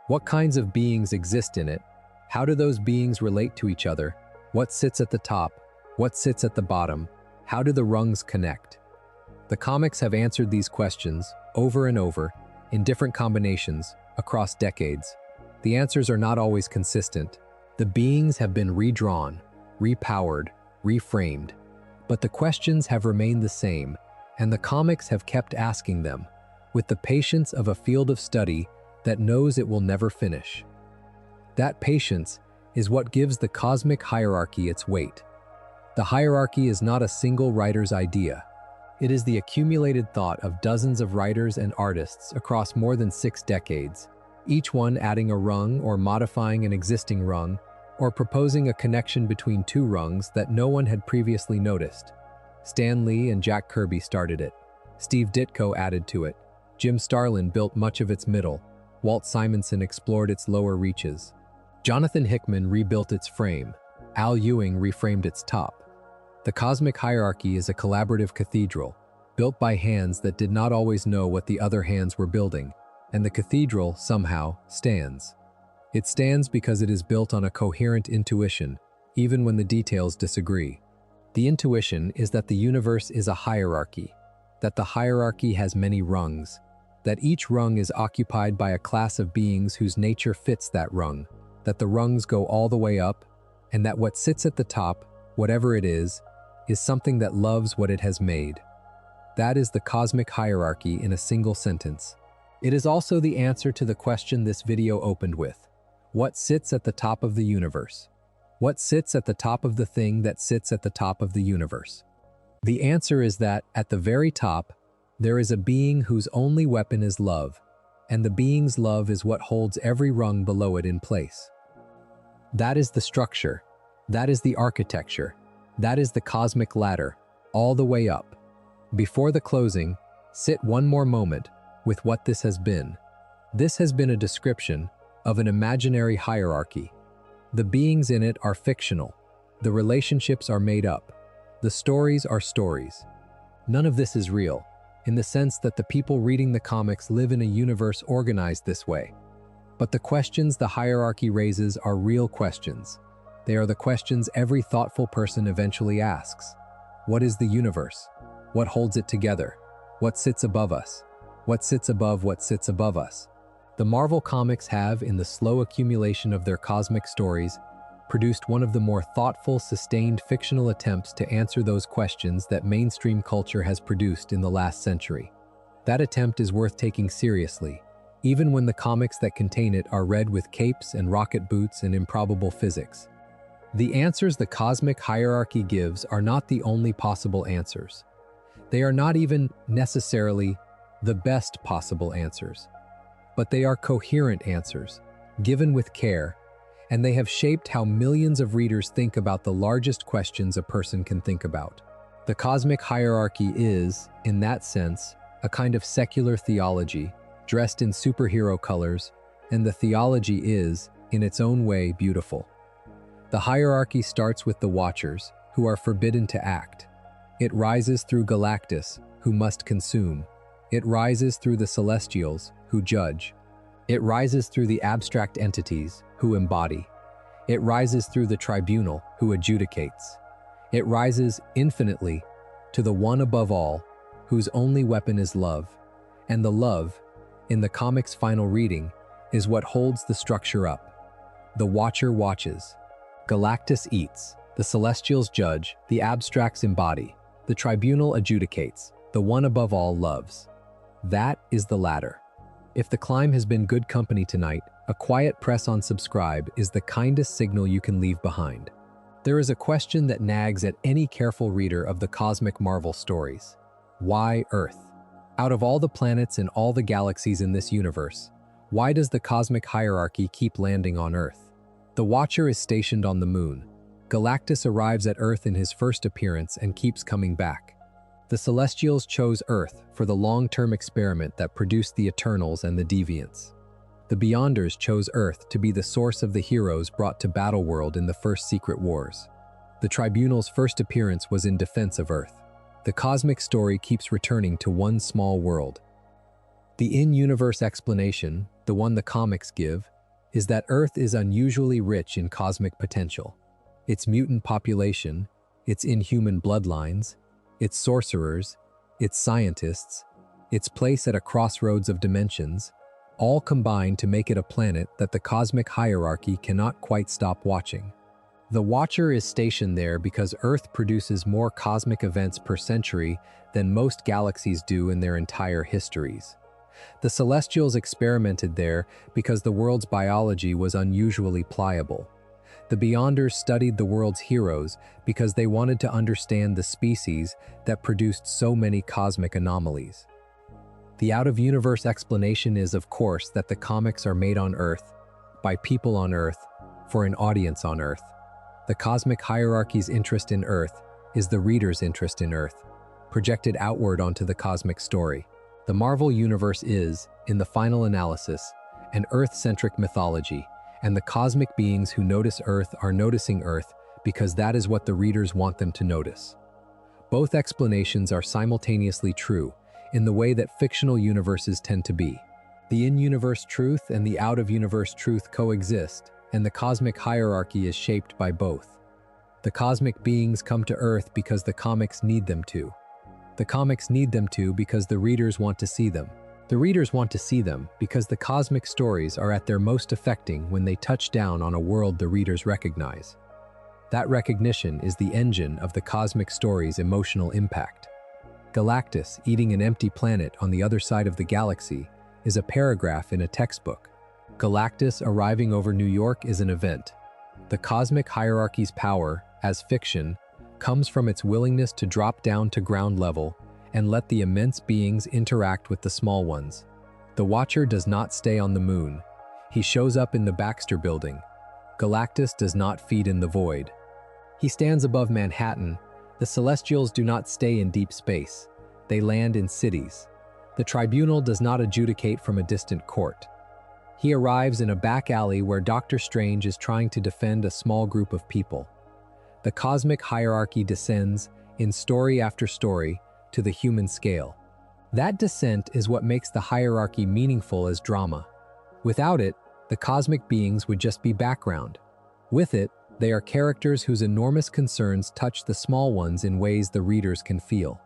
What kinds of beings exist in it? How do those beings relate to each other? What sits at the top? What sits at the bottom? How do the rungs connect? The comics have answered these questions over and over, in different combinations, across decades. The answers are not always consistent. The beings have been redrawn, repowered, reframed. But the questions have remained the same, and the comics have kept asking them, with the patience of a field of study that knows it will never finish. That patience is what gives the cosmic hierarchy its weight. The hierarchy is not a single writer's idea. It is the accumulated thought of dozens of writers and artists across more than 6 decades, each one adding a rung or modifying an existing rung, or proposing a connection between 2 rungs that no one had previously noticed. Stan Lee and Jack Kirby started it. Steve Ditko added to it. Jim Starlin built much of its middle. Walt Simonson explored its lower reaches. Jonathan Hickman rebuilt its frame. Al Ewing reframed its top. The cosmic hierarchy is a collaborative cathedral, built by hands that did not always know what the other hands were building, and the cathedral, somehow, stands. It stands because it is built on a coherent intuition, even when the details disagree. The intuition is that the universe is a hierarchy, that the hierarchy has many rungs, that each rung is occupied by a class of beings whose nature fits that rung, that the rungs go all the way up, and that what sits at the top, whatever it is something that loves what it has made. That is the cosmic hierarchy in a single sentence. It is also the answer to the question this video opened with. What sits at the top of the universe? What sits at the top of the thing that sits at the top of the universe? The answer is that, at the very top, there is a being whose only weapon is love, and the being's love is what holds every rung below it in place. That is the structure. That is the architecture. That is the cosmic ladder, all the way up. Before the closing, sit one more moment with what this has been. This has been a description of an imaginary hierarchy. The beings in it are fictional. The relationships are made up. The stories are stories. None of this is real, in the sense that the people reading the comics live in a universe organized this way. But the questions the hierarchy raises are real questions. They are the questions every thoughtful person eventually asks. What is the universe? What holds it together? What sits above us? What sits above what sits above us? The Marvel comics have, in the slow accumulation of their cosmic stories, produced one of the more thoughtful, sustained fictional attempts to answer those questions that mainstream culture has produced in the last century. That attempt is worth taking seriously, even when the comics that contain it are read with capes and rocket boots and improbable physics. The answers the cosmic hierarchy gives are not the only possible answers. They are not even necessarily the best possible answers. But they are coherent answers, given with care, and they have shaped how millions of readers think about the largest questions a person can think about. The cosmic hierarchy is, in that sense, a kind of secular theology, dressed in superhero colors, and the theology is, in its own way, beautiful. The hierarchy starts with the Watchers, who are forbidden to act. It rises through Galactus, who must consume. It rises through the Celestials, who judge. It rises through the abstract entities, who embody. It rises through the Tribunal, who adjudicates. It rises, infinitely, to the one above all, whose only weapon is love. And the love, in the comic's final reading, is what holds the structure up. The Watcher watches. Galactus eats. The Celestials judge. The abstracts embody. The Tribunal adjudicates. The one above all loves. That is the ladder. If the climb has been good company tonight, a quiet press on subscribe is the kindest signal you can leave behind. There is a question that nags at any careful reader of the cosmic Marvel stories. Why Earth? Out of all the planets and all the galaxies in this universe, why does the cosmic hierarchy keep landing on Earth? The Watcher is stationed on the moon. Galactus arrives at Earth in his first appearance and keeps coming back. The Celestials chose Earth for the long-term experiment that produced the Eternals and the Deviants. The Beyonders chose Earth to be the source of the heroes brought to Battleworld in the first Secret Wars. The Tribunal's first appearance was in defense of Earth. The cosmic story keeps returning to one small world. The in-universe explanation, the one the comics give, is that Earth is unusually rich in cosmic potential. Its mutant population, its inhuman bloodlines, its sorcerers, its scientists, its place at a crossroads of dimensions, all combine to make it a planet that the cosmic hierarchy cannot quite stop watching. The Watcher is stationed there because Earth produces more cosmic events per century than most galaxies do in their entire histories. The Celestials experimented there because the world's biology was unusually pliable. The Beyonders studied the world's heroes because they wanted to understand the species that produced so many cosmic anomalies. The out-of-universe explanation is, of course, that the comics are made on Earth, by people on Earth, for an audience on Earth. The cosmic hierarchy's interest in Earth is the reader's interest in Earth, projected outward onto the cosmic story. The Marvel Universe is, in the final analysis, an Earth-centric mythology, and the cosmic beings who notice Earth are noticing Earth because that is what the readers want them to notice. Both explanations are simultaneously true, in the way that fictional universes tend to be. The in-universe truth and the out-of-universe truth coexist, and the cosmic hierarchy is shaped by both. The cosmic beings come to Earth because the comics need them to. The comics need them to because the readers want to see them. The readers want to see them because the cosmic stories are at their most affecting when they touch down on a world the readers recognize. That recognition is the engine of the cosmic story's emotional impact. Galactus eating an empty planet on the other side of the galaxy is a paragraph in a textbook. Galactus arriving over New York is an event. The cosmic hierarchy's power, as fiction, comes from its willingness to drop down to ground level and let the immense beings interact with the small ones. The Watcher does not stay on the moon. He shows up in the Baxter Building. Galactus does not feed in the void. He stands above Manhattan. The Celestials do not stay in deep space. They land in cities. The Tribunal does not adjudicate from a distant court. He arrives in a back alley where Doctor Strange is trying to defend a small group of people. The cosmic hierarchy descends, in story after story, to the human scale. That descent is what makes the hierarchy meaningful as drama. Without it, the cosmic beings would just be background. With it, they are characters whose enormous concerns touch the small ones in ways the readers can feel.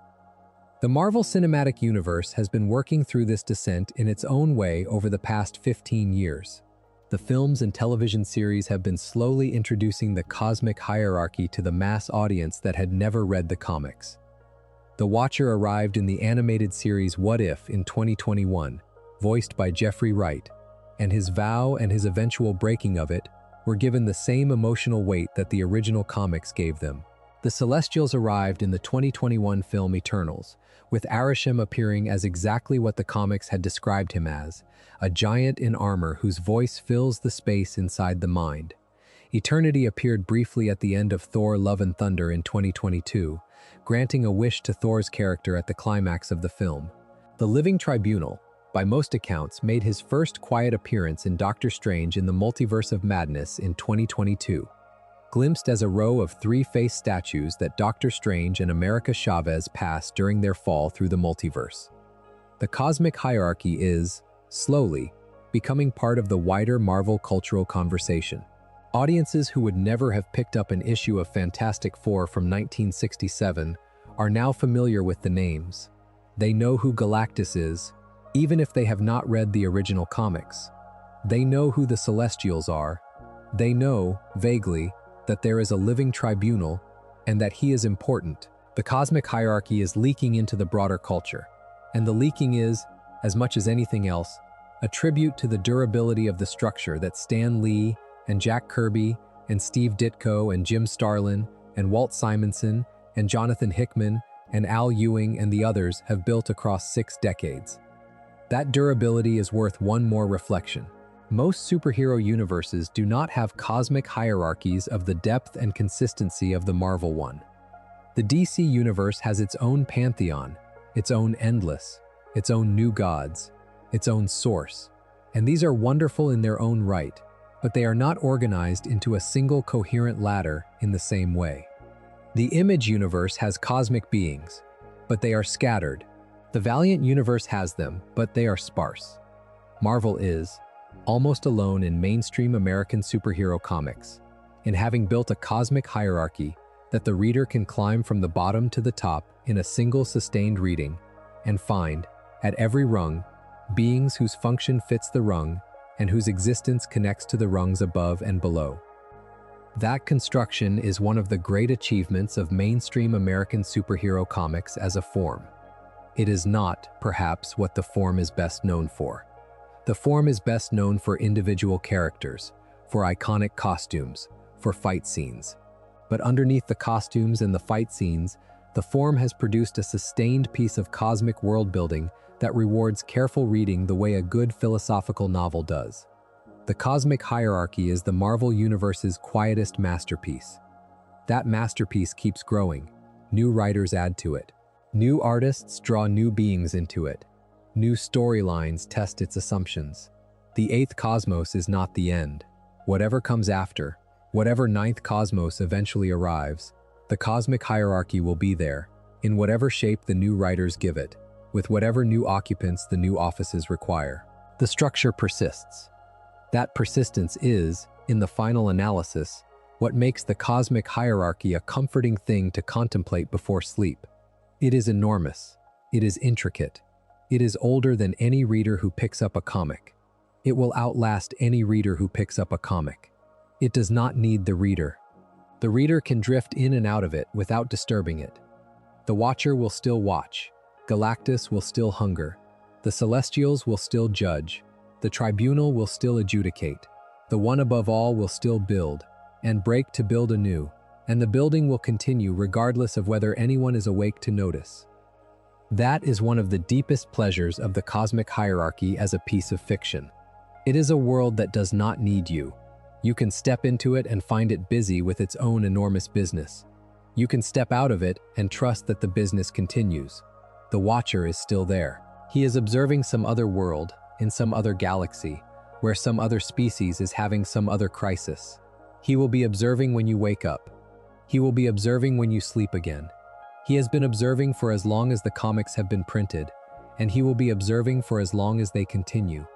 The Marvel Cinematic Universe has been working through this descent in its own way over the past 15 years. The films and television series have been slowly introducing the cosmic hierarchy to the mass audience that had never read the comics. The Watcher arrived in the animated series What If in 2021, voiced by Jeffrey Wright, and his vow and his eventual breaking of it were given the same emotional weight that the original comics gave them. The Celestials arrived in the 2021 film Eternals, with Arishem appearing as exactly what the comics had described him as, a giant in armor whose voice fills the space inside the mind. Eternity appeared briefly at the end of Thor: Love and Thunder in 2022, granting a wish to Thor's character at the climax of the film. The Living Tribunal, by most accounts, made his first quiet appearance in Doctor Strange in the Multiverse of Madness in 2022. Glimpsed as a row of three-faced statues that Doctor Strange and America Chavez pass during their fall through the multiverse. The cosmic hierarchy is, slowly, becoming part of the wider Marvel cultural conversation. Audiences who would never have picked up an issue of Fantastic Four from 1967 are now familiar with the names. They know who Galactus is, even if they have not read the original comics. They know who the Celestials are. They know, vaguely, that there is a living tribunal and that he is important. The cosmic hierarchy is leaking into the broader culture, and the leaking is, as much as anything else, a tribute to the durability of the structure that Stan Lee and Jack Kirby and Steve Ditko and Jim Starlin and Walt Simonson and Jonathan Hickman and Al Ewing and the others have built across 6 decades. That durability is worth one more reflection. Most superhero universes do not have cosmic hierarchies of the depth and consistency of the Marvel one. The DC universe has its own pantheon, its own endless, its own new gods, its own source, and these are wonderful in their own right, but they are not organized into a single coherent ladder in the same way. The Image universe has cosmic beings, but they are scattered. The Valiant universe has them, but they are sparse. Marvel is almost alone in mainstream American superhero comics, in having built a cosmic hierarchy that the reader can climb from the bottom to the top in a single sustained reading and find, at every rung, beings whose function fits the rung and whose existence connects to the rungs above and below. That construction is one of the great achievements of mainstream American superhero comics as a form. It is not, perhaps, what the form is best known for. The form is best known for individual characters, for iconic costumes, for fight scenes. But underneath the costumes and the fight scenes, the form has produced a sustained piece of cosmic world-building that rewards careful reading the way a good philosophical novel does. The cosmic hierarchy is the Marvel Universe's quietest masterpiece. That masterpiece keeps growing. New writers add to it. New artists draw new beings into it. New storylines test its assumptions. The 8th cosmos is not the end. Whatever comes after, whatever 9th cosmos eventually arrives, the cosmic hierarchy will be there, in whatever shape the new writers give it, with whatever new occupants the new offices require. The structure persists. That persistence is, in the final analysis, what makes the cosmic hierarchy a comforting thing to contemplate before sleep. It is enormous. It is intricate. It is older than any reader who picks up a comic. It will outlast any reader who picks up a comic. It does not need the reader. The reader can drift in and out of it without disturbing it. The Watcher will still watch. Galactus will still hunger. The Celestials will still judge. The Tribunal will still adjudicate. The One Above All will still build, and break to build anew, and the building will continue regardless of whether anyone is awake to notice. That is one of the deepest pleasures of the cosmic hierarchy as a piece of fiction. It is a world that does not need you. You can step into it and find it busy with its own enormous business. You can step out of it and trust that the business continues. The Watcher is still there. He is observing some other world, in some other galaxy, where some other species is having some other crisis. He will be observing when you wake up. He will be observing when you sleep again. He has been observing for as long as the comics have been printed, and he will be observing for as long as they continue.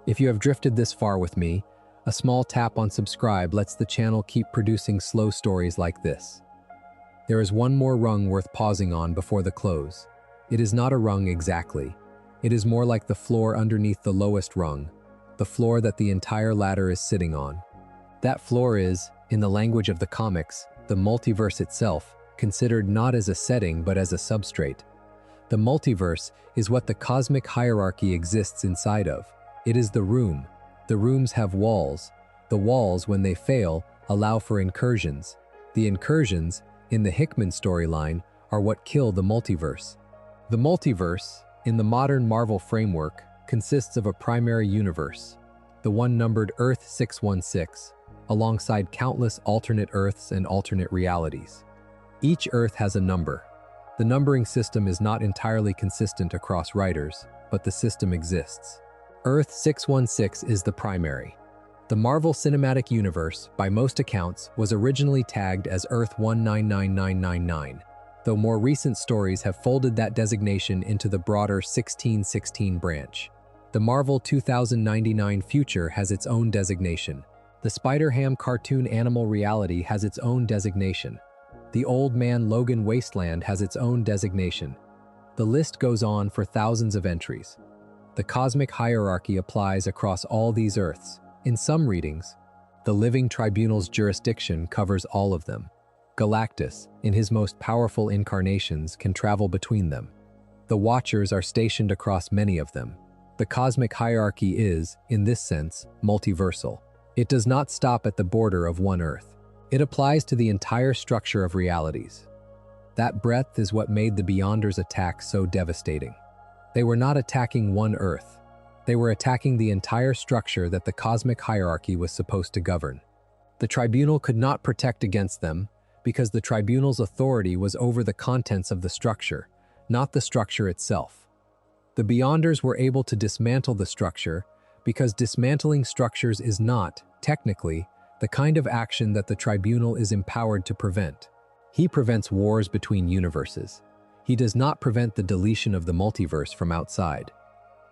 If you have drifted this far with me, a small tap on subscribe lets the channel keep producing slow stories like this. There is one more rung worth pausing on before the close. It is not a rung exactly. It is more like the floor underneath the lowest rung, the floor that the entire ladder is sitting on. That floor is, in the language of the comics, the multiverse itself, considered not as a setting but as a substrate. The multiverse is what the cosmic hierarchy exists inside of. It is the room. The rooms have walls. The walls, when they fail, allow for incursions. The incursions, in the Hickman storyline, are what kill the multiverse. The multiverse, in the modern Marvel framework, consists of a primary universe, the one numbered Earth 616, alongside countless alternate Earths and alternate realities. Each Earth has a number. The numbering system is not entirely consistent across writers, but the system exists. Earth 616 is the primary. The Marvel Cinematic Universe, by most accounts, was originally tagged as Earth 199999, though more recent stories have folded that designation into the broader 1616 branch. The Marvel 2099 future has its own designation. The Spider-Ham cartoon Animal Reality has its own designation. The Old Man Logan Wasteland has its own designation. The list goes on for thousands of entries. The cosmic hierarchy applies across all these Earths. In some readings, the Living Tribunal's jurisdiction covers all of them. Galactus, in his most powerful incarnations, can travel between them. The Watchers are stationed across many of them. The cosmic hierarchy is, in this sense, multiversal. It does not stop at the border of one Earth. It applies to the entire structure of realities. That breadth is what made the Beyonders' attack so devastating. They were not attacking one Earth. They were attacking the entire structure that the cosmic hierarchy was supposed to govern. The Tribunal could not protect against them because the Tribunal's authority was over the contents of the structure, not the structure itself. The Beyonders were able to dismantle the structure because dismantling structures is not, technically, the kind of action that the Tribunal is empowered to prevent. He prevents wars between universes. He does not prevent the deletion of the multiverse from outside.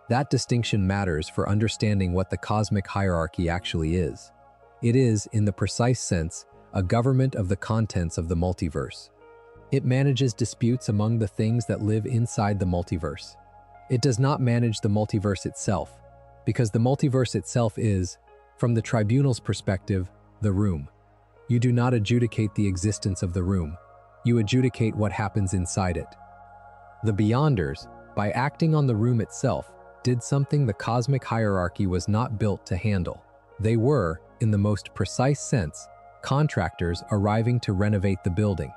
That distinction matters for understanding what the cosmic hierarchy actually is. It is, in the precise sense, a government of the contents of the multiverse. It manages disputes among the things that live inside the multiverse. It does not manage the multiverse itself, because the multiverse itself is, from the Tribunal's perspective, the room. You do not adjudicate the existence of the room. You adjudicate what happens inside it. The Beyonders, by acting on the room itself, did something the cosmic hierarchy was not built to handle. They were, in the most precise sense, contractors arriving to renovate the building.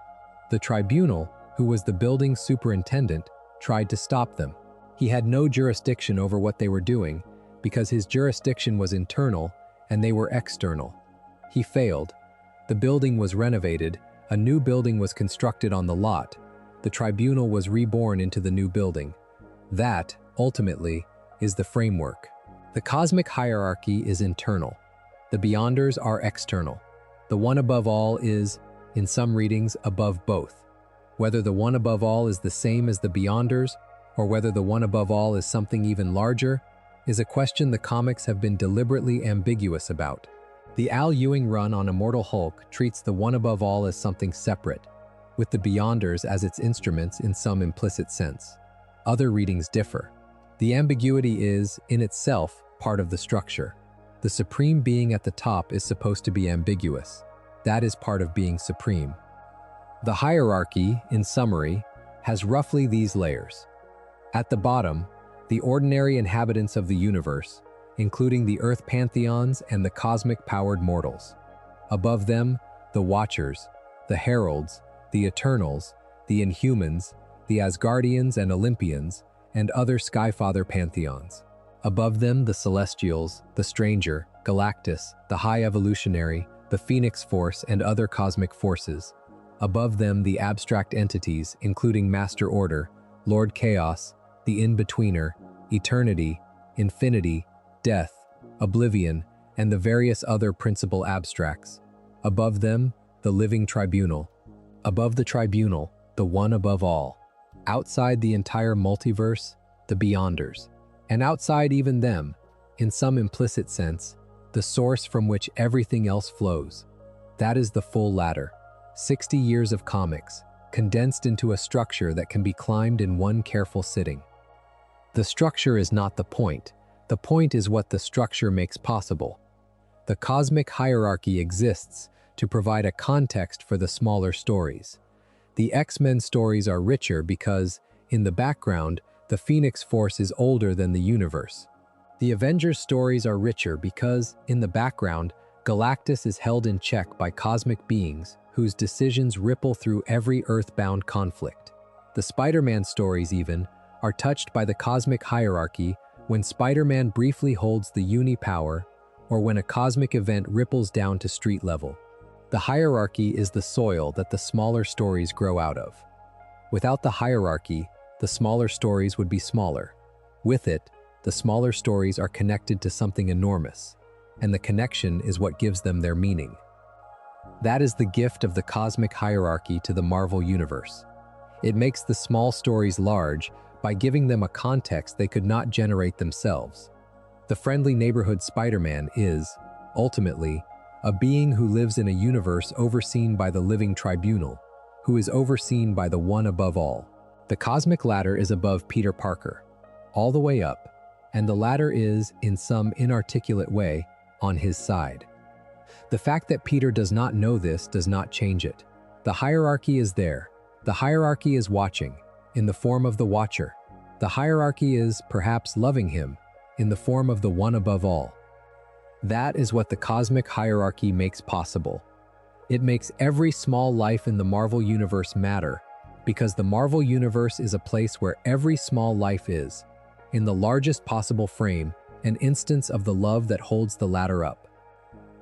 The Tribunal, who was the building's superintendent, tried to stop them. He had no jurisdiction over what they were doing because his jurisdiction was internal and they were external. He failed. The building was renovated, a new building was constructed on the lot. The Tribunal was reborn into the new building. That, ultimately, is the framework. The cosmic hierarchy is internal. The Beyonders are external. The one above all is, in some readings, above both. Whether the one above all is the same as the Beyonders, or whether the one above all is something even larger, is a question the comics have been deliberately ambiguous about. The Al Ewing run on Immortal Hulk treats the one above all as something separate, with the Beyonders as its instruments in some implicit sense. Other readings differ. The ambiguity is, in itself, part of the structure. The supreme being at the top is supposed to be ambiguous. That is part of being supreme. The hierarchy, in summary, has roughly these layers. At the bottom, the ordinary inhabitants of the universe, including the Earth pantheons and the cosmic-powered mortals. Above them, the Watchers, the Heralds, the Eternals, the Inhumans, the Asgardians and Olympians, and other Skyfather pantheons. Above them, the Celestials, the Stranger, Galactus, the High Evolutionary, the Phoenix Force, and other cosmic forces. Above them, the abstract entities, including Master Order, Lord Chaos, the In-Betweener, Eternity, Infinity, Death, Oblivion, and the various other principal abstracts. Above them, the Living Tribunal. Above the Tribunal, the one above all. Outside the entire multiverse, the Beyonders. And outside even them, in some implicit sense, the source from which everything else flows. That is the full ladder. 60 years of comics, condensed into a structure that can be climbed in one careful sitting. The structure is not the point. The point is what the structure makes possible. The cosmic hierarchy exists to provide a context for the smaller stories. The X-Men stories are richer because, in the background, the Phoenix Force is older than the universe. The Avengers stories are richer because, in the background, Galactus is held in check by cosmic beings whose decisions ripple through every earthbound conflict. The Spider-Man stories, even, are touched by the cosmic hierarchy when Spider-Man briefly holds the uni-power or when a cosmic event ripples down to street level. The hierarchy is the soil that the smaller stories grow out of. Without the hierarchy, the smaller stories would be smaller. With it, the smaller stories are connected to something enormous, and the connection is what gives them their meaning. That is the gift of the cosmic hierarchy to the Marvel Universe. It makes the small stories large by giving them a context they could not generate themselves. The friendly neighborhood Spider-Man is, ultimately, a being who lives in a universe overseen by the Living Tribunal, who is overseen by the one above all. The cosmic ladder is above Peter Parker, all the way up, and the ladder is, in some inarticulate way, on his side. The fact that Peter does not know this does not change it. The hierarchy is there. The hierarchy is watching, in the form of the Watcher. The hierarchy is, perhaps, loving him, in the form of the one above all. That is what the cosmic hierarchy makes possible. It makes every small life in the Marvel Universe matter, because the Marvel Universe is a place where every small life is, in the largest possible frame, an instance of the love that holds the ladder up.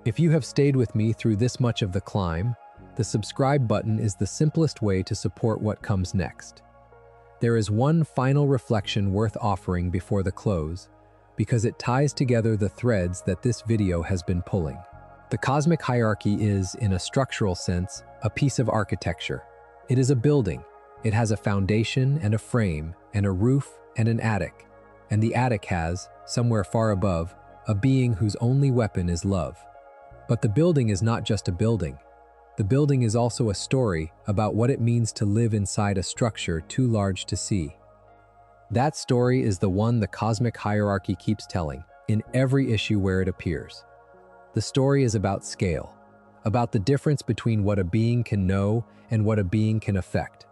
If you have stayed with me through this much of the climb, the subscribe button is the simplest way to support what comes next. There is one final reflection worth offering before the close, because it ties together the threads that this video has been pulling. The cosmic hierarchy is, in a structural sense, a piece of architecture. It is a building. It has a foundation and a frame, and a roof and an attic. And the attic has, somewhere far above, a being whose only weapon is love. But the building is not just a building. The building is also a story about what it means to live inside a structure too large to see. That story is the one the cosmic hierarchy keeps telling, in every issue where it appears. The story is about scale, about the difference between what a being can know and what a being can affect,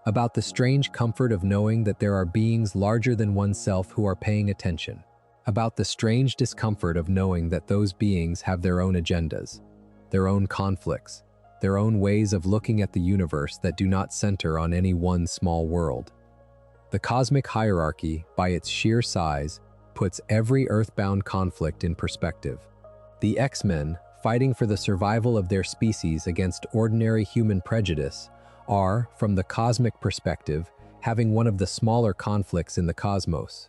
about the strange comfort of knowing that there are beings larger than oneself who are paying attention, about the strange discomfort of knowing that those beings have their own agendas, their own conflicts, their own ways of looking at the universe that do not center on any one small world. The cosmic hierarchy, by its sheer size, puts every earthbound conflict in perspective. The X-Men, fighting for the survival of their species against ordinary human prejudice, are, from the cosmic perspective, having one of the smaller conflicts in the cosmos.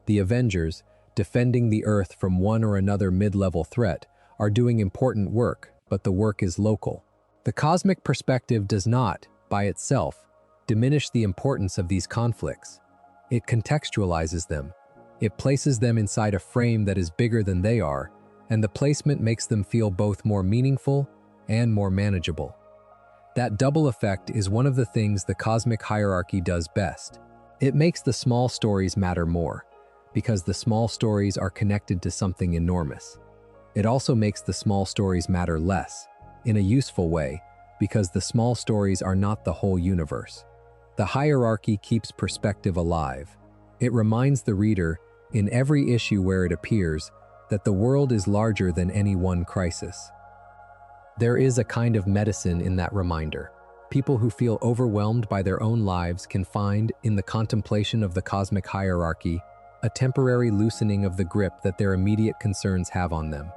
The Avengers, defending the Earth from one or another mid-level threat, are doing important work, but the work is local. The cosmic perspective does not, by itself, diminish the importance of these conflicts. It contextualizes them. It places them inside a frame that is bigger than they are, and the placement makes them feel both more meaningful and more manageable. That double effect is one of the things the cosmic hierarchy does best. It makes the small stories matter more, because the small stories are connected to something enormous. It also makes the small stories matter less, in a useful way, because the small stories are not the whole universe. The hierarchy keeps perspective alive. It reminds the reader, in every issue where it appears, that the world is larger than any one crisis. There is a kind of medicine in that reminder. People who feel overwhelmed by their own lives can find, in the contemplation of the cosmic hierarchy, a temporary loosening of the grip that their immediate concerns have on them.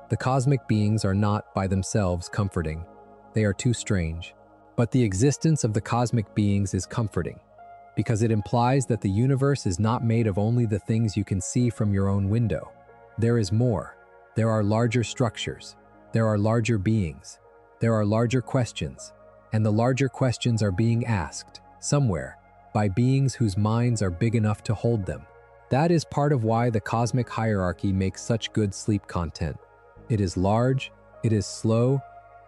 The cosmic beings are not, by themselves, comforting. They are too strange. But the existence of the cosmic beings is comforting, because it implies that the universe is not made of only the things you can see from your own window. There is more. There are larger structures. There are larger beings. There are larger questions. And the larger questions are being asked, somewhere, by beings whose minds are big enough to hold them. That is part of why the cosmic hierarchy makes such good sleep content. It is large, it is slow,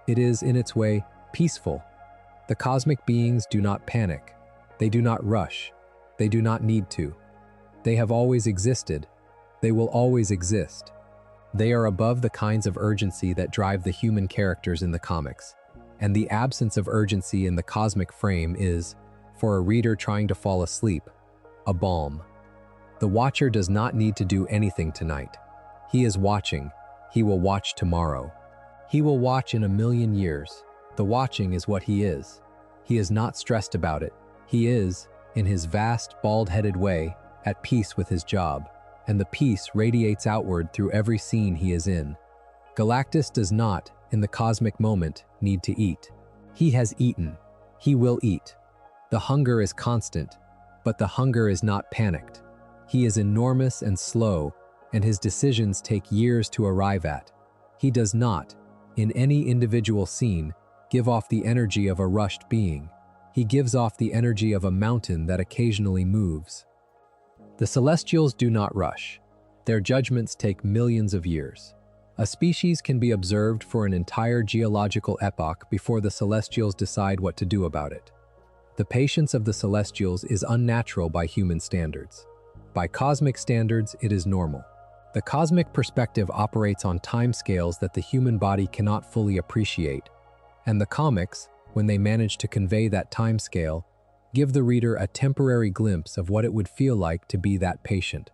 it is, in its way, peaceful. The cosmic beings do not panic. They do not rush. They do not need to. They have always existed. They will always exist. They are above the kinds of urgency that drive the human characters in the comics. And the absence of urgency in the cosmic frame is, for a reader trying to fall asleep, a balm. The Watcher does not need to do anything tonight. He is watching. He will watch tomorrow. He will watch in 1,000,000 years. The watching is what he is. He is not stressed about it. He is, in his vast, bald-headed way, at peace with his job, and the peace radiates outward through every scene he is in. Galactus does not, in the cosmic moment, need to eat. He has eaten. He will eat. The hunger is constant, but the hunger is not panicked. He is enormous and slow, and his decisions take years to arrive at. He does not, in any individual scene, give off the energy of a rushed being. He gives off the energy of a mountain that occasionally moves. The Celestials do not rush. Their judgments take millions of years. A species can be observed for an entire geological epoch before the Celestials decide what to do about it. The patience of the Celestials is unnatural by human standards. By cosmic standards, it is normal. The cosmic perspective operates on timescales that the human body cannot fully appreciate, and the comics, when they manage to convey that timescale, give the reader a temporary glimpse of what it would feel like to be that patient.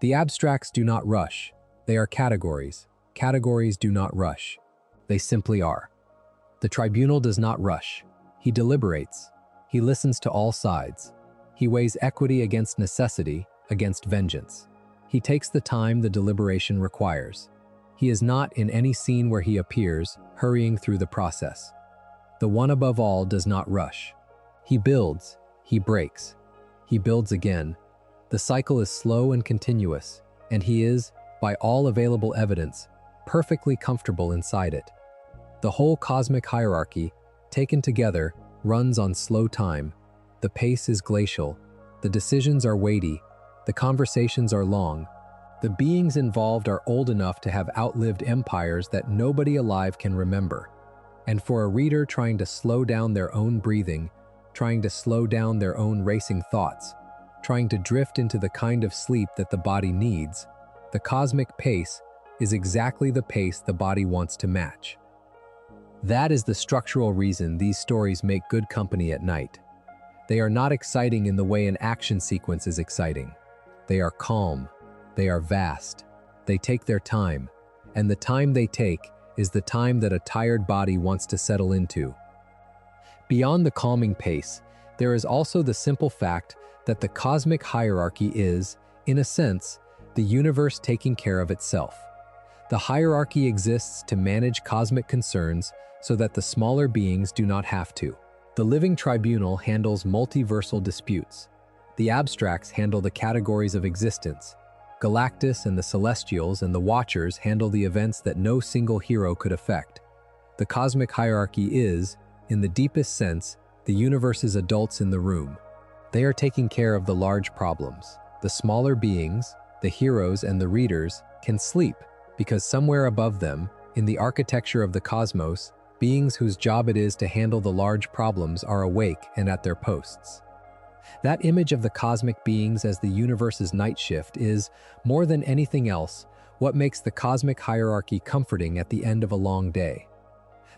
The abstracts do not rush. They are categories. Categories do not rush. They simply are. The tribunal does not rush. He deliberates. He listens to all sides. He weighs equity against necessity, against vengeance. He takes the time the deliberation requires. He is not, in any scene where he appears, hurrying through the process. The one above all does not rush. He builds, he breaks, he builds again. The cycle is slow and continuous, and he is, by all available evidence, perfectly comfortable inside it. The whole cosmic hierarchy, taken together, runs on slow time. The pace is glacial. The decisions are weighty. The conversations are long. The beings involved are old enough to have outlived empires that nobody alive can remember. And for a reader trying to slow down their own breathing, trying to slow down their own racing thoughts, trying to drift into the kind of sleep that the body needs, the cosmic pace is exactly the pace the body wants to match. That is the structural reason these stories make good company at night. They are not exciting in the way an action sequence is exciting. They are calm. They are vast. They take their time, and the time they take is the time that a tired body wants to settle into. Beyond the calming pace, there is also the simple fact that the cosmic hierarchy is, in a sense, the universe taking care of itself. The hierarchy exists to manage cosmic concerns so that the smaller beings do not have to. The Living Tribunal handles multiversal disputes. The abstracts handle the categories of existence. Galactus and the Celestials and the Watchers handle the events that no single hero could affect. The cosmic hierarchy is, in the deepest sense, the universe's adults in the room. They are taking care of the large problems. The smaller beings, the heroes and the readers, can sleep because somewhere above them, in the architecture of the cosmos, beings whose job it is to handle the large problems are awake and at their posts. That image of the cosmic beings as the universe's night shift is, more than anything else, what makes the cosmic hierarchy comforting at the end of a long day.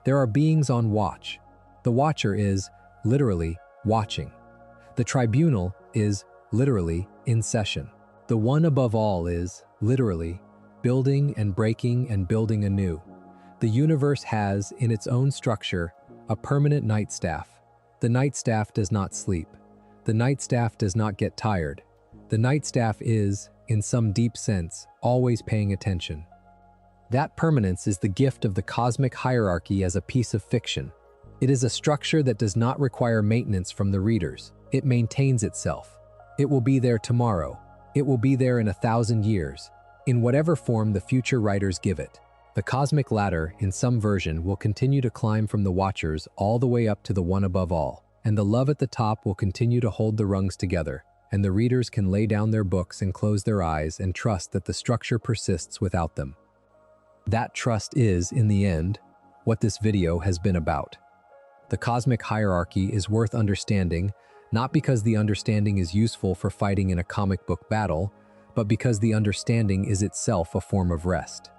There are beings on watch. The Watcher is, literally, watching. The Tribunal is, literally, in session. The one above all is, literally, building and breaking and building anew. The universe has, in its own structure, a permanent night staff. The night staff does not sleep. The night staff does not get tired. The night staff is, in some deep sense, always paying attention. That permanence is the gift of the cosmic hierarchy as a piece of fiction. It is a structure that does not require maintenance from the readers. It maintains itself. It will be there tomorrow. It will be there in 1,000 years, in whatever form the future writers give it. The cosmic ladder, in some version, will continue to climb from the Watchers all the way up to the one above all, and the love at the top will continue to hold the rungs together, and the readers can lay down their books and close their eyes and trust that the structure persists without them. That trust is, in the end, what this video has been about. The cosmic hierarchy is worth understanding, not because the understanding is useful for fighting in a comic book battle, but because the understanding is itself a form of rest.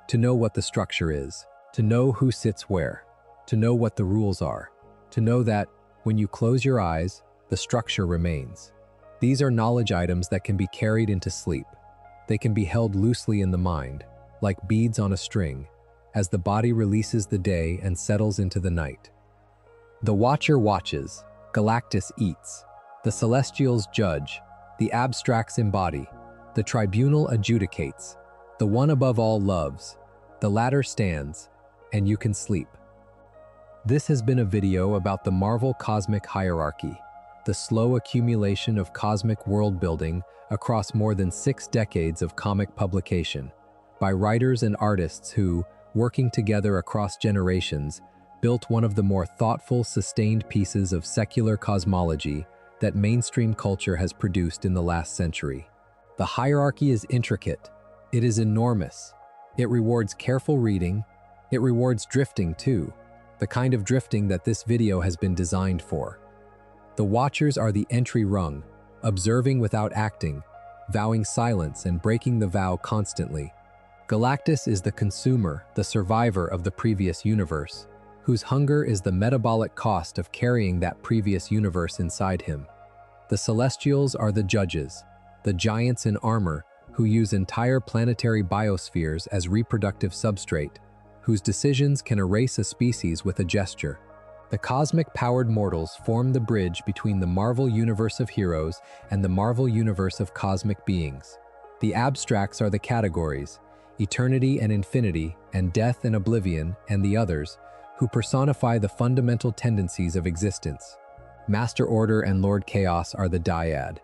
To know what the structure is, to know who sits where, to know what the rules are, to know that, when you close your eyes, the structure remains. These are knowledge items that can be carried into sleep. They can be held loosely in the mind, like beads on a string, as the body releases the day and settles into the night. The Watcher watches, Galactus eats, the Celestials judge, the abstracts embody, the Tribunal adjudicates, the one above all loves, the ladder stands, and you can sleep. This has been a video about the Marvel cosmic hierarchy, the slow accumulation of cosmic world building across more than 6 decades of comic publication, by writers and artists who, working together across generations, built one of the more thoughtful, sustained pieces of secular cosmology that mainstream culture has produced in the last century. The hierarchy is intricate. It is enormous. It rewards careful reading. It rewards drifting too, the kind of drifting that this video has been designed for. The Watchers are the entry rung, observing without acting, vowing silence and breaking the vow constantly. Galactus is the consumer, the survivor of the previous universe, whose hunger is the metabolic cost of carrying that previous universe inside him. The Celestials are the judges, the giants in armor who use entire planetary biospheres as reproductive substrate, whose decisions can erase a species with a gesture. The cosmic-powered mortals form the bridge between the Marvel universe of heroes and the Marvel universe of cosmic beings. The abstracts are the categories, eternity and infinity, and death and oblivion, and the others, who personify the fundamental tendencies of existence. Master Order and Lord Chaos are the dyad,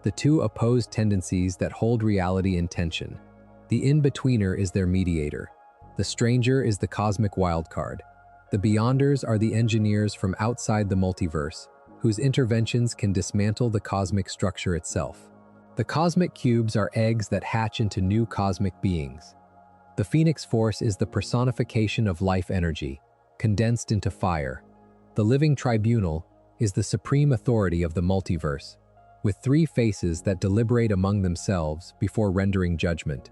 the two opposed tendencies that hold reality in tension. The in-betweener is their mediator. The stranger is the cosmic wildcard. The Beyonders are the engineers from outside the multiverse, whose interventions can dismantle the cosmic structure itself. The cosmic cubes are eggs that hatch into new cosmic beings. The Phoenix Force is the personification of life energy, condensed into fire. The Living Tribunal is the supreme authority of the multiverse, with three faces that deliberate among themselves before rendering judgment.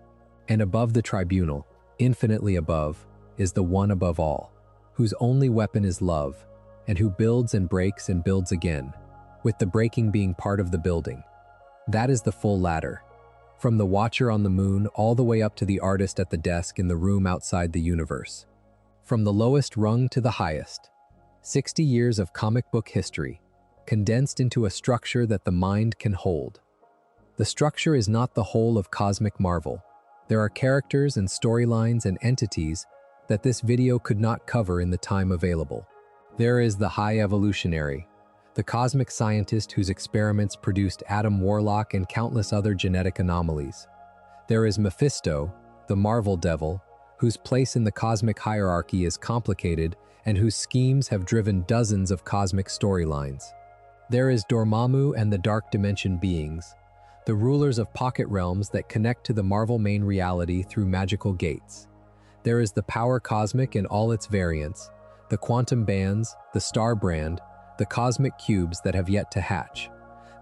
And above the tribunal, infinitely above, is the one above all, whose only weapon is love, and who builds and breaks and builds again, with the breaking being part of the building. That is the full ladder, from the Watcher on the moon all the way up to the artist at the desk in the room outside the universe. From the lowest rung to the highest, 60 years of comic book history, condensed into a structure that the mind can hold. The structure is not the whole of cosmic marvel. There are characters and storylines and entities that this video could not cover in the time available. There is the High Evolutionary, the cosmic scientist whose experiments produced Adam Warlock and countless other genetic anomalies. There is Mephisto, the Marvel Devil, whose place in the cosmic hierarchy is complicated and whose schemes have driven dozens of cosmic storylines. There is Dormammu and the Dark Dimension beings, the rulers of pocket realms that connect to the Marvel main reality through magical gates. There is the Power Cosmic in all its variants, the quantum bands, the star brand, the cosmic cubes that have yet to hatch.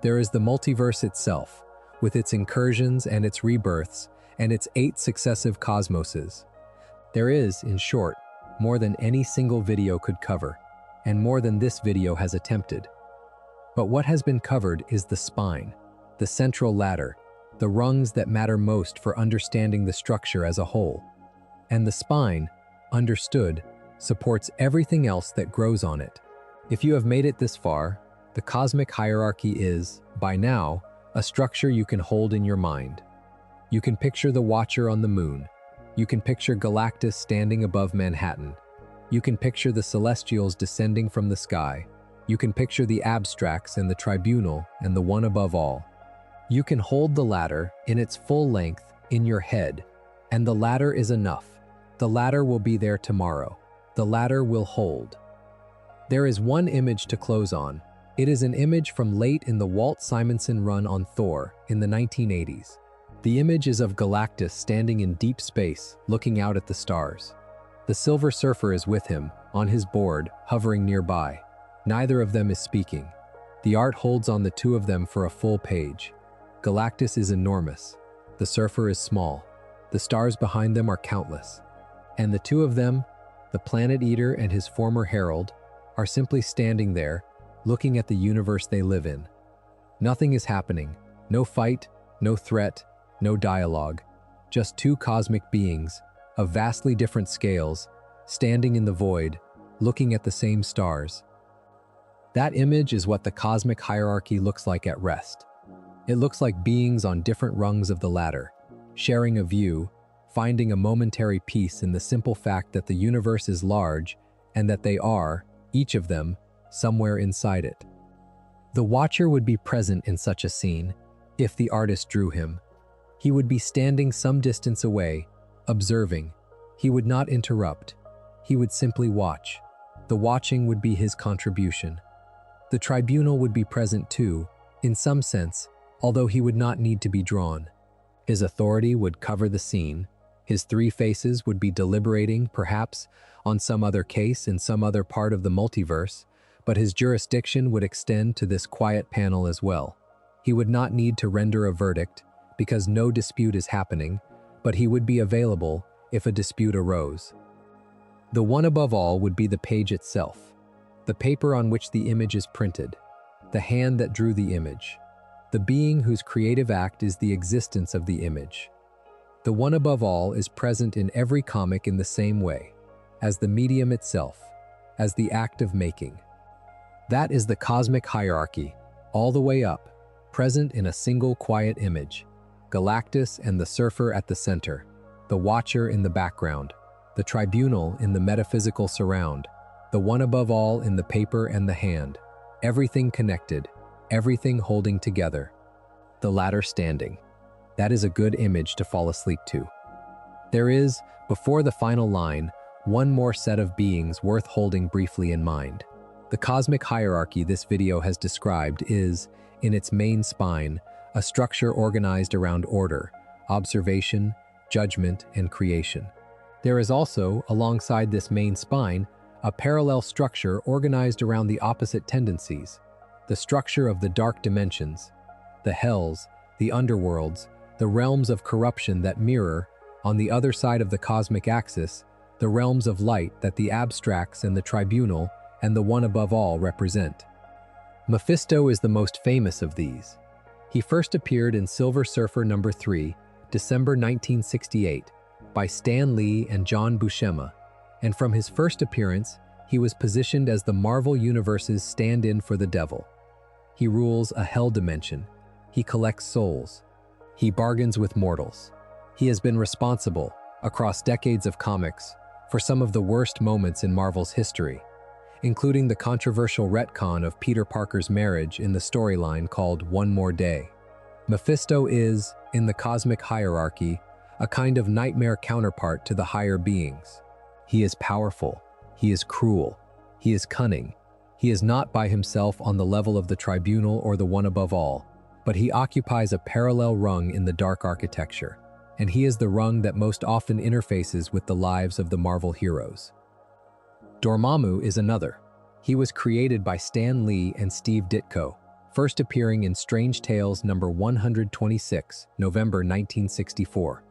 There is the multiverse itself, with its incursions and its rebirths, and its 8 successive cosmoses. There is, in short, more than any single video could cover, and more than this video has attempted. But what has been covered is the spine, the central ladder, the rungs that matter most for understanding the structure as a whole. And the spine, understood, supports everything else that grows on it. If you have made it this far, the cosmic hierarchy is, by now, a structure you can hold in your mind. You can picture the Watcher on the moon. You can picture Galactus standing above Manhattan. You can picture the Celestials descending from the sky. You can picture the abstracts and the tribunal and the one above all. You can hold the ladder in its full length in your head, and the ladder is enough. The ladder will be there tomorrow. The ladder will hold. There is one image to close on. It is an image from late in the Walt Simonson run on Thor in the 1980s. The image is of Galactus standing in deep space, looking out at the stars. The Silver Surfer is with him, on his board, hovering nearby. Neither of them is speaking. The art holds on the two of them for a full page. Galactus is enormous. The Surfer is small. The stars behind them are countless. And the two of them, the Planet Eater and his former herald, are simply standing there, looking at the universe they live in. Nothing is happening. No fight, no threat, no dialogue. Just two cosmic beings, of vastly different scales, standing in the void, looking at the same stars. That image is what the cosmic hierarchy looks like at rest. It looks like beings on different rungs of the ladder, sharing a view, finding a momentary peace in the simple fact that the universe is large and that they are, each of them, somewhere inside it. The Watcher would be present in such a scene, if the artist drew him. He would be standing some distance away, observing. He would not interrupt. He would simply watch. The watching would be his contribution. The tribunal would be present too, in some sense, although he would not need to be drawn. His authority would cover the scene. His three faces would be deliberating, perhaps, on some other case in some other part of the multiverse, but his jurisdiction would extend to this quiet panel as well. He would not need to render a verdict, because no dispute is happening, but he would be available if a dispute arose. The one above all would be the page itself, the paper on which the image is printed, the hand that drew the image, the being whose creative act is the existence of the image. The one above all is present in every comic in the same way, as the medium itself, as the act of making. That is the cosmic hierarchy, all the way up, present in a single quiet image, Galactus and the surfer at the center, the watcher in the background, the tribunal in the metaphysical surround, the one above all in the paper and the hand, everything connected, everything holding together, the latter standing. That is a good image to fall asleep to. There is, before the final line, one more set of beings worth holding briefly in mind. The cosmic hierarchy this video has described is, in its main spine, a structure organized around order, observation, judgment, and creation. There is also, alongside this main spine, a parallel structure organized around the opposite tendencies, the structure of the dark dimensions, the hells, the underworlds, the realms of corruption that mirror, on the other side of the cosmic axis, the realms of light that the abstracts and the tribunal and the one above all represent. Mephisto is the most famous of these. He first appeared in Silver Surfer number 3, December 1968, by Stan Lee and John Buscema, and from his first appearance, he was positioned as the Marvel Universe's stand-in for the devil. He rules a hell dimension. He collects souls. He bargains with mortals. He has been responsible, across decades of comics, for some of the worst moments in Marvel's history, including the controversial retcon of Peter Parker's marriage in the storyline called One More Day. Mephisto is, in the cosmic hierarchy, a kind of nightmare counterpart to the higher beings. He is powerful. He is cruel. He is cunning. He is not by himself on the level of the tribunal or the one above all, but he occupies a parallel rung in the dark architecture, and he is the rung that most often interfaces with the lives of the Marvel heroes. Dormammu is another. He was created by Stan Lee and Steve Ditko, first appearing in Strange Tales number 126, November 1964.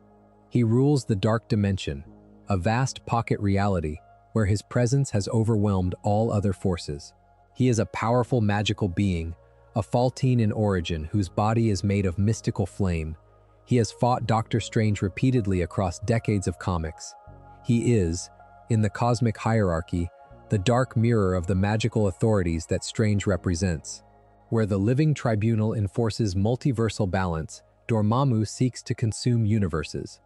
He rules the dark dimension, a vast pocket reality where his presence has overwhelmed all other forces. He is a powerful magical being, a Faltine in origin whose body is made of mystical flame. He has fought Doctor Strange repeatedly across decades of comics. He is, in the cosmic hierarchy, the dark mirror of the magical authorities that Strange represents. Where the Living Tribunal enforces multiversal balance, Dormammu seeks to consume universes.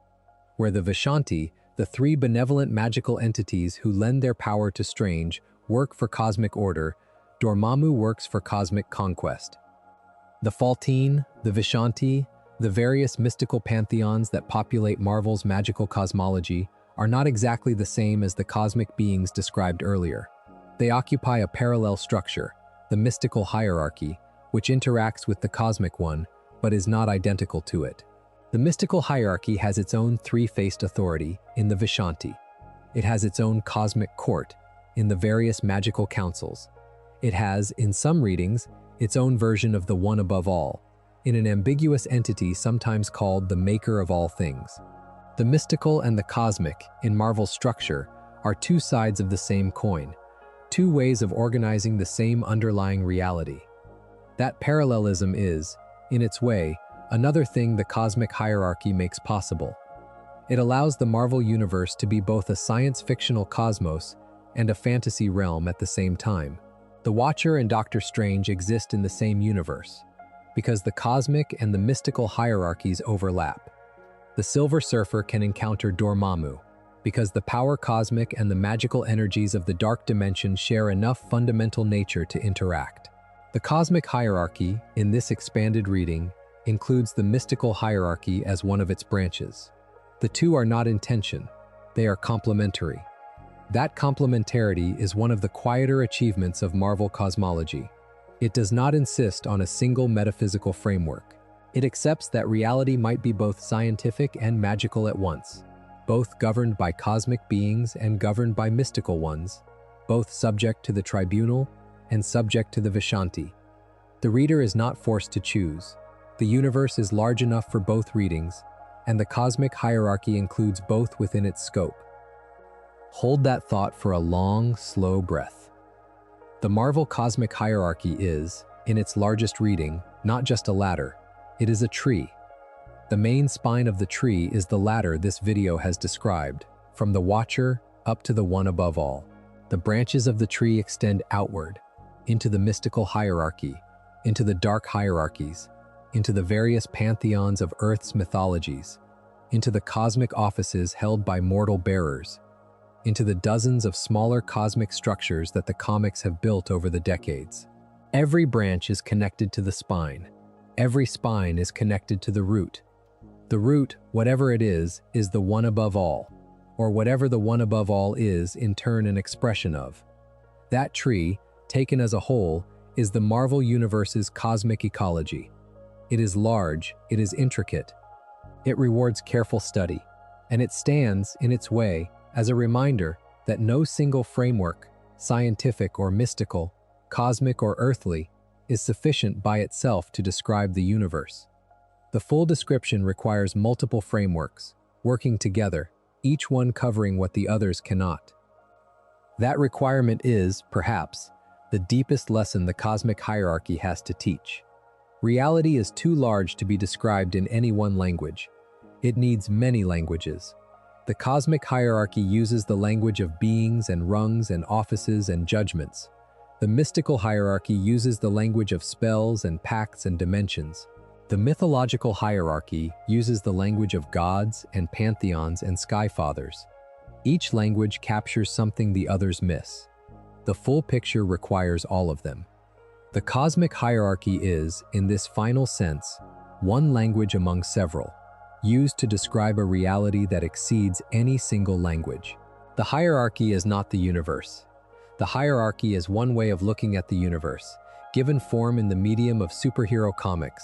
Where the Vishanti, the three benevolent magical entities who lend their power to Strange, work for cosmic order, Dormammu works for cosmic conquest. The Faltine, the Vishanti, the various mystical pantheons that populate Marvel's magical cosmology are not exactly the same as the cosmic beings described earlier. They occupy a parallel structure, the mystical hierarchy, which interacts with the cosmic one, but is not identical to it. The mystical hierarchy has its own three-faced authority in the Vishanti. It has its own cosmic court in the various magical councils. It has, in some readings, its own version of the one above all, in an ambiguous entity sometimes called the maker of all things. The mystical and the cosmic, in Marvel's structure, are two sides of the same coin, two ways of organizing the same underlying reality. That parallelism is, in its way, another thing the cosmic hierarchy makes possible. It allows the Marvel Universe to be both a science-fictional cosmos and a fantasy realm at the same time. The Watcher and Doctor Strange exist in the same universe, because the cosmic and the mystical hierarchies overlap. The Silver Surfer can encounter Dormammu, because the power cosmic and the magical energies of the dark dimension share enough fundamental nature to interact. The cosmic hierarchy, in this expanded reading, includes the mystical hierarchy as one of its branches. The two are not in tension, they are complementary. That complementarity is one of the quieter achievements of Marvel cosmology. It does not insist on a single metaphysical framework. It accepts that reality might be both scientific and magical at once. both governed by cosmic beings and governed by mystical ones, both subject to the tribunal and subject to the Vishanti. The reader is not forced to choose. The universe is large enough for both readings, and the cosmic hierarchy includes both within its scope. Hold that thought for a long, slow breath. The Marvel cosmic hierarchy is, in its largest reading, not just a ladder, it is a tree. The main spine of the tree is the ladder this video has described, from the Watcher up to the one above all. The branches of the tree extend outward, into the mystical hierarchy, into the dark hierarchies, into the various pantheons of Earth's mythologies, into the cosmic offices held by mortal bearers, into the dozens of smaller cosmic structures that the comics have built over the decades. Every branch is connected to the spine. Every spine is connected to the root. The root, whatever it is the one above all, or whatever the one above all is in turn an expression of. That tree, taken as a whole, is the Marvel Universe's cosmic ecology. It is large, it is intricate. It rewards careful study, and it stands, in its way, as a reminder that no single framework, scientific or mystical, cosmic or earthly, is sufficient by itself to describe the universe. The full description requires multiple frameworks, working together, each one covering what the others cannot. That requirement is, perhaps, the deepest lesson the cosmic hierarchy has to teach. Reality is too large to be described in any one language. It needs many languages. The cosmic hierarchy uses the language of beings and rungs and offices and judgments. The mystical hierarchy uses the language of spells and pacts and dimensions. The mythological hierarchy uses the language of gods and pantheons and skyfathers. Each language captures something the others miss. The full picture requires all of them. The cosmic hierarchy is, in this final sense, one language among several, used to describe a reality that exceeds any single language. The hierarchy is not the universe. The hierarchy is one way of looking at the universe, given form in the medium of superhero comics.